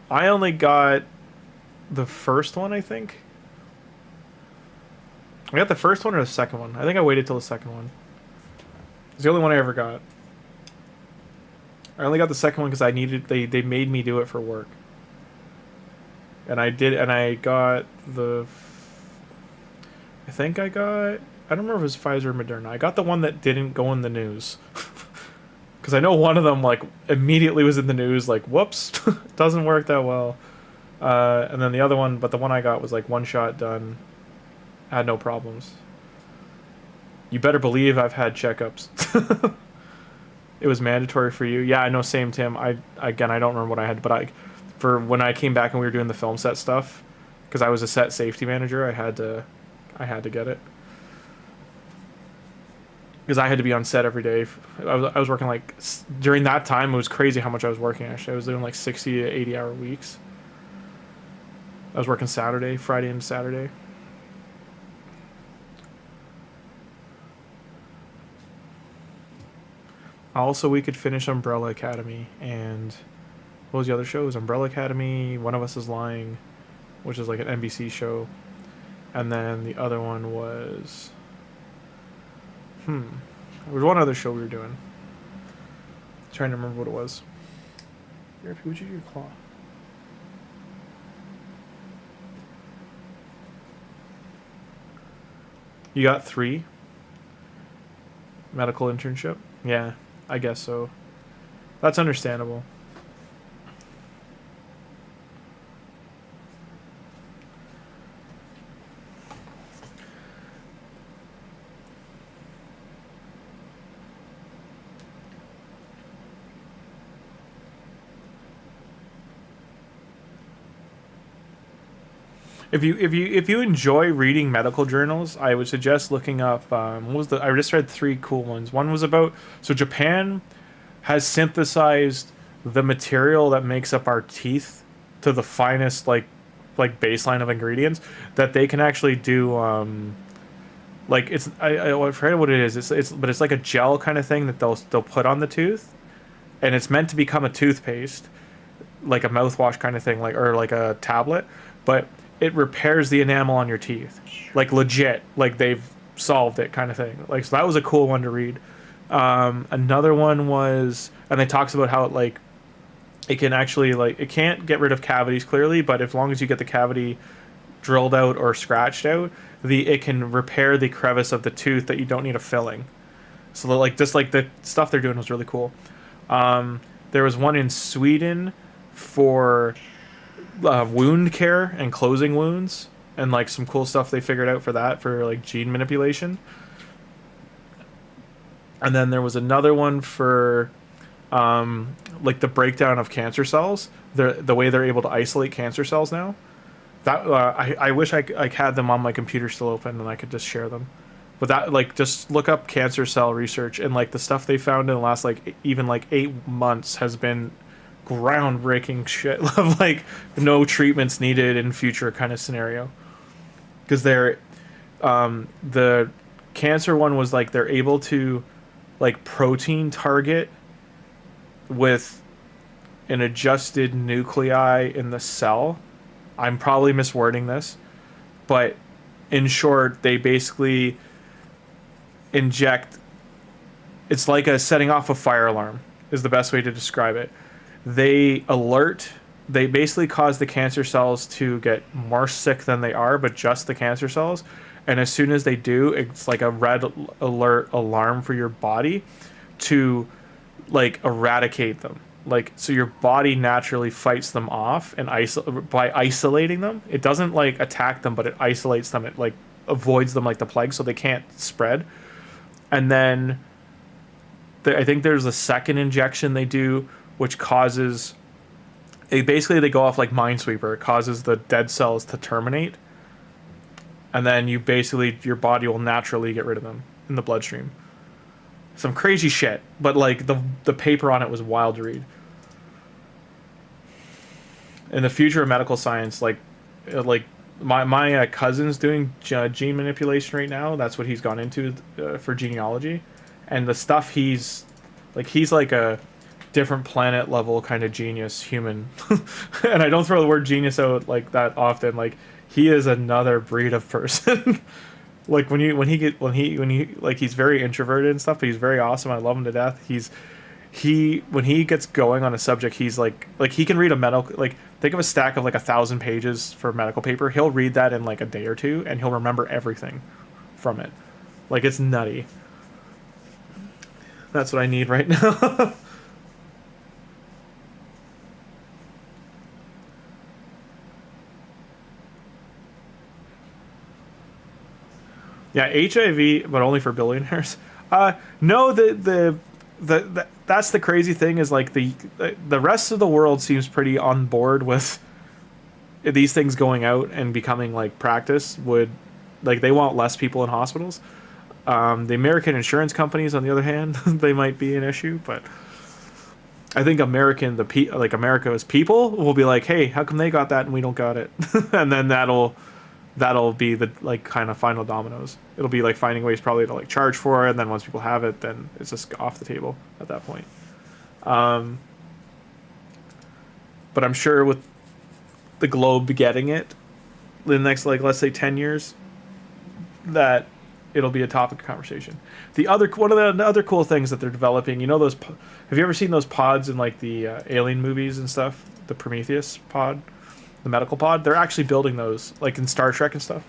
I only got the first one, I think. I got the first one or the second one. I think I waited till the second one. It's the only one I ever got. I only got the second one because I needed... They made me do it for work. And I did, and I got the... I think I got... I don't remember if it was Pfizer or Moderna. I got the one that didn't go in the news. Because I know one of them, like, immediately was in the news, like, whoops, doesn't work that well. And then the other one, but the one I got was, like, one shot done. Had no problems. You better believe I've had checkups. It was mandatory for you. Yeah, I know, same, Tim. I don't remember what I had, but for when I came back and we were doing the film set stuff, because I was a set safety manager, I had to get it. Because I had to be on set every day. I was working, like, during that time, it was crazy how much I was working, actually. I was doing, like, 60 to 80-hour weeks. I was working Friday and Saturday. Also, we could finish Umbrella Academy, and what was the other show? It was Umbrella Academy, One of Us is Lying, which is like an NBC show. And then the other one was... There was one other show we were doing. Trying to remember what it was. Would you do your claw? You got 3? Medical internship? Yeah, I guess so. That's understandable. If you enjoy reading medical journals, I would suggest looking up. What was the? I just read 3 cool ones. One was about Japan has synthesized the material that makes up our teeth to the finest like baseline of ingredients that they can actually do. Like it's I forget what it is. But it's like a gel kind of thing that they'll put on the tooth, and it's meant to become a toothpaste, like a mouthwash kind of thing, or like a tablet, but it repairs the enamel on your teeth, like legit, like they've solved it kind of thing. Like, so that was a cool one to read. Another one was, and it talks about how it can actually it can't get rid of cavities clearly, but as long as you get the cavity drilled out or scratched out, it can repair the crevice of the tooth that you don't need a filling. So the stuff they're doing was really cool. There was one in Sweden for wound care and closing wounds, and some cool stuff they figured out for that, for gene manipulation. And then there was another one for the breakdown of cancer cells, the way they're able to isolate cancer cells now. That I wish I had them on my computer still open and I could just share them. But that just look up cancer cell research, and the stuff they found in the last even 8 months has been groundbreaking shit of no treatments needed in future kind of scenario. Because they're the cancer one was they're able to protein target with an adjusted nuclei in the cell. I'm probably miswording this, but in short, they basically inject, it's like a setting off a fire alarm is the best way to describe it. They basically cause the cancer cells to get more sick than they are, but just the cancer cells. And as soon as they do, it's like a red alert alarm for your body to eradicate them. So your body naturally fights them off and by isolating them. It doesn't attack them, but it isolates them. It avoids them like the plague, so they can't spread. And then I think there's a second injection they do, which causes they go off like Minesweeper. It causes the dead cells to terminate, and then your body will naturally get rid of them in the bloodstream. Some crazy shit, but the paper on it was wild to read. In the future of medical science, my cousin's doing gene manipulation right now. That's what he's gone into for genealogy, and the stuff he's a different planet level kind of genius human. And I don't throw the word genius out that often. He is another breed of person. He's very introverted and stuff, but he's very awesome. I love him to death. When he gets going on a subject, he's he can read a medical, think of a stack of 1,000 pages for medical paper. He'll read that in a day or two, and he'll remember everything from it. It's nutty. That's what I need right now. Yeah, HIV, but only for billionaires. No, that's the crazy thing is the rest of the world seems pretty on board with these things going out and becoming practice. They want less people in hospitals. The American insurance companies, on the other hand, they might be an issue, but I think America's people will be hey, how come they got that and we don't got it? And then that'll be the kind of final dominoes. It'll be finding ways probably to charge for it, and then once people have it, then it's just off the table at that point. But I'm sure with the globe getting it in the next let's say 10 years, that it'll be a topic of conversation. One of the other cool things that they're developing, you know those, have you ever seen those pods in like the Alien movies and stuff? The Prometheus pod, the medical pod? They're actually building those like in Star Trek and stuff.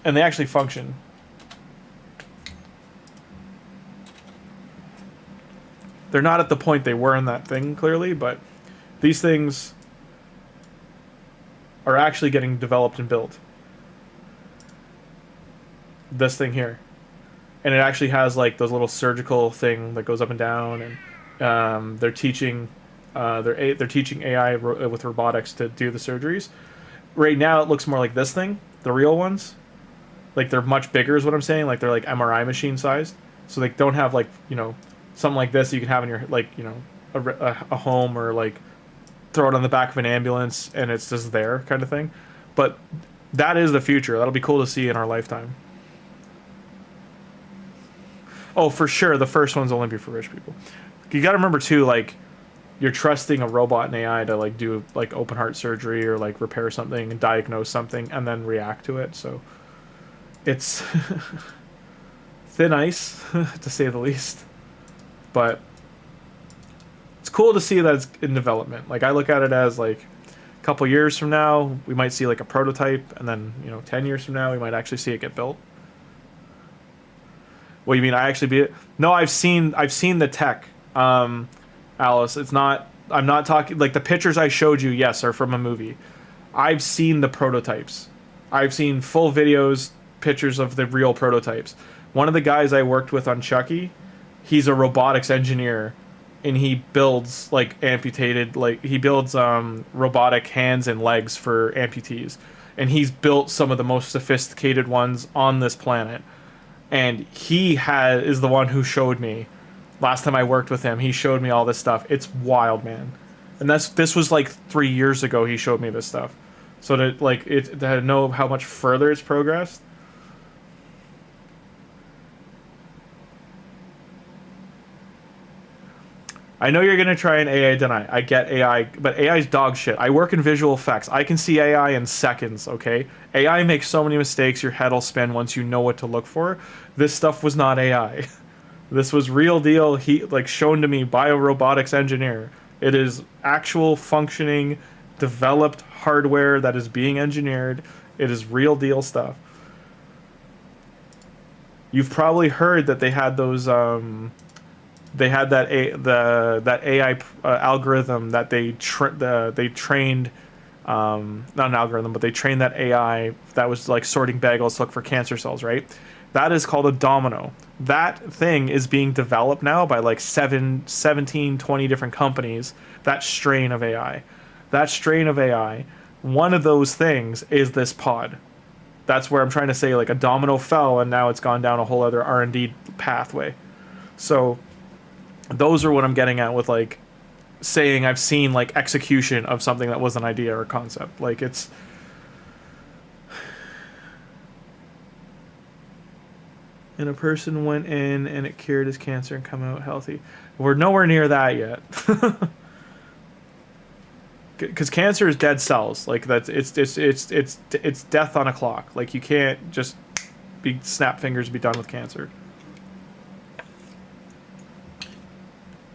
And they actually function. They're not at the point they were in that thing, clearly, but these things are actually getting developed and built. This thing here. And it actually has like those little surgical thing that goes up and down, and they're teaching AI with robotics to do the surgeries. Right now it looks more like this thing, the real ones. Like they're much bigger is what I'm saying, like they're like MRI machine sized. So they don't have like, you know, something like this you can have in your, like, you know, a home, or like throw it on the back of an ambulance and it's just there kind of thing. But that is the future. That'll be cool to see in our lifetime. Oh, for sure, the first one's only be for rich people. You gotta remember too, like, you're trusting a robot and AI to like do like open heart surgery or like repair something and diagnose something and then react to it. So it's thin ice to say the least. But it's cool to see that it's in development. Like, I look at it as like a couple years from now we might see like a prototype, and then, you know, 10 years from now we might actually see it get built. What do you mean? I actually be it? No, I've seen the tech, Alice. It's not. I'm not talking like the pictures I showed you. Yes, are from a movie. I've seen the prototypes. I've seen full videos, pictures of the real prototypes. One of the guys I worked with on Chucky, he's a robotics engineer, and he builds like amputated, like he builds robotic hands and legs for amputees, and he's built some of the most sophisticated ones on this planet. And he is the one who showed me. Last time I worked with him, he showed me all this stuff. It's wild, man. And this was like 3 years ago he showed me this stuff. So to know how much further it's progressed. I know you're going to try an AI deny. I get AI, but AI's dog shit. I work in visual effects. I can see AI in seconds, okay? AI makes so many mistakes, your head will spin once you know what to look for. This stuff was not AI. This was real deal, shown to me by a robotics engineer. It is actual functioning, developed hardware that is being engineered. It is real deal stuff. You've probably heard that they had those... they had that AI algorithm that they trained, not an algorithm, but they trained that AI that was like sorting bagels to look for cancer cells, right? That is called a domino. That thing is being developed now by like 17, 20 different companies. That strain of AI. That strain of AI, one of those things is this pod. That's where I'm trying to say, like, a domino fell and now it's gone down a whole other R&D pathway. So those are what I'm getting at with like saying I've seen like execution of something that was an idea or a concept. Like, it's and a person went in and it cured his cancer and come out healthy. We're nowhere near that yet. Because cancer is dead cells. Like, that's it's death on a clock. Like, you can't just snap fingers and be done with cancer.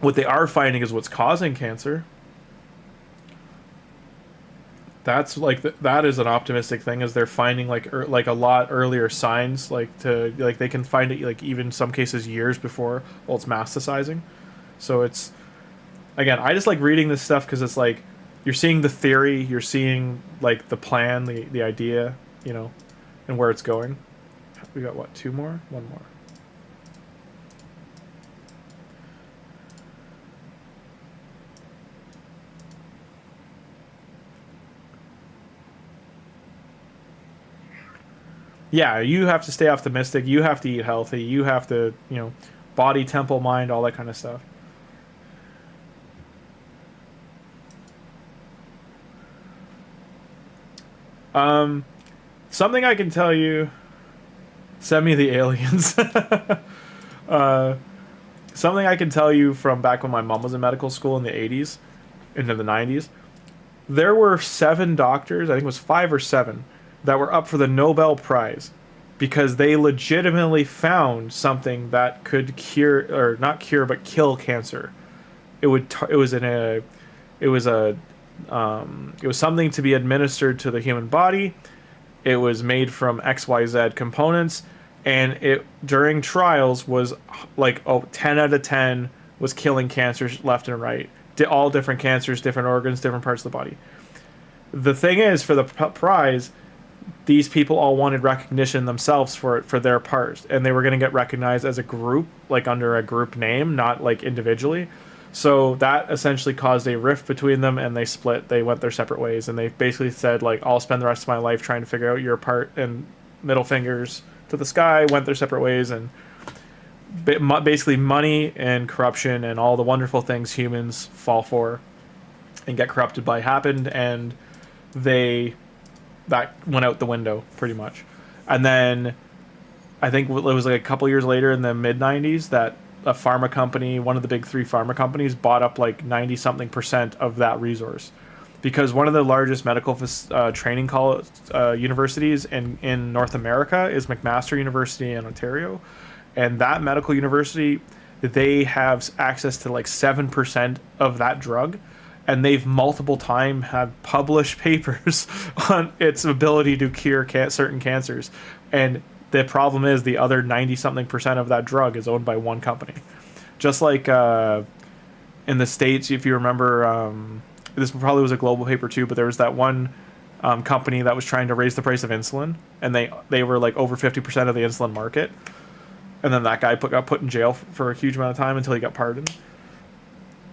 What they are finding is what's causing cancer. That's like that is an optimistic thing, is they're finding like a lot earlier signs, like they can find it like even some cases years before it's metastasizing. So it's, again, I just like reading this stuff because it's like you're seeing the theory, you're seeing like the plan, the idea, you know, and where it's going. We got what, one more. Yeah, you have to stay optimistic. You have to eat healthy. You have to, you know, body, temple, mind, all that kind of stuff. Something I can tell you. Send me the aliens. Something I can tell you from back when my mom was in medical school in the 80s, into the 90s. There were 7 doctors, I think it was 5 or 7, that were up for the Nobel Prize because they legitimately found something that could cure, or not cure, but kill cancer. It would. It was in a. It was a. It was something to be administered to the human body. It was made from XYZ components, and it during trials was like 10 out of 10 was killing cancers left and right. All different cancers, different organs, different parts of the body. The thing is, for the prize, these people all wanted recognition themselves for it, for their part, and they were going to get recognized as a group, like under a group name, not like individually. So that essentially caused a rift between them, and they split. They went their separate ways, and they basically said, like, I'll spend the rest of my life trying to figure out your part, and middle fingers to the sky, went their separate ways, and basically money and corruption and all the wonderful things humans fall for and get corrupted by happened, and that went out the window pretty much. And then I think it was like a couple years later in the mid 90s that a pharma company, one of the big 3 pharma companies, bought up like 90-something% of that resource, because one of the largest medical training universities in North America is McMaster University in Ontario, and that medical university, they have access to like 7% of that drug, and they've multiple time had published papers on its ability to cure certain cancers. And the problem is the other 90-something% of that drug is owned by one company. Just like in the States, if you remember, this probably was a global paper too, but there was that one company that was trying to raise the price of insulin, and they were like over 50% of the insulin market. And then that guy got put in jail for a huge amount of time until he got pardoned.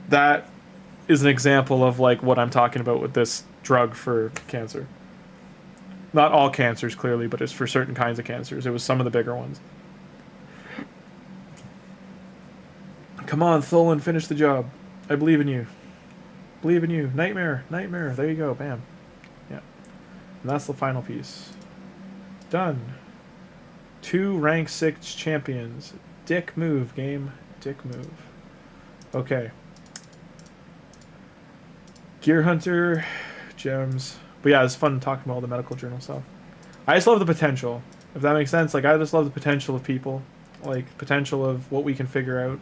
That is an example of like what I'm talking about with this drug for cancer. Not all cancers, clearly, but it's for certain kinds of cancers. It was some of the bigger ones. Come on, Tholin, finish the job. I believe in you. Believe in you. Nightmare. Nightmare. There you go. Bam. Yeah. And that's the final piece. Done. 2 rank 6 champions. Dick move, game. Dick move. Okay. Gear Hunter, gems. But yeah, it's fun talking about all the medical journal stuff. I just love the potential, if that makes sense. Like, I just love the potential of people. Like, potential of what we can figure out.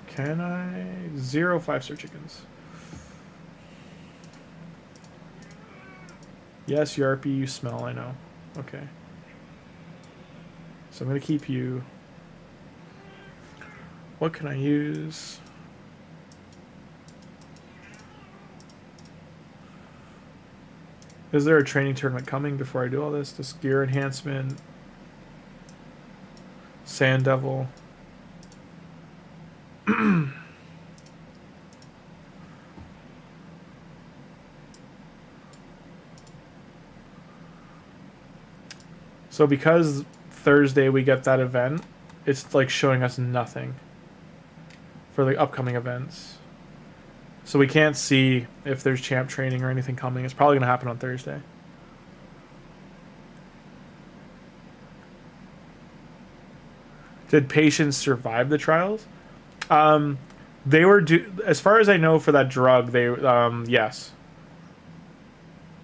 Can I? 0 5-star chickens. Yes, Yarpy, you smell, I know. Okay. So I'm going to keep you. What can I use? Is there a training tournament coming before I do all this? This gear enhancement. Sand Devil. So because Thursday we get that event, it's like showing us nothing for the upcoming events. So we can't see if there's champ training or anything coming. It's probably going to happen on Thursday. Did patients survive the trials? They were as far as I know, for that drug, they yes.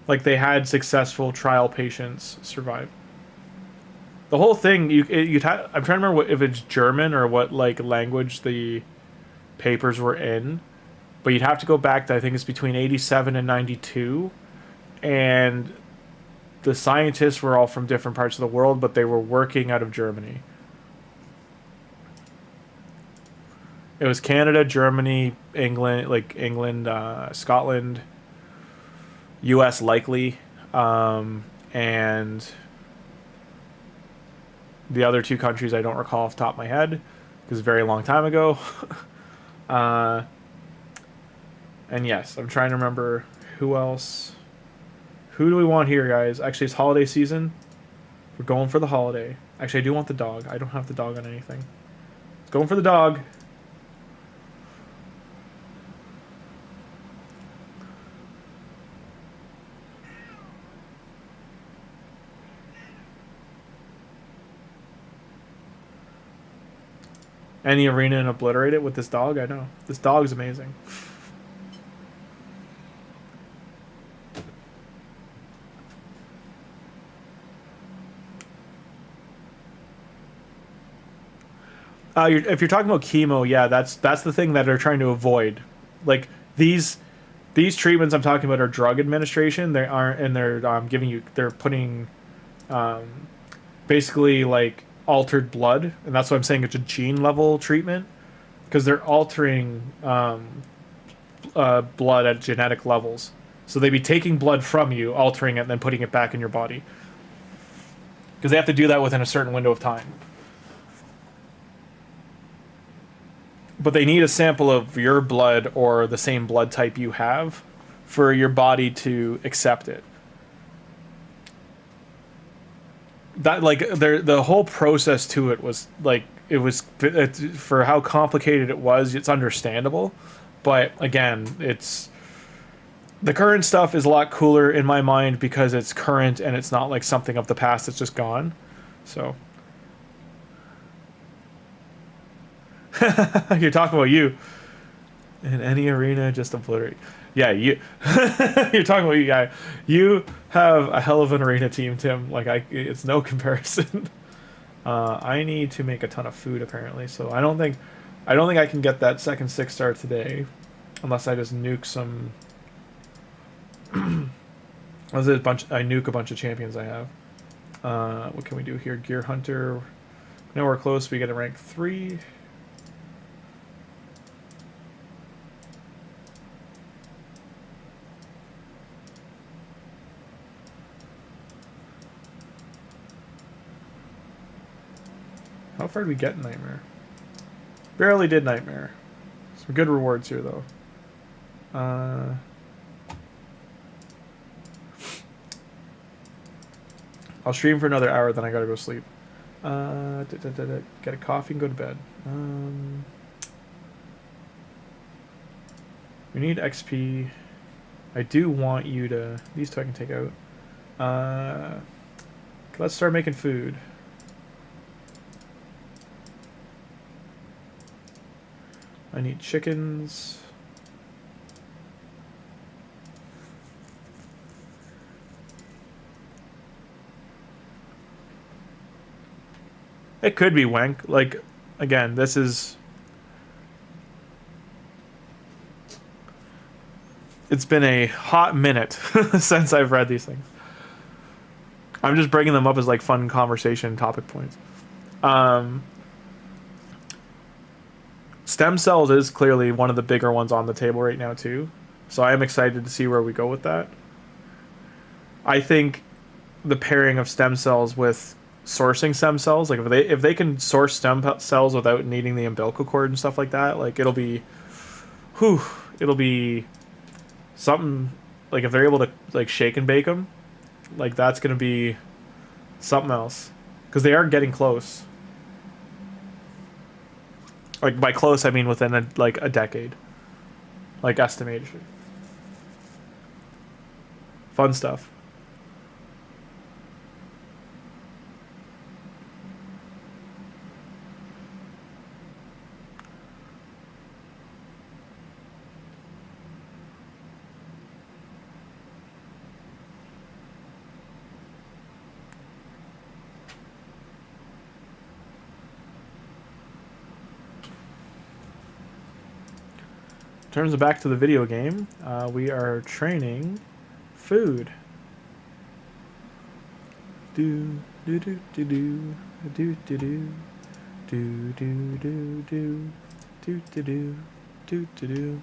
Like, they had successful trial patients survive. The whole thing, I'm trying to remember if it's German or what like language the papers were in. But you'd have to go back to, I think it's between 87 and 92. And the scientists were all from different parts of the world, but they were working out of Germany. It was Canada, Germany, England, Scotland, US likely, and the other 2 countries I don't recall off the top of my head, because a very long time ago. And yes, I'm trying to remember who else. Who do we want here, guys? Actually, it's holiday season. We're going for the holiday. Actually, I do want the dog. I don't have the dog on anything. It's going for the dog. Any arena and obliterate it with this dog? I know. This dog's amazing. If you're talking about chemo, yeah, that's the thing that they're trying to avoid. Like these treatments I'm talking about are drug administration. They aren't, and they're giving you, they're putting basically like altered blood, and that's why I'm saying it's a gene level treatment because they're altering blood at genetic levels. So they'd be taking blood from you, altering it, and then putting it back in your body because they have to do that within a certain window of time. But they need a sample of your blood or the same blood type you have for your body to accept it. That like the whole process to it was like for how complicated it was. It's understandable, but again, it's the current stuff is a lot cooler in my mind because it's current and it's not like something of the past that's just gone. So. You're talking about you. In any arena, just obliterate. Yeah, you. You're talking about you, guy. You have a hell of an arena team, Tim. Like it's no comparison. I need to make a ton of food apparently, so I don't think I can get that second 6-star today, unless I just nuke some. Unless I nuke a bunch of champions I have. What can we do here? Gear Hunter. Now we're close. We get a rank 3. How far did we get in Nightmare? Barely did Nightmare. Some good rewards here, though. I'll stream for another hour, then I gotta go sleep. Get a coffee and go to bed. We need XP. I do want you to... These two I can take out. Let's start making food. I need chickens. It could be Wank. Like, again, this is... It's been a hot minute since I've read these things. I'm just bringing them up as, like, fun conversation topic points. Stem cells is clearly one of the bigger ones on the table right now too, so I am excited to see where we go with that. I think the pairing of stem cells with sourcing stem cells, like if they can source stem cells without needing the umbilical cord and stuff like that, like it'll be something. Like if they're able to like shake and bake them, like that's gonna be something else because they are getting close. Like, by close, I mean within, a decade. Like, estimation. Fun stuff. In terms of back to the video game, we are training food. Do do do do do do do do do do do do do do do do do.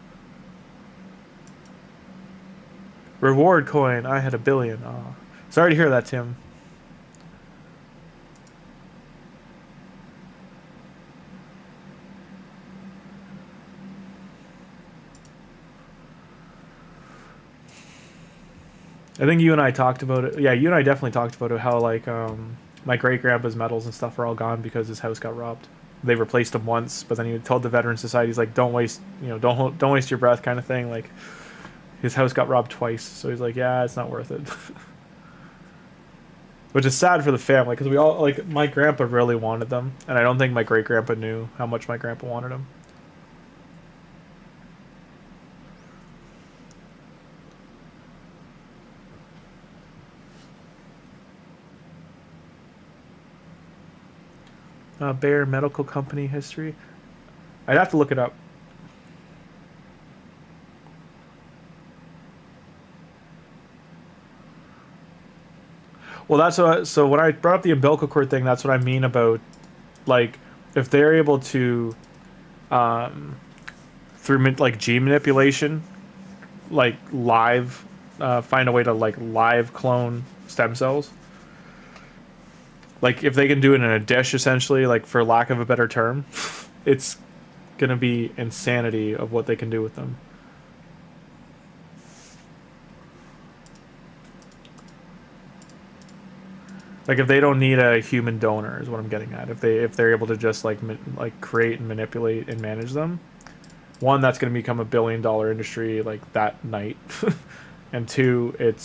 Reward coin. I had 1 billion. Oh, sorry to hear that, Tim. I think you and I talked about it. Yeah, you and I definitely talked about it. How like my great grandpa's medals and stuff are all gone because his house got robbed. They replaced him once, but then he told the Veteran Society, he's like, don't waste, don't waste your breath, kind of thing. Like his house got robbed twice, so he's like, yeah, it's not worth it. Which is sad for the family because we all like my grandpa really wanted them, and I don't think my great grandpa knew how much my grandpa wanted them. Bayer Medical Company history. I'd have to look it up. Well, that's what. So when I brought up the umbilical cord thing, that's what I mean about, like, if they're able to, through like gene manipulation, like live, find a way to like live clone stem cells. Like if they can do it in a dish, essentially, like for lack of a better term, it's gonna be insanity of what they can do with them. Like if they don't need a human donor is what I'm getting at. If they're able to just like create and manipulate and manage them, one, that's going to become $1 billion industry like that night, and two, it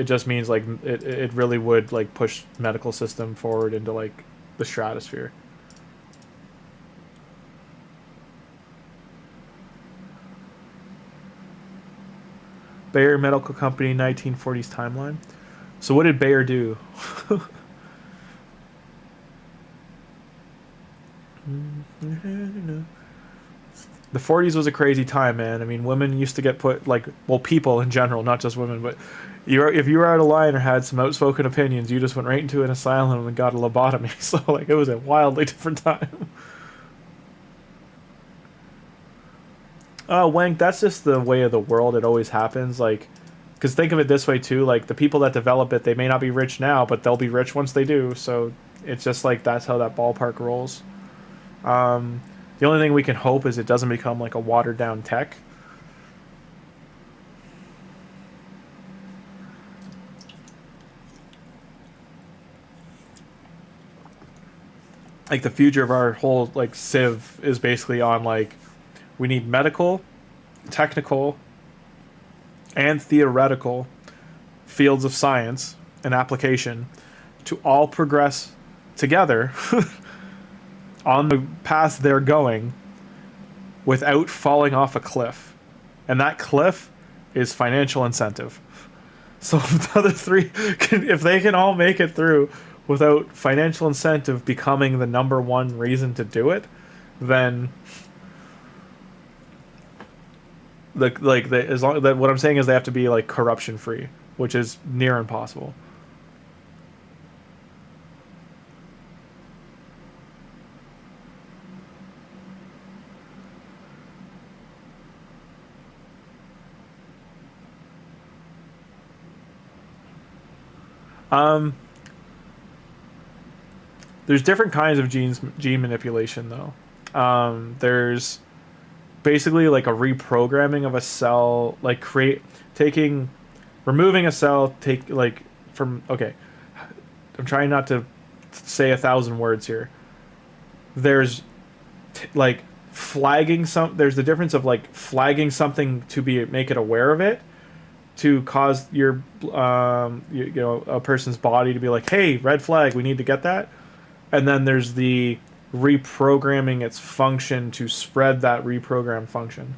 just means like it really would like push medical system forward into like the stratosphere. Bayer Medical Company 1940s timeline. So what did Bayer do? The 40s was a crazy time, man. I mean, women used to get put, like, well, people in general, not just women, but if you were out of line or had some outspoken opinions, you just went right into an asylum and got a lobotomy. So, like, it was a wildly different time. Wank, that's just the way of the world. It always happens. Like, because think of it this way, too. Like, the people that develop it, they may not be rich now, but they'll be rich once they do. So, it's just like that's how that ballpark rolls. The only thing we can hope is it doesn't become like a watered down tech. Like the future of our whole like civ is basically on like we need medical, technical, and theoretical fields of science and application to all progress together on the path they're going without falling off a cliff. And that cliff is financial incentive. So if the other three, if they can all make it through without financial incentive becoming the number one reason to do it, then as long that what I'm saying is they have to be like corruption free, which is near impossible. There's different kinds of gene manipulation though. There's basically like a reprogramming of a cell, like removing a cell, okay. I'm trying not to say 1,000 words here. There's like flagging there's the difference of like flagging something to make it aware of it, to cause your a person's body to be like, hey, red flag, we need to get that. And then there's the reprogramming its function to spread that reprogrammed function,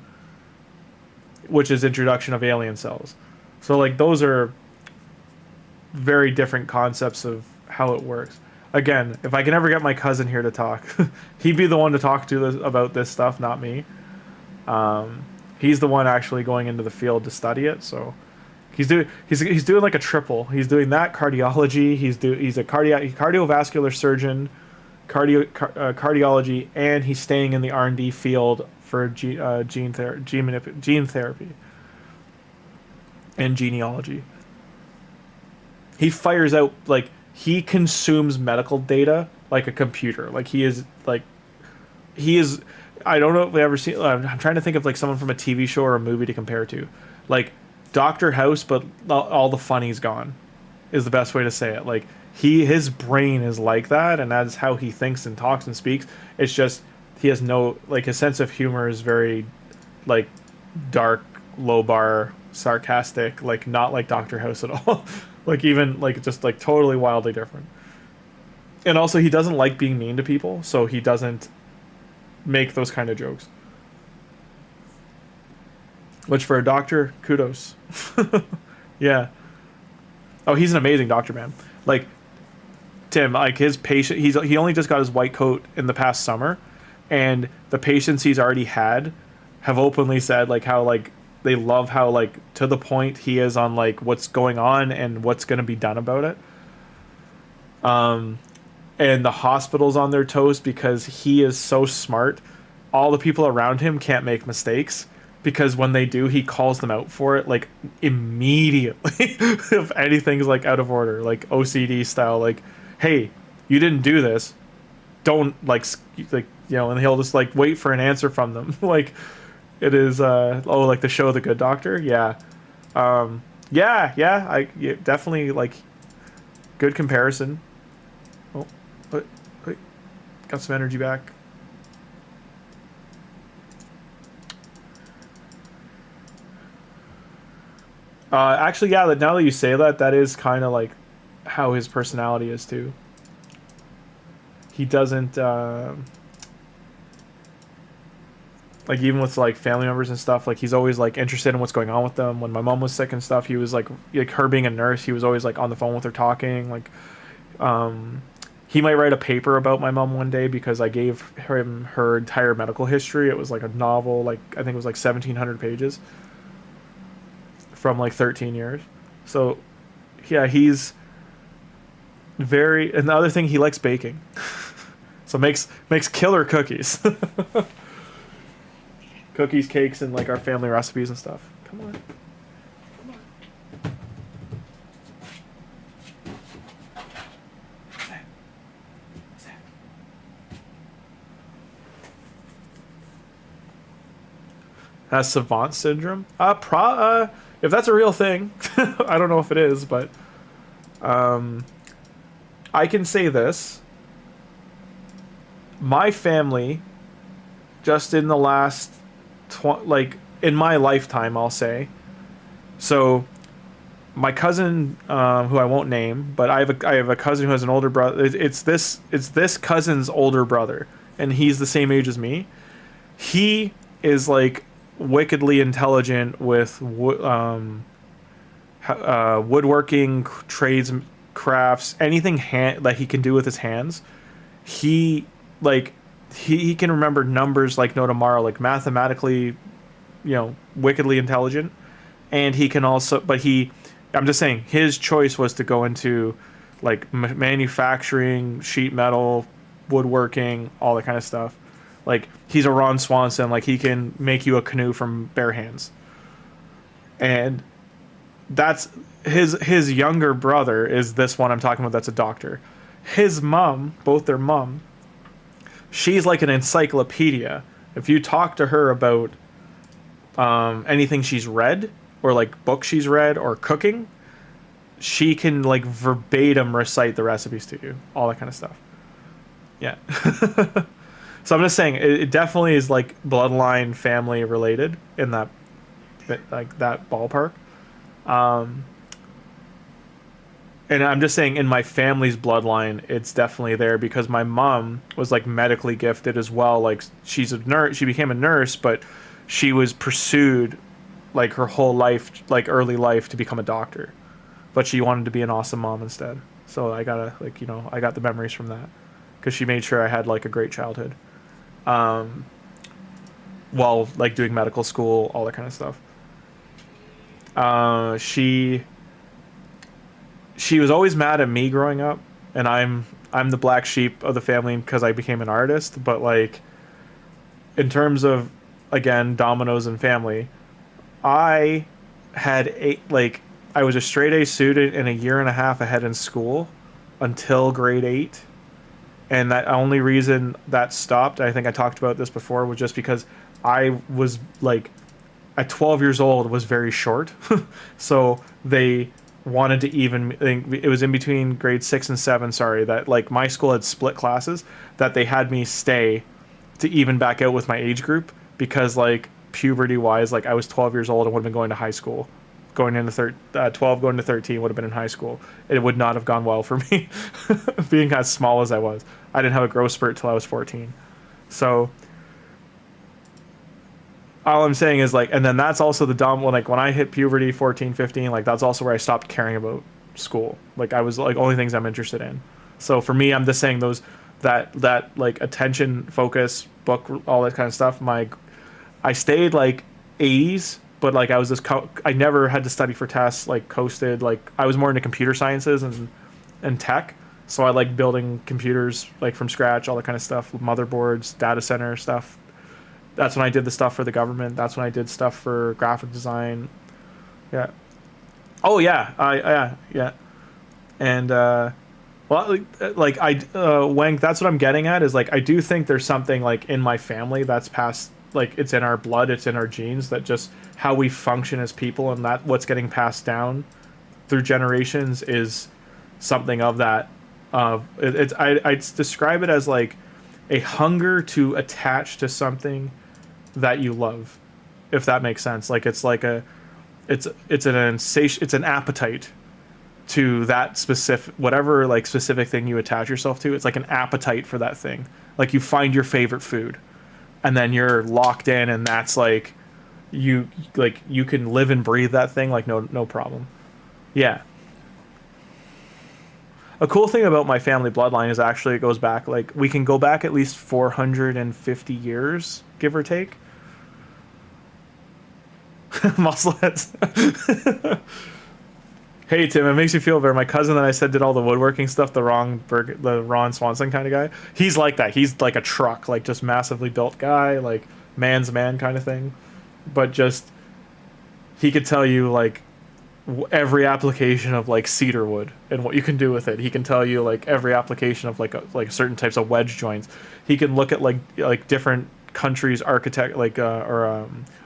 which is introduction of alien cells. So like those are very different concepts of how it works. Again, if I can ever get my cousin here to talk, he'd be the one to talk to about this stuff, not me. He's the one actually going into the field to study it, so he's doing like a triple. He's doing that cardiology. He's a cardiovascular surgeon, cardiology, and he's staying in the R&D field for gene therapy and genealogy. He fires out like he consumes medical data like a computer. Like he is. I don't know if we ever seen. I'm trying to think of like someone from a TV show or a movie to compare to, like Dr. House, but all the funny's gone, is the best way to say it. Like his brain is like that, and that's how he thinks and talks and speaks. It's just he has no like his sense of humor is very like dark, low bar, sarcastic, like not like Dr. House at all. Like even like just like totally wildly different. And also he doesn't like being mean to people, so he doesn't make those kind of jokes. Which for a doctor, kudos. Yeah. Oh, he's an amazing doctor, man. Like Tim, like his patient, he only just got his white coat in the past summer, and the patients he's already had have openly said like how like they love how like to the point he is on like what's going on and what's going to be done about it. And the hospital's on their toes because he is so smart. All the people around him can't make mistakes, because when they do, he calls them out for it like immediately. If anything's like out of order, like OCD style, like, hey, you didn't do this, don't like you know, and he'll just like wait for an answer from them. Like it is like the show The Good Doctor. Yeah. Yeah, definitely like good comparison. Oh, wait, got some energy back. Actually, yeah, now that you say that, that is kind of like how his personality is too. He doesn't like, even with like family members and stuff, like he's always like interested in what's going on with them. When my mom was sick and stuff, he was like her being a nurse, he was always like on the phone with her talking. Like he might write a paper about my mom one day because I gave him her entire medical history. It was like a novel, like I think it was like 1,700 pages from like 13 years. So yeah, he's very, and the other thing, he likes baking. So makes killer cookies. Cookies, cakes, and like our family recipes and stuff. Come on. Has savant syndrome? If that's a real thing, I don't know if it is, but I can say this. My family, just in the last, like in my lifetime, I'll say. So, my cousin, who I won't name, but I have a cousin who has an older brother. It's this cousin's older brother, and he's the same age as me. He is like wickedly intelligent with woodworking, trades, crafts, anything that he can do with his hands. He can remember numbers like no tomorrow, like mathematically, wickedly intelligent. And he can also, I'm just saying, his choice was to go into like manufacturing, sheet metal, woodworking, all that kind of stuff. Like, he's a Ron Swanson. Like, he can make you a canoe from bare hands. And that's his younger brother is this one I'm talking about that's a doctor. His mom, both their mom, she's like an encyclopedia. If you talk to her about anything she's read, or like books she's read, or cooking, she can like verbatim recite the recipes to you. All that kind of stuff. Yeah. So I'm just saying, it definitely is like bloodline, family related in that, like that ballpark. And I'm just saying, in my family's bloodline, it's definitely there because my mom was like medically gifted as well. Like, she's a nurse. She became a nurse, but she was pursued like her whole life, like early life, to become a doctor. But she wanted to be an awesome mom instead. So I got the memories from that because she made sure I had like a great childhood. While like doing medical school, all that kind of stuff. She was always mad at me growing up, and I'm the black sheep of the family because I became an artist. But like, in terms of, again, dominoes and family, I had I was a straight A student and a year and a half ahead in school until grade 8. And that only reason that stopped, I think I talked about this before, was just because I was like, at 12 years old, was very short. So they wanted to it was in between grade 6 and 7, sorry, that like my school had split classes, that they had me stay to even back out with my age group, because like puberty wise, like I was 12 years old and would have been going to high school. Going into 12, going to 13 would have been in high school. It would not have gone well for me, being as small as I was. I didn't have a growth spurt till I was 14. So all I'm saying is like, and then that's also like when I hit puberty, 14, 15, like that's also where I stopped caring about school. Like I was like, only things I'm interested in. So for me, I'm just saying those that like attention, focus, book, all that kind of stuff. I stayed like 80s, but like I was just I never had to study for tests. Like coasted. Like I was more into computer sciences and tech. So I like building computers like from scratch, all that kind of stuff, motherboards, data center stuff. That's when I did the stuff for the government. That's when I did stuff for graphic design. Yeah. Oh yeah. Yeah. And well, like I Wank. That's what I'm getting at. Is like I do think there's something like in my family that's passed. Like it's in our blood. It's in our genes. That just how we function as people, and that what's getting passed down through generations is something of that. I describe it as like a hunger to attach to something that you love, if that makes sense. Like it's like it's an appetite to that specific whatever like specific thing you attach yourself to. It's like an appetite for that thing. Like you find your favorite food, and then you're locked in, and that's like you can live and breathe that thing like no problem. Yeah. A cool thing about my family bloodline is actually it goes back like we can go back at least 450 years, give or take. Muscle heads. Hey Tim, it makes me feel better. My cousin that I said did all the woodworking stuff, the Ron Swanson kind of guy. He's like that. He's like a truck, like just massively built guy, like man's man kind of thing. But just he could tell you like every application of like cedar wood and what you can do with it. He can tell you like every application of like certain types of wedge joints. He can look at like different countries' architect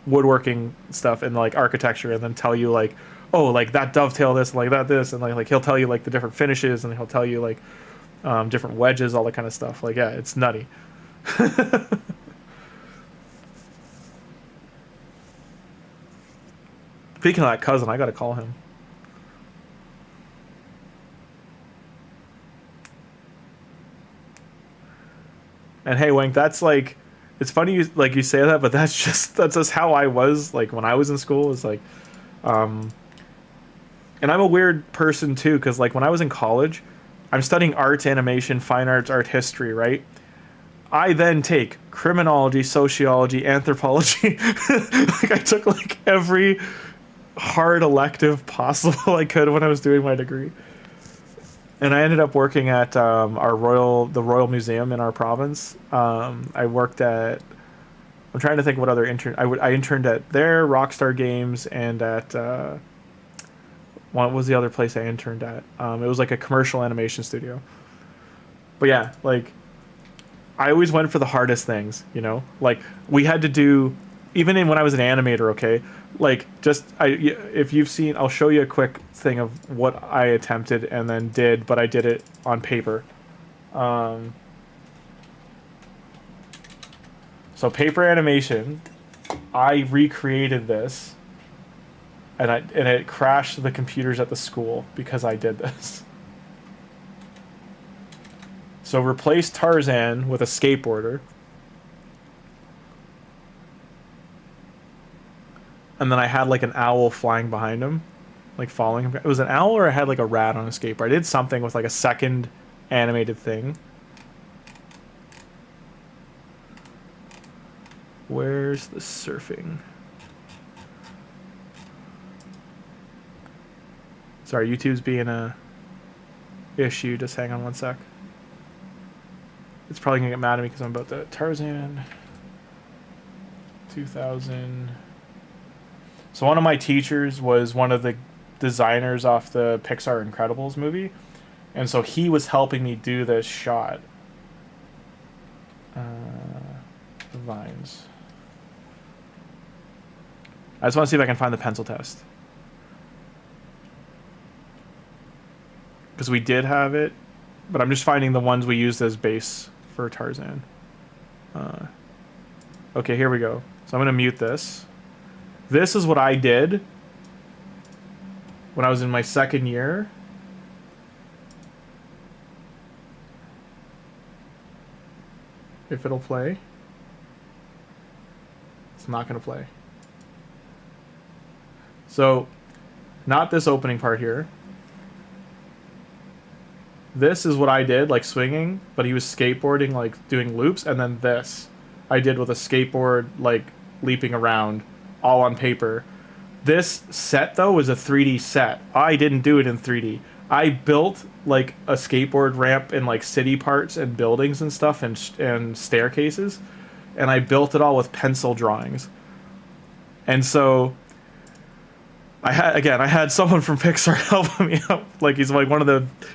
woodworking stuff and like architecture, and then tell you like, oh, like that dovetail this and like that this, and like he'll tell you like the different finishes, and he'll tell you like different wedges, all that kind of stuff. Like yeah, it's nutty. Speaking of that cousin, I gotta call him. And hey, Wank, that's like, it's funny you say that, but that's just how I was like when I was in school. Is like, and I'm a weird person too, because like when I was in college, I'm studying art, animation, fine arts, art history, right? I then take criminology, sociology, anthropology. Like I took like every hard elective possible I could when I was doing my degree, and I ended up working at the Royal Museum in our province. I worked at, I'm trying to think what other I interned at there, Rockstar Games, and at what was the other place I interned at? It was like a commercial animation studio. But yeah, like I always went for the hardest things, you know? Like we had to do, even when I was an animator, okay? Like just if you've seen, I'll show you a quick thing of what I attempted and then did, but I did it on paper. So paper animation, I recreated this, and it crashed the computers at the school because I did this. So replace Tarzan with a skateboarder. And then I had like an owl flying behind him, like following him. It was an owl, or I had like a rat on a skateboard. I did something with like a second animated thing. Where's the surfing? Sorry, YouTube's being a issue. Just hang on one sec. It's probably gonna get mad at me because I'm about to Tarzan 2000. So one of my teachers was one of the designers off the Pixar Incredibles movie, and so he was helping me do this shot. The vines. I just want to see if I can find the pencil test, because we did have it, but I'm just finding the ones we used as base for Tarzan. Okay, here we go. So I'm gonna mute this. This is what I did when I was in my second year. If it'll play. It's not going to play. So, not this opening part here. This is what I did, like swinging, but he was skateboarding, like doing loops, and then this I did with a skateboard, like leaping around, all on paper. This set though was a 3D set. I didn't do it in 3D. I built like a skateboard ramp in like city parts and buildings and stuff and staircases, and I built it all with pencil drawings. And so I had someone from Pixar helping me out. Like he's like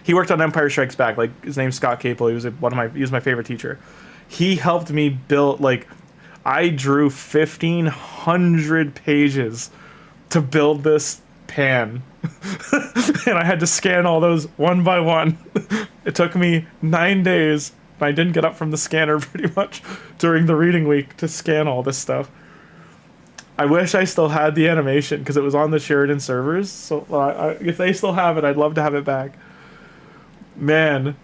he worked on Empire Strikes Back. Like his name's Scott Capel. He was my favorite teacher. He helped me build, like, I drew 1,500 pages to build this pan. And I had to scan all those one by one. It took me 9 days. I didn't get up from the scanner pretty much during the reading week to scan all this stuff. I wish I still had the animation because it was on the Sheridan servers. So if they still have it, I'd love to have it back. Man,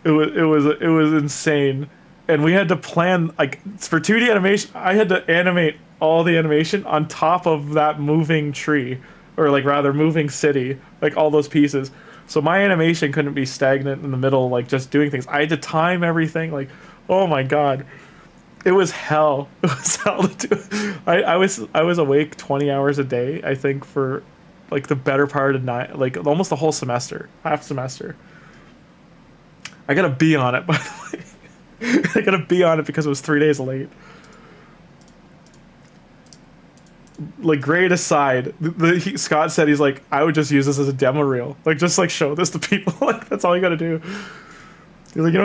it was insane. And we had to plan, like, for 2D animation, I had to animate all the animation on top of that moving tree, or like rather moving city, like all those pieces. So my animation couldn't be stagnant in the middle, like just doing things. I had to time everything, like, oh my god. It was hell. It was hell to do. I was awake 20 hours a day, I think, for like the better part of like almost the whole semester, half semester. I got a B on it, by the way. I got a B on it because it was 3 days late. Like, grade aside, Scott said he's like, I would just use this as a demo reel. Like, just like show this to people. Like, that's all you gotta do. He's like, you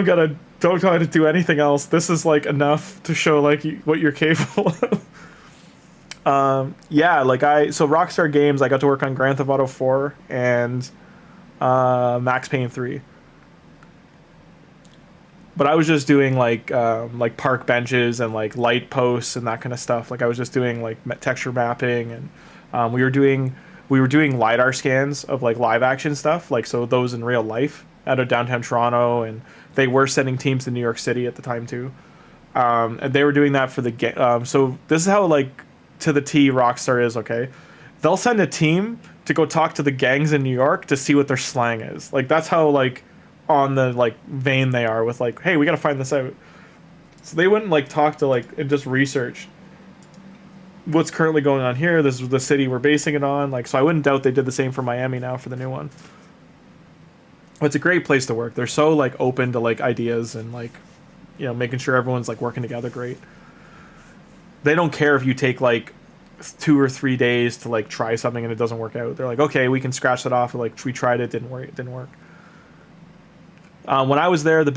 don't try to do anything else. This is like enough to show like what you're capable of. Yeah, like so Rockstar Games, I got to work on Grand Theft Auto 4 and Max Payne 3. But I was just doing like park benches and like light posts and that kind of stuff. Like I was just doing like texture mapping, and we were doing LiDAR scans of like live action stuff, like so those in real life out of downtown Toronto, and they were sending teams to New York City at the time too. And they were doing that for the game. So this is how like to the T Rockstar is, okay? They'll send a team to go talk to the gangs in New York to see what their slang is. Like that's how like on the like vein they are with like, hey, we gotta find this out. So they wouldn't like talk to like and just research what's currently going on here. This is the city we're basing it on. Like, so I wouldn't doubt they did the same for Miami now for the new one. It's a great place to work. They're so like open to like ideas and like, you know, making sure everyone's like working together great. They don't care if you take like 2 or 3 days to like try something and it doesn't work out. They're like, okay, we can scratch that off. Like we tried it, didn't work. When I was there, the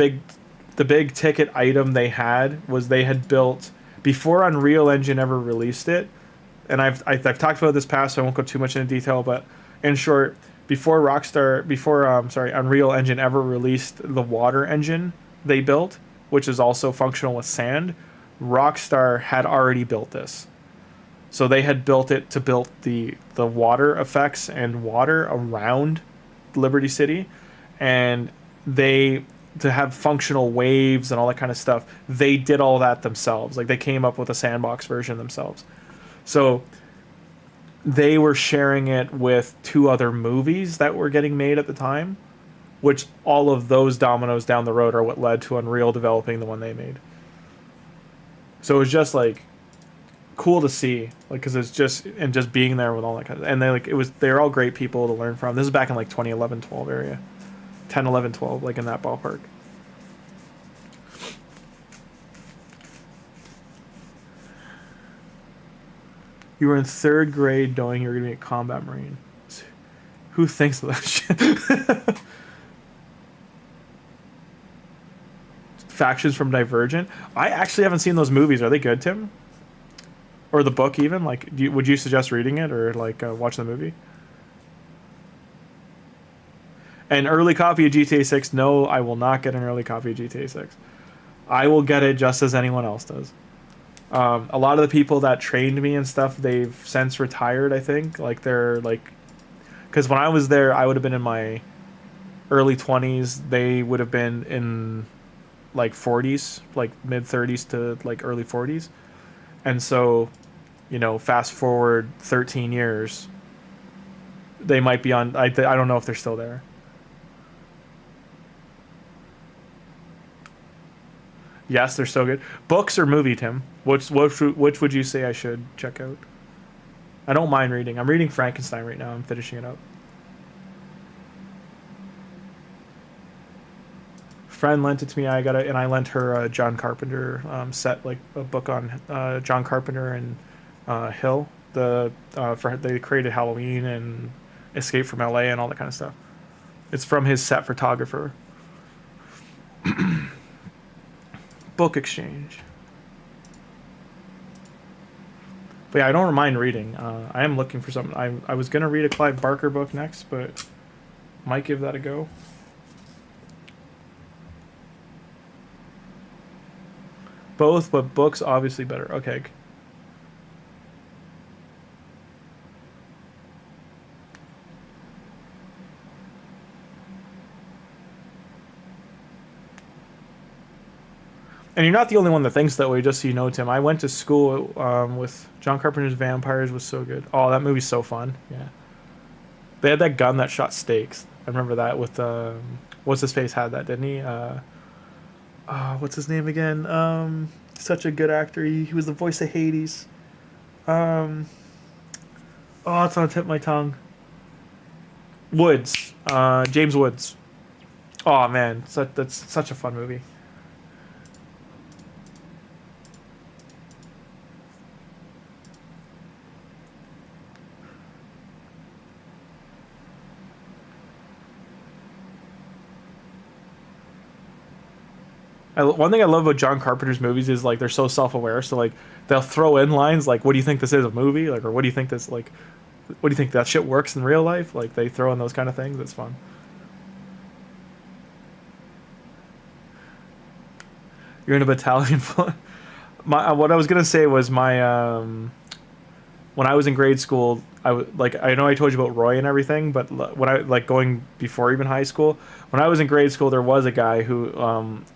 big ticket item they had was they had built, before Unreal Engine ever released it, and I've talked about this past, so I won't go too much into detail, but in short, before Unreal Engine ever released the water engine they built, which is also functional with sand, Rockstar had already built this. So they had built it to build the water effects and water around Liberty City, and to have functional waves and all that kind of stuff, they did all that themselves. Like they came up with a sandbox version themselves. So they were sharing it with 2 other movies that were getting made at the time, which all of those dominoes down the road are what led to Unreal developing the one they made. So it was just like cool to see, like, because it's just being there with all that kind of, and they're all great people to learn from. This is back in like 2011, 12 area. 10, 11, 12, like in that ballpark. You were in 3rd grade knowing you were going to be a combat marine. Who thinks of that shit? Factions from Divergent. I actually haven't seen those movies. Are they good, Tim? Or the book even? Like, would you suggest reading it or like watching the movie? An early copy of GTA 6? No, I will not get an early copy of GTA 6. I will get it just as anyone else does. A lot of the people that trained me and stuff, they've since retired, I think. Like, they're, like... Because when I was there, I would have been in my early 20s. They would have been in, like, 40s. Like, mid-30s to, like, early 40s. And so, you know, fast forward 13 years, they might be on... I don't know if they're still there. Yes, they're so good. Books or movie, Tim? Which would you say I should check out? I don't mind reading. I'm reading Frankenstein right now. I'm finishing it up. Friend lent it to me. I got it, and I lent her a John Carpenter set, like a book on John Carpenter and Hill. They created Halloween and Escape from LA and all that kind of stuff. It's from his set photographer. Book exchange. But yeah, I don't mind reading. I am looking for something. I was gonna read a Clive Barker book next, but might give that a go. Both, but books obviously better. Okay. And you're not the only one that thinks that way, just so you know, Tim. I went to school with John Carpenter's Vampires. Was so good. Oh, that movie's so fun. Yeah. They had that gun that shot steaks. I remember that with what's his face had that, didn't he? What's his name again? Such a good actor. He was the voice of Hades. Oh, it's on the tip of my tongue. Woods. James Woods. Oh man, that's such a fun movie. One thing I love about John Carpenter's movies is like they're so self-aware. So like they'll throw in lines like, "What do you think this is, a movie?" Like, or "What do you think this like? What do you think that shit works in real life?" Like they throw in those kind of things. It's fun. You're in a battalion. What I was gonna say was my when I was in grade school, I know I told you about Roy and everything, but when I like going before even high school, when I was in grade school, there was a guy who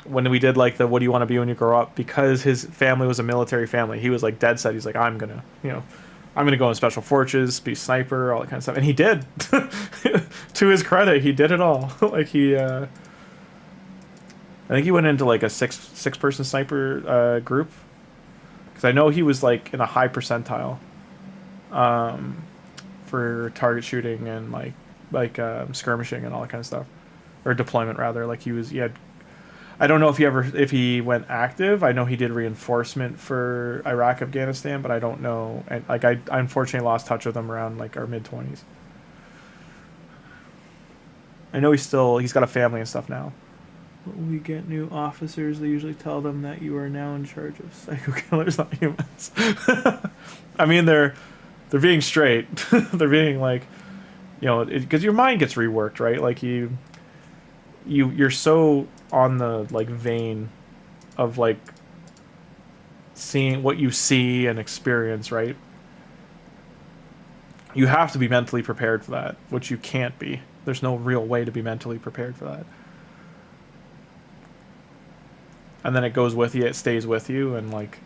when we did like the "What do you want to be when you grow up?" because his family was a military family, he was like dead set. He's like, I'm gonna go in special forces, be sniper, all that kind of stuff, and he did. To his credit, he did it all. Like I think he went into like a six person sniper group, because I know he was like in a high percentile. For target shooting and like skirmishing and all that kind of stuff, or deployment rather. Like he had. I don't know if he went active. I know he did reinforcement for Iraq, Afghanistan, but I don't know. And like I unfortunately lost touch with him around like our mid-20s. I know he's got a family and stuff now. When we get new officers, they usually tell them that you are now in charge of psycho killers, not humans. I mean, they're being straight. They're being like, because your mind gets reworked, right? Like you're so on the like vein of like seeing what you see and experience, right? You have to be mentally prepared for that, which you can't be. There's no real way to be mentally prepared for that. And then it goes with you, it stays with you, and like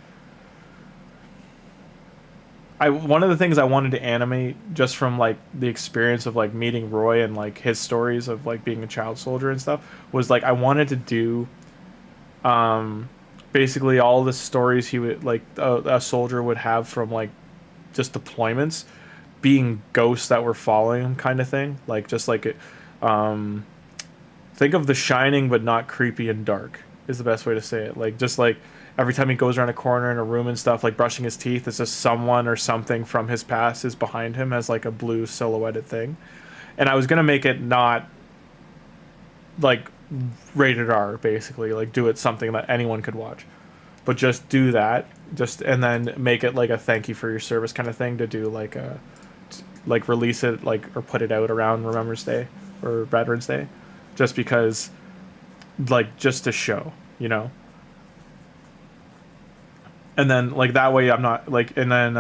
one of the things I wanted to animate just from like the experience of like meeting Roy and like his stories of like being a child soldier and stuff was like I wanted to do basically all the stories he would like a soldier would have from like just deployments being ghosts that were following him, kind of thing. Like just like think of The Shining but not creepy and dark is the best way to say it. Like just like every time he goes around a corner in a room and stuff, like brushing his teeth, it's just someone or something from his past is behind him as like a blue silhouetted thing. And I was gonna make it not like rated R, basically, like do it something that anyone could watch, but just do that, and then make it like a thank you for your service kind of thing, to do like release it like or put it out around Remembrance Day or Veterans Day, just because, like, just to show, And then, like, that way I'm not, like, and then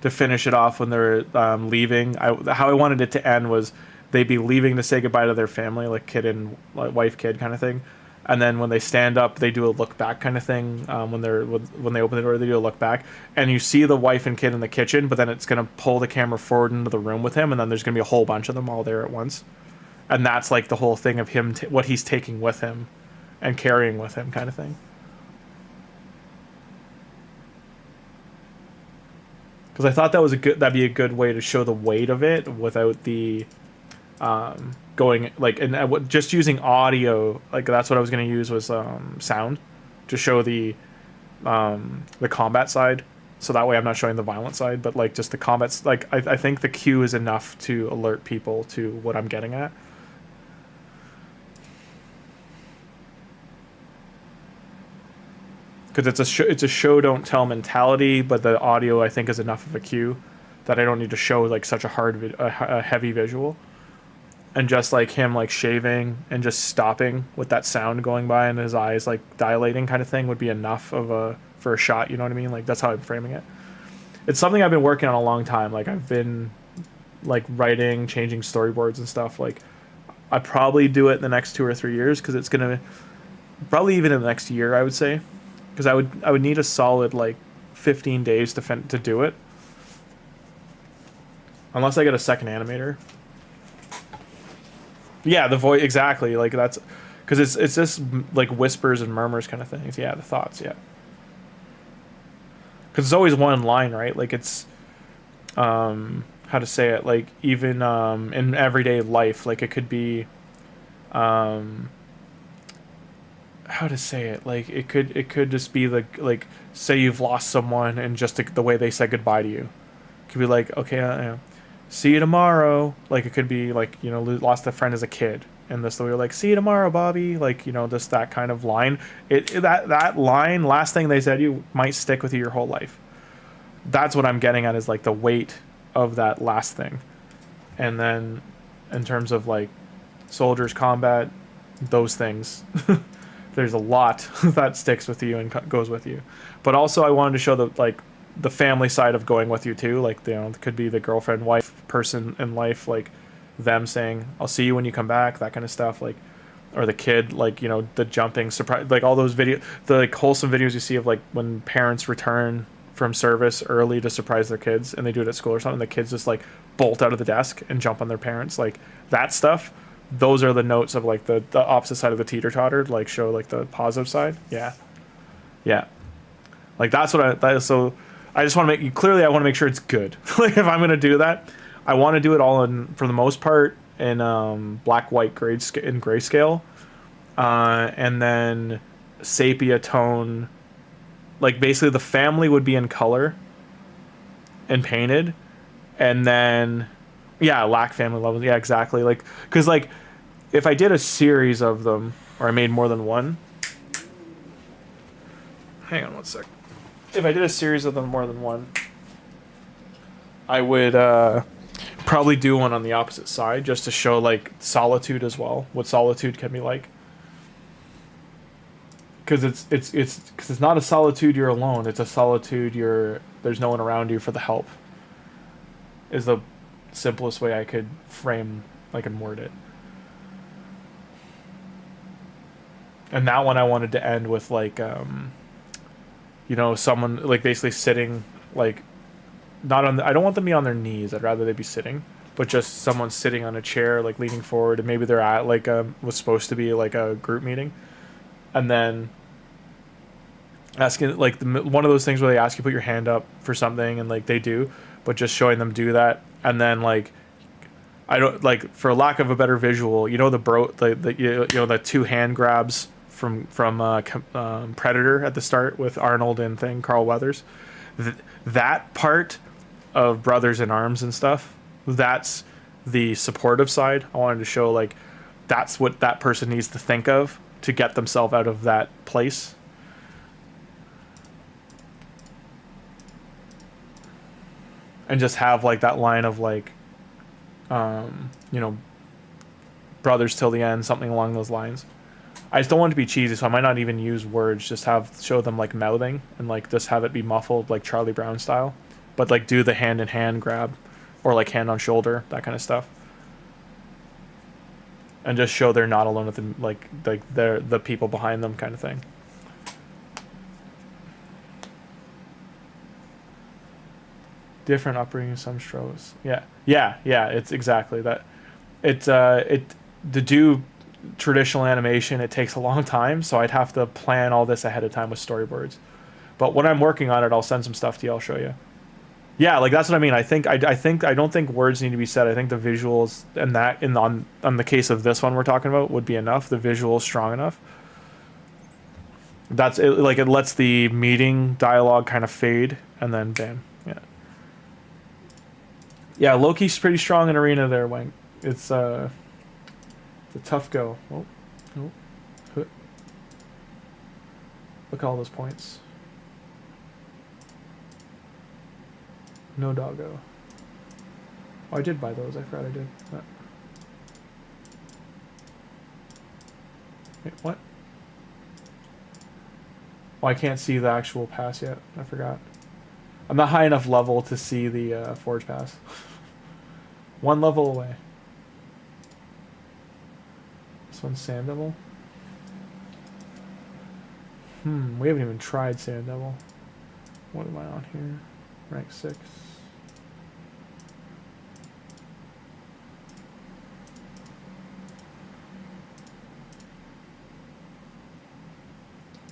to finish it off when they're leaving, how I wanted it to end was they'd be leaving to say goodbye to their family, like kid and like, wife, kid kind of thing. And then when they stand up, they do a look back kind of thing. When they open the door, they do a look back. And you see the wife and kid in the kitchen, but then it's going to pull the camera forward into the room with him, and then there's going to be a whole bunch of them all there at once. And that's, like, the whole thing of him, what he's taking with him and carrying with him kind of thing. because I thought that'd be a good way to show the weight of it without the going like, and just using audio. Like that's what I was going to use was sound to show the combat side, so that way I'm not showing the violent side, but like just the combats. Like I think the cue is enough to alert people to what I'm getting at. Because it's a show don't tell mentality, but the audio I think is enough of a cue that I don't need to show like such a heavy visual. And just like him like shaving and just stopping with that sound going by and his eyes like dilating kind of thing would be enough of for a shot, you know what I mean? Like that's how I'm framing it. It's something I've been working on a long time. Like I've been like writing, changing storyboards and stuff. Like I probably do it in the next 2 or 3 years, because it's gonna probably even in the next year, I would say. Because I would need a solid like 15 days to do it, unless I get a second animator. Yeah, the voice, exactly. Like that's because it's just like whispers and murmurs kind of things. Yeah, the thoughts. Yeah, because it's always one line, right? Like it's how to say it. Like even in everyday life, like it could be how to say it, like it could just be like say you've lost someone and just the way they said goodbye to you. It could be like, okay, see you tomorrow. Like it could be like, you know, lost a friend as a kid, and this the way you're like, see you tomorrow, Bobby. Like, you know, just that kind of line. That line, last thing they said, you might stick with you your whole life. That's what I'm getting at, is like the weight of that last thing. And then in terms of like soldiers, combat, those things. There's a lot that sticks with you and goes with you. But also I wanted to show the family side of going with you too. Like, you know, it could be the girlfriend, wife, person in life, like them saying, I'll see you when you come back, that kind of stuff. Like, or the kid, like, you know, the jumping surprise, like all those the like wholesome videos you see of like when parents return from service early to surprise their kids, and they do it at school or something. The kids just like bolt out of the desk and jump on their parents, like that stuff. Those are the notes of like the opposite side of the teeter-totter, like show like the positive side. Yeah. Like that's what so I just want to make you clearly, I want to make sure it's good. Like if I'm going to do that, I want to do it all in, for the most part, in black, white, grayscale. And then sepia tone, like basically the family would be in color and painted. And then lack family levels. Yeah, exactly. Like, because like if I did a series of them, or I made more than one, hang on one sec. If I did a series of them more than one, I would probably do one on the opposite side, just to show like solitude as well, what solitude can be like. Because it's not a solitude you're alone, it's a solitude there's no one around you for the help, is the simplest way I could frame, like, and word it. And that one I wanted to end with like you know, someone like basically sitting, like not on I don't want them to be on their knees, I'd rather they be sitting, but just someone sitting on a chair, like leaning forward, and maybe they're at like was supposed to be like a group meeting, and then asking like one of those things where they ask you to put your hand up for something, and like they do, but just showing them do that. And then like I don't, like, for lack of a better visual, you know, you know, the two hand grabs from Predator at the start with Arnold and Carl Weathers, that part of Brothers in Arms and stuff, that's the supportive side. I wanted to show like that's what that person needs to think of to get themselves out of that place. And just have like that line of like, you know, brothers till the end, something along those lines. I just don't want it to be cheesy, so I might not even use words, just show them like mouthing, and like just have it be muffled like Charlie Brown style, but like do the hand in hand grab, or like hand on shoulder, that kind of stuff, and just show they're not alone with them, like they're the people behind them kind of thing. Different upbringing, some struggles. Yeah, it's exactly that. To do traditional animation, it takes a long time, so I'd have to plan all this ahead of time with storyboards. But when I'm working on it, I'll send some stuff to you, I'll show you. Yeah, like that's what I mean. I don't think words need to be said. I think the visuals and that on the case of this one we're talking about would be enough. The visual is strong enough. That's it, like it lets the meeting dialogue kind of fade and then bam. Yeah. Yeah, Loki's pretty strong in arena there, Wank. It's a tough go. Oh, oh. Look at all those points. No doggo. Oh, I did buy those. I forgot I did. Wait, what? Oh, I can't see the actual pass yet. I forgot. I'm not high enough level to see the Forge Pass. One level away. This one's Sand Devil. We haven't even tried Sand Devil. What am I on here? Rank 6.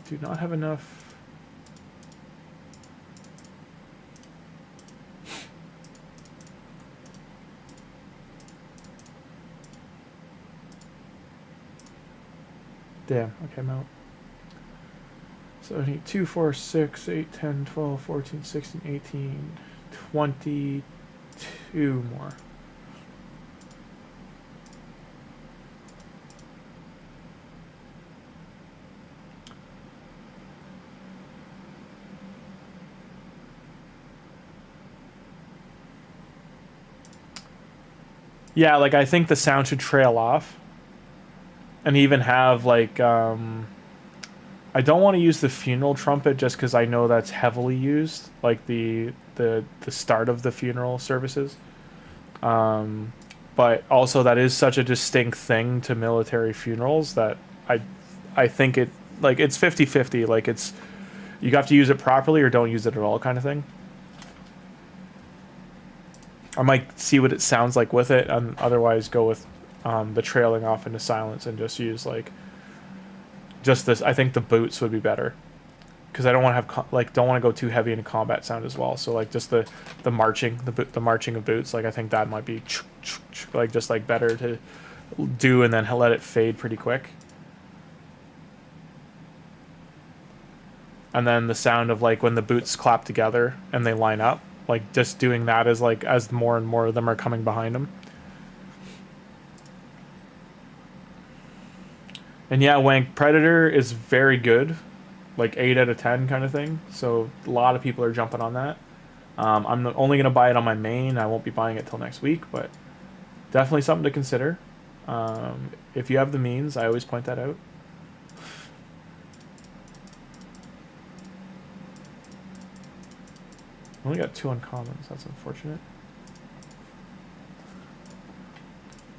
Do not have enough. Damn, okay, I'm out. So I need 2, 4, 6, 8, 10, 12, 14, 16, 18, 22 more. Yeah, like I think the sound should trail off. And even have like I don't want to use the funeral trumpet just because I know that's heavily used, like the start of the funeral services. But also that is such a distinct thing to military funerals that I think it like it's 50-50. Like it's you have to use it properly or don't use it at all kind of thing. I might see what it sounds like with it and otherwise go with the trailing off into silence and just use like just this. I think the boots would be better because I don't want to have don't want to go too heavy into combat sound as well. So like just the marching the marching of boots. Like I think that might be like just like better to do and then let it fade pretty quick. And then the sound of like when the boots clap together and they line up, like just doing that as like as more and more of them are coming behind them. And yeah, Wank Predator is very good, like 8 out of 10 kind of thing. So a lot of people are jumping on that. I'm only gonna buy it on my main. I won't be buying it till next week, but definitely something to consider. If you have the means, I always point that out. I only got 2 uncommons. That's unfortunate.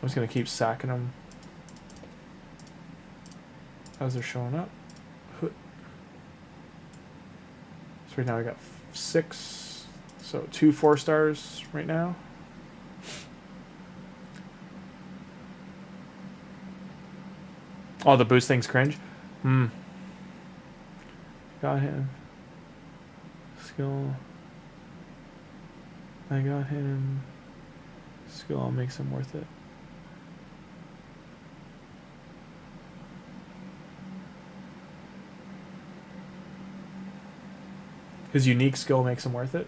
I'm just gonna keep sacking them as they're showing up. So right now I got 6, so 2 4-stars right now. Oh, the boost thing's cringe. Got him. Skill. I got him. Skill, I'll make some worth it. His unique skill makes him worth it.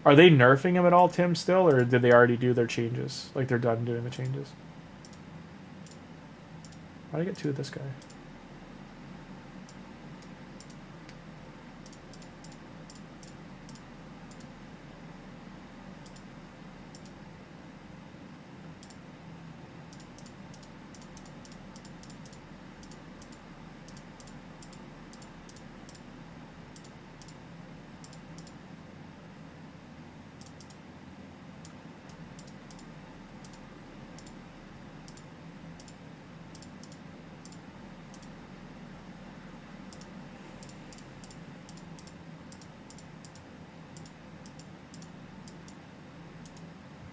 Are they nerfing him at all, Tim, still? Or did they already do their changes? Like they're done doing the changes? Why did I get 2 of this guy?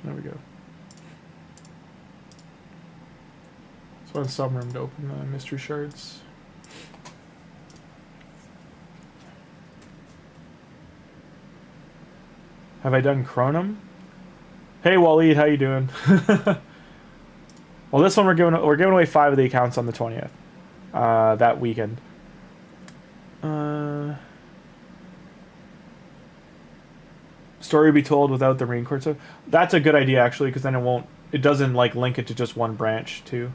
There we go. So in some room to open the mystery shards. Have I done Chronum? Hey Waleed, how you doing? Well, this one we're giving away 5 of the accounts on the 20th. That weekend. Story be told without the Marine Corps. So that's a good idea actually, because then it doesn't like link it to just one branch too.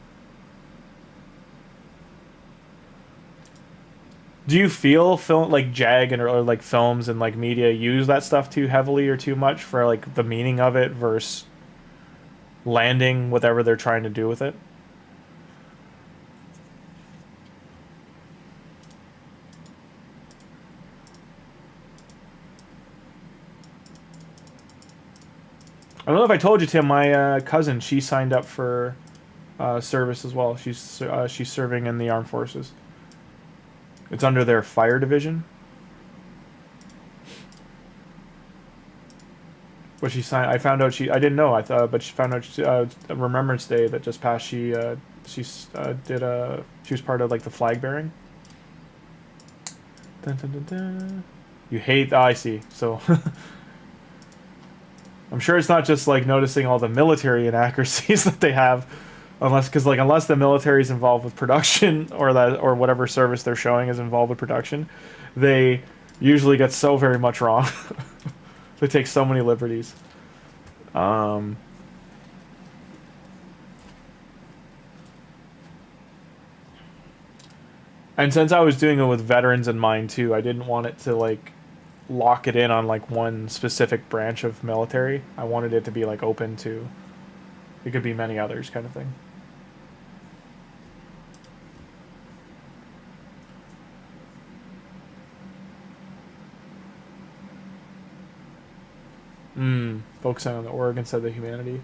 Do you feel film like JAG and or like films and like media use that stuff too heavily or too much for like the meaning of it versus landing whatever they're trying to do with it? I don't know if I told you, Tim. My cousin, she signed up for service as well. She's serving in the armed forces. It's under their fire division. But she signed. I found out she. I didn't know. I thought, but she found out Remembrance Day that just passed. She did a. She was part of like the flag bearing. Dun, dun, dun, dun. You hate. I see. So. I'm sure it's not just like noticing all the military inaccuracies that they have, unless the military is involved with production or whatever service they're showing is involved with production, they usually get so very much wrong. They take so many liberties. And since I was doing it with veterans in mind too, I didn't want it to like lock it in on like one specific branch of military. I wanted it to be like open to, it could be many others kind of thing. Focusing on the org instead of the humanity.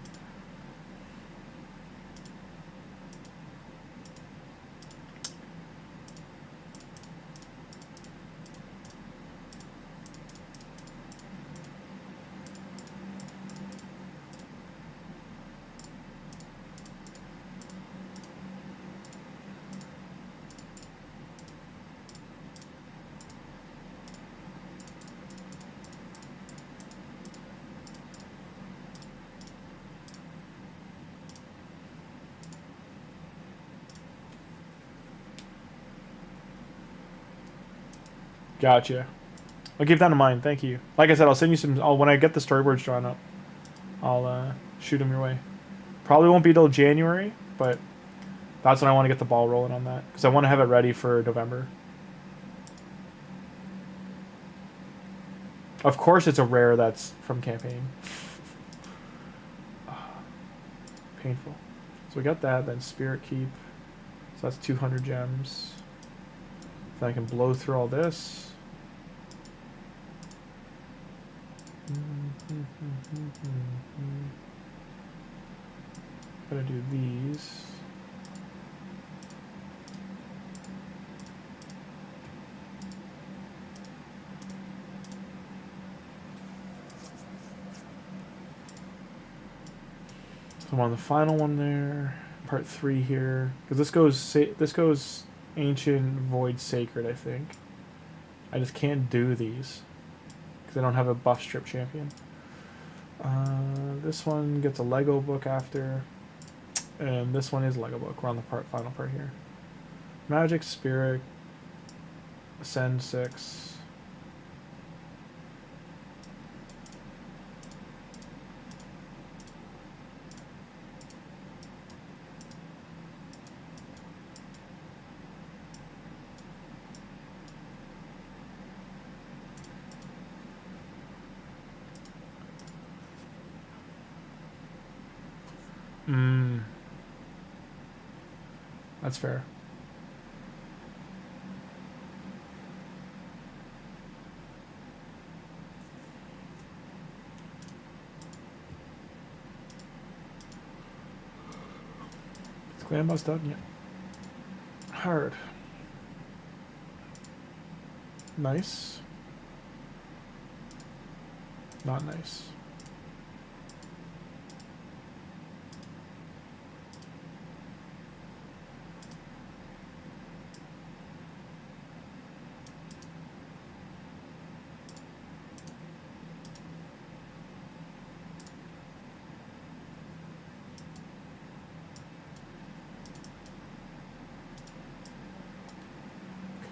Gotcha. I'll keep that in mind. Thank you. Like I said, I'll send you some. When I get the storyboards drawn up, I'll shoot them your way. Probably won't be till January, but that's when I want to get the ball rolling on that because I want to have it ready for November. Of course, it's a rare that's from campaign. Painful. So we got that. Then Spirit Keep. So that's 200 gems. Then I can blow through all this. Gotta do these. So I'm on the final one there, part 3 here, because this goes Ancient Void Sacred, I think. I just can't do these because I don't have a buff strip champion. This one gets a Lego book after, and this one is a Lego book. We're on the final part here. Magic Spirit, Ascend 6. That's fair. Is Clan Boss done yet? Hard. Nice. Not nice.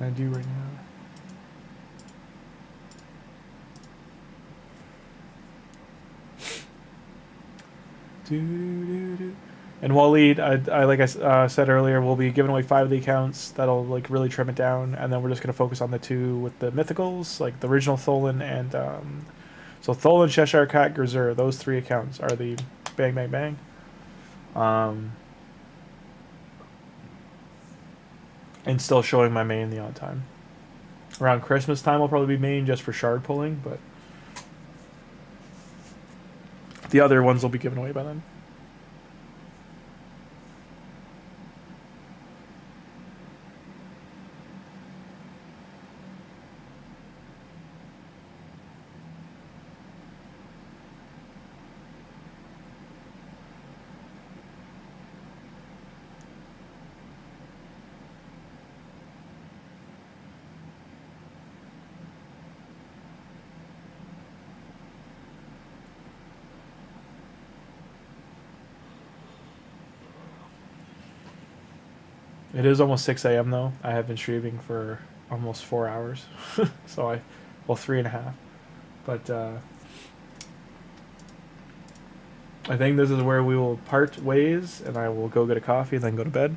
can I do right now? And Waleed, I like I said earlier, we'll be giving away 5 of the accounts. That'll like really trim it down, and then we're just gonna focus on the 2 with the mythicals, like the original Tholin and so Tholin, Cheshire Cat, Grimmzilla. Those 3 accounts are the bang bang bang. And still showing my main the odd time. Around Christmas time, will probably be main just for shard pulling, but the other ones will be given away by then. It is almost 6 a.m. though. I have been streaming for almost 4 hours. So well, 3.5. But I think this is where we will part ways, and I will go get a coffee and then go to bed.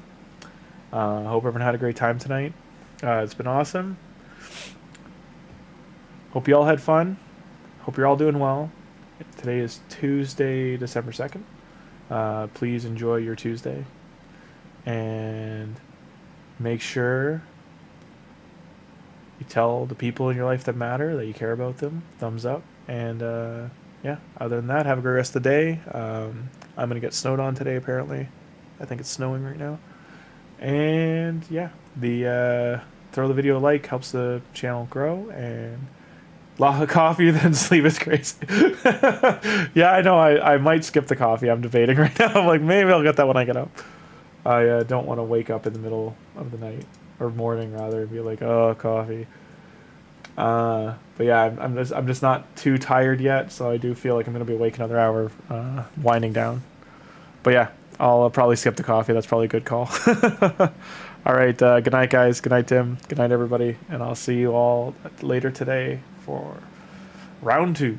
Hope everyone had a great time tonight. It's been awesome. Hope you all had fun. Hope you're all doing well. Today is Tuesday, December 2nd. Please enjoy your Tuesday. And make sure you tell the people in your life that matter that you care about them. Thumbs up. And yeah, other than that, have a great rest of the day. I'm going to get snowed on today, apparently. I think it's snowing right now. And yeah, throw the video a like, helps the channel grow. And lot of coffee, then sleep is crazy. Yeah, I know. I might skip the coffee. I'm debating right now. I'm like, maybe I'll get that when I get up. I don't want to wake up in the middle of the night, or morning rather, and be like, oh, coffee. But yeah, I'm just not too tired yet, so I do feel like I'm gonna be awake another hour, winding down. But yeah, I'll probably skip the coffee. That's probably a good call. All right, good night, guys. Good night, Tim. Good night, everybody, and I'll see you all later today for round 2.